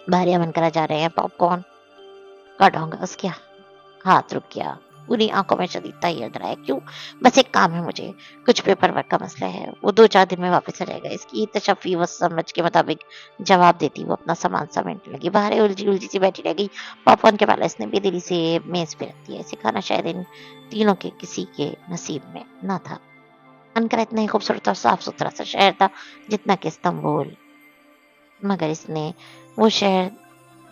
भारिया मन करा जा रहे हैं पॉपकॉर्न का ढोंगा उसके हाथ रुक गया। पूरी आंखों में शदीद तैयार है। क्यों? बस एक काम है मुझे, कुछ पेपर वर्क का मसला है। वो 2-4 दिन में वापस आ जाएगा। इसकी तशफ़ी व समझ के मुताबिक जवाब देती वो अपना सामान समेटने लगी। बाहर उलझी उलझी सी बैठी रह गई। पॉपकॉर्न के पाला इसने बेदिली से मेज पे रख दिया। इसे खाना शायद इन तीनों के किसी के नसीब में न था। अनकरा इतना ही खूबसूरत और साफ सुथरा सा शहर था जितना कि इस्तांबुल, मगर इसने वो शहर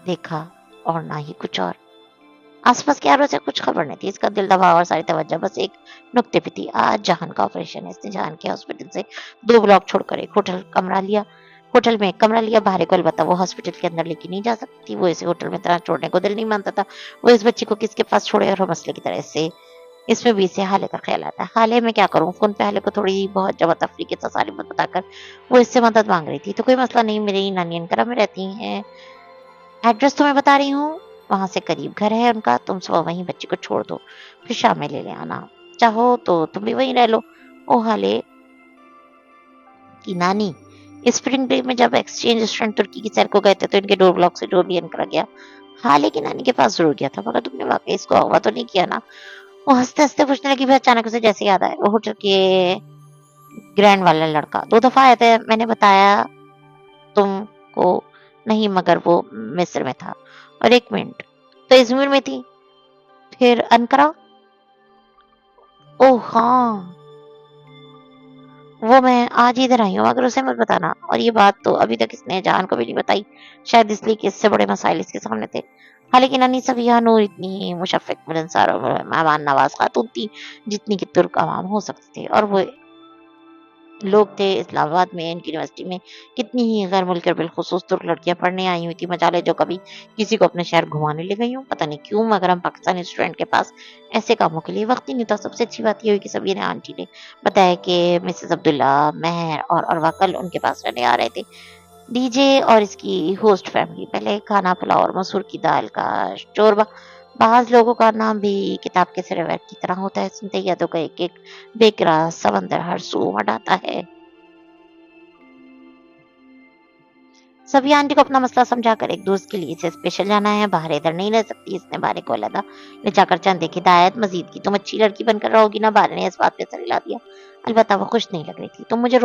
देखा और ना ही कुछ और। आसपास के यारों से कुछ खबर नहीं थी। इसका दिल दबा और सारी तवज्जो बस एक नुक्ते पे थी। आज जहान का ऑपरेशन है। इसने जहान के हॉस्पिटल से 2 ब्लॉक छोड़कर एक होटल कमरा लिया। होटल में एक कमरा लिया। बाहर को अलबत्ता वो हॉस्पिटल के अंदर लेके नहीं जा सकती थी। वो इसे होटल में तरह छोड़ने को दिल नहीं मानता था। वो इस बच्ची को किसके पास छोड़े और मसले की तरह से इसमें भी इसे हाले का ख्याल आता है। हाले में क्या करूं? फोन पे हाले को थोड़ी बहुत जमा तफरी के साथ सारी बात बताकर वो इससे मदद मांग रही थी। तो कोई मसला नहीं, मेरी नानी अनकरा में रहती हैं, एड्रेस तुम्हें बता रही हूँ, वहां से करीब घर है उनका। तुम सुबह वहीं बच्ची को छोड़ दो, फिर शाम में ले आना। चाहो तो तुम भी वहीं रह लो। ओ हाले की नानी स्प्रिंग ब्रेक में जब एक्सचेंज स्टूडेंट तुर्की की सैर को गए थे तो इनके डोर ब्लॉक से जो भी करा गया। हाले की नानी के पास जरूर गया था, मगर तुमने वाकई इसको अगवा तो नहीं किया ना? वो हंसते हंसते पूछने लगी। फिर अचानक उसे जैसे याद आया, वो होटल के ग्रैंड वाला लड़का 2 दफा आया था, मैंने बताया तुमको नहीं, मगर वो मिस्र में था। और 1 मिनट तो इजमिर में थी, फिर अनकरा। ओह हाँ, वो मैं आज ही इधर आई हूँ, मगर उसे मत बताना। और ये बात तो अभी तक इसने जान को भी नहीं बताई, शायद इसलिए कि इससे बड़े मसाइल इसके सामने थे। हालांकि नानी सबिया नूर इतनी मुशफ़िक, मिलनसार और मेहमान नवाज खातून थी जितनी कि तुर्क अवाम हो सकते थे। और वो लोग थे इस्लामाबाद में, इनकी यूनिवर्सिटी में कितनी ही गैर मुल्की और बिलखुसूस तुर्क लड़कियां पढ़ने आई हुई थी। मजाले जो कभी किसी को अपने शहर घुमाने ले गई हूँ, पता नहीं क्यों, मगर हम पाकिस्तानी स्टूडेंट के पास ऐसे कामों के लिए वक्त ही नहीं था। सबसे अच्छी बात ये हुई कि सबीना आंटी ने बताया कि मिसेस अब्दुल्ला, महर और अरवा कल उनके पास रहने आ रहे थे। डीजे और इसकी होस्ट फैमिली। पहले खाना, पुलाव और मसूर की दाल का शोरबा। बाज लोगों का नाम भी किताब के सिरे की तरह होता है, सुनते ही यादों का एक एक बेकरार समंदर हर सू उमड़ आता है। सभी आंटी को अपना मसला समझाकर एक दोस्त के लिए इसे स्पेशल जाना है, बाहर इधर नहीं रह सकती। इसने बारे को अलहदा ले जाकर चंद देखी हिदायत मजीद की। तुम अच्छी लड़की बनकर रहोगी ना? बारे ने इस बात पे सर हिला दिया। अलबत्ता वो खुश नहीं लग रही थी। तुम मुझे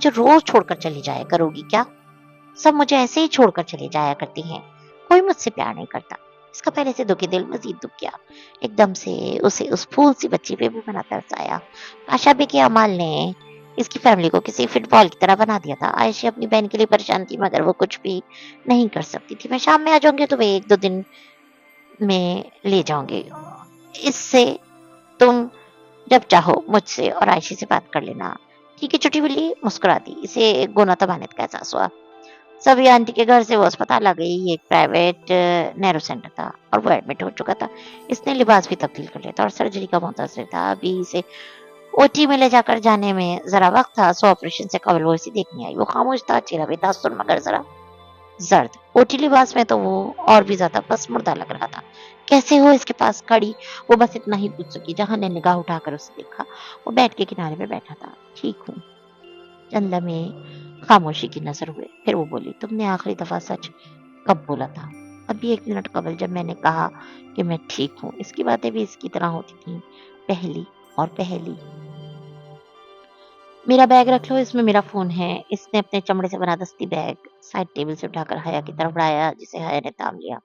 रोज छोड़कर चली जाया करोगी क्या? सब मुझे ऐसे ही छोड़कर चले जाया करती हैं। कोई मुझसे प्यार नहीं करता। इसका पहले से दुखी दिल मजीद दुख गया। एकदम से उसे उस फूल सी बच्ची पे भी बना तरस आया। आशा बी के अमाल ने इसकी फैमिली को किसी फुटबॉल की तरह बना दिया था। आयशा अपनी बहन के लिए परेशान थी, मगर वो कुछ भी नहीं कर सकती थी। मैं शाम में आ जाऊंगी, तुम्हें 1-2 दिन में ले जाऊंगी। इससे तुम जब चाहो मुझसे और आयशी से बात कर लेना। ठीक है छोटी बिल्ली, मुस्कुरा दी। इसे गुना तबानित का एहसास हुआ। सभी आंटी के घर से वो अस्पताल आ गई। ये एक प्राइवेट नैरो सेंटर था और वो एडमिट हो चुका था। इसने लिबास भी तब्दील कर लिया था और सर्जरी का मुंतजर था। अभी इसे ओटी में ले जाकर जाने में जरा वक्त था, सो ऑपरेशन से कबल वो इसे देखने आई। वो खामोश था, चेहरा बेतासुर मगर जरा जर्द। ओटी लिबास में तो वो और भी ज्यादा बस मुर्दा लग रहा था। कैसे हो? इसके पास खड़ी वो बस इतना ही पूछ सकी। जहां ने निगाह उठाकर उसे देखा, वो बेड के किनारे पे बैठा था। ठीक हूँ। चंद लम्हे खामोशी की नजर हुए, फिर वो बोली, तुमने आखिरी दफा सच कब बोला था? अभी 1 मिनट कबल, जब मैंने कहा कि मैं ठीक हूँ। इसकी बातें भी इसकी तरह होती थी, पहली और पहली। मेरा बैग रख लो, इसमें मेरा फोन है। इसने अपने चमड़े से बना दस्ती बैग साइड टेबल से उठाकर हया की तरफ बढ़ाया, जिसे हया ने थाम लिया।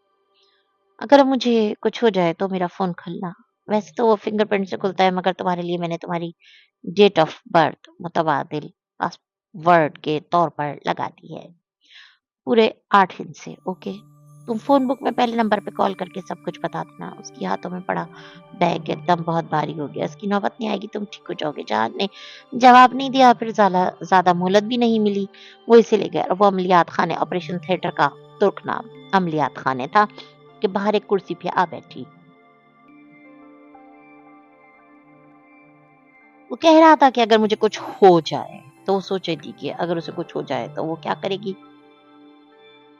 अगर अब मुझे कुछ हो जाए तो मेरा फोन खोलना। वैसे तो वो फिंगरप्रिंट से खुलता है, मगर तुम्हारे लिए मैंने तुम्हारी डेट ऑफ बर्थ मुतबादिल पासवर्ड के तौर पर लगा दी है। पूरे 8 इंच से। ओके, तुम फोन बुक में पहले नंबर पे कॉल करके सब कुछ बता देना। उसके हाथों में पड़ा बैग एकदम बहुत भारी हो गया। उसकी नौबत नहीं आएगी, तुम ठीक हो जाओगे। जहां ने जवाब नहीं दिया, फिर ज्यादा मोहलत भी नहीं मिली, वो इसे ले गया। और वो अमलियात खाने, ऑपरेशन थिएटर का तुर्क नाम अमलियात खाने था, कि बाहर एक कुर्सी पे आ बैठी। वो कह रहा था कि अगर मुझे कुछ हो जाए, तो वो सोचे थी कि अगर उसे कुछ हो जाए तो वो क्या करेगी।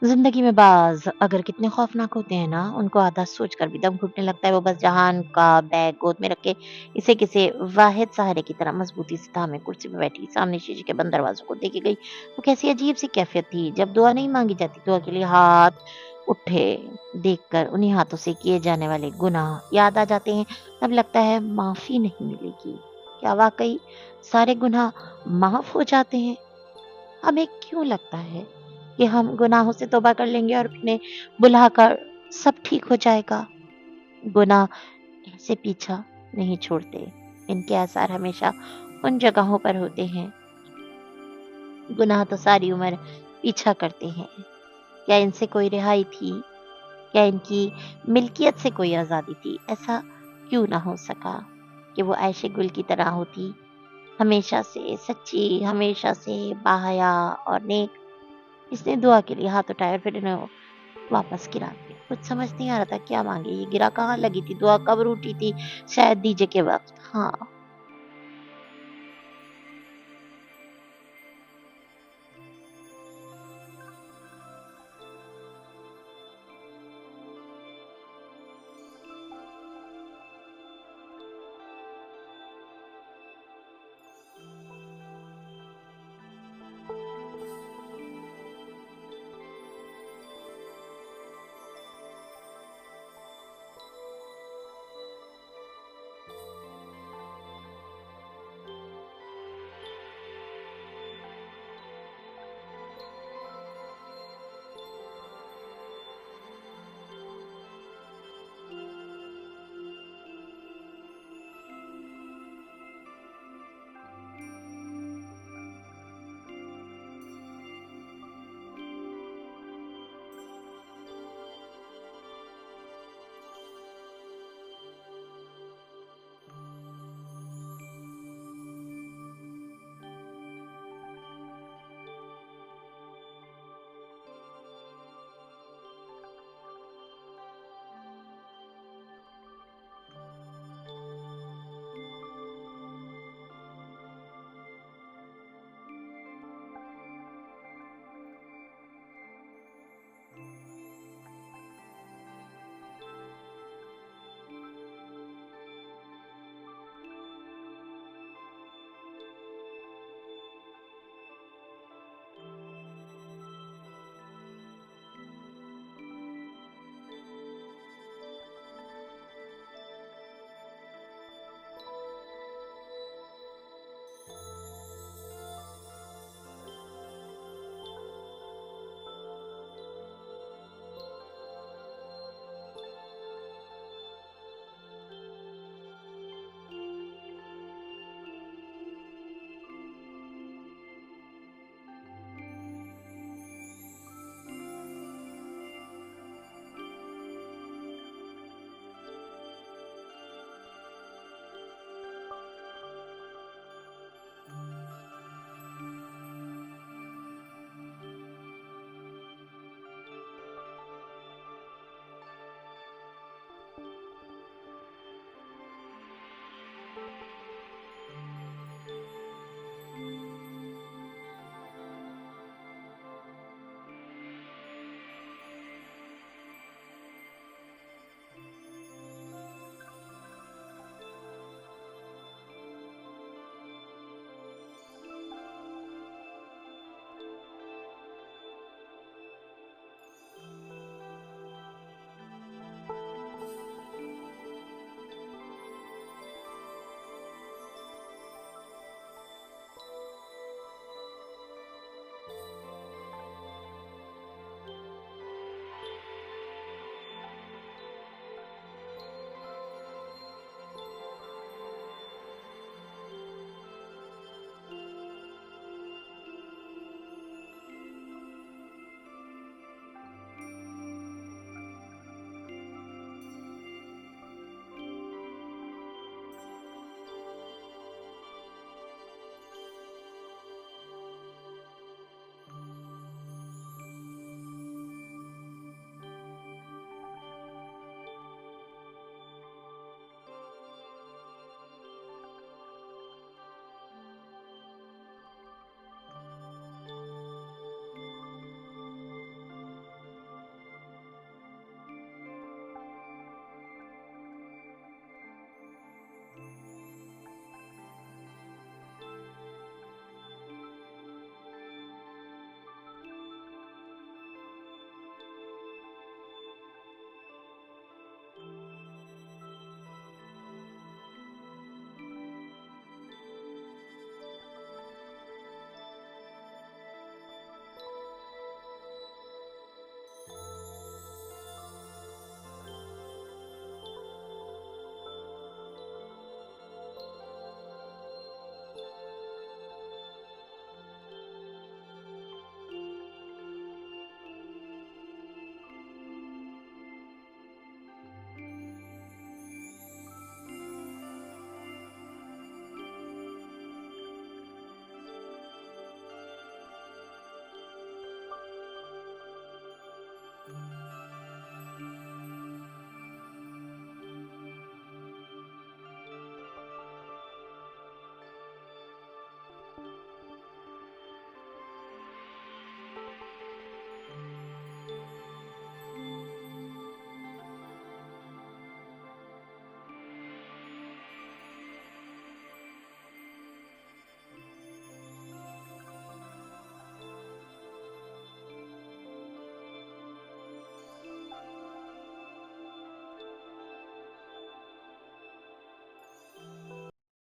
जिंदगी में बाज अगर कितने खौफनाक होते हैं ना, उनको आधा सोचकर भी दम घुटने लगता है। वो बस जहान का बैग गोद में रख के इसे किसी वाहिद सहारे की तरह मजबूती से थामे कुर्सी पे बैठी सामने शीशे के बंद दरवाजों को देखे गई। वो कैसी अजीब सी कैफियत थी। जब दुआ नहीं मांगी जाती, दुआ के लिए हाथ उठे देखकर उन्हीं हाथों से किए जाने वाले गुनाह याद आ जाते हैं, तब लगता है माफी नहीं मिलेगी। क्या वाकई सारे गुनाह माफ हो जाते हैं? हमें क्यों लगता है कि हम गुनाहों से तौबा कर लेंगे और उन्हें बुलाकर सब ठीक हो जाएगा? गुनाह ऐसे पीछा नहीं छोड़ते। इनके आसार हमेशा उन जगहों पर होते हैं। गुनाह तो सारी उम्र पीछा करते हैं। क्या इनसे कोई रिहाई थी? क्या इनकी मिल्कियत से कोई आज़ादी थी? ऐसा क्यों ना हो सका कि वो आयशे गुल की तरह होती, हमेशा से सच्ची, हमेशा से बाहया और नेक। इसने दुआ के लिए हाथ उठाया और फिर इन्हें वापस गिरा दिया। कुछ समझ नहीं आ रहा था क्या मांगे। ये गिरा कहाँ लगी थी? दुआ कब रूठी थी? शायद डीजे के वक्त। हाँ,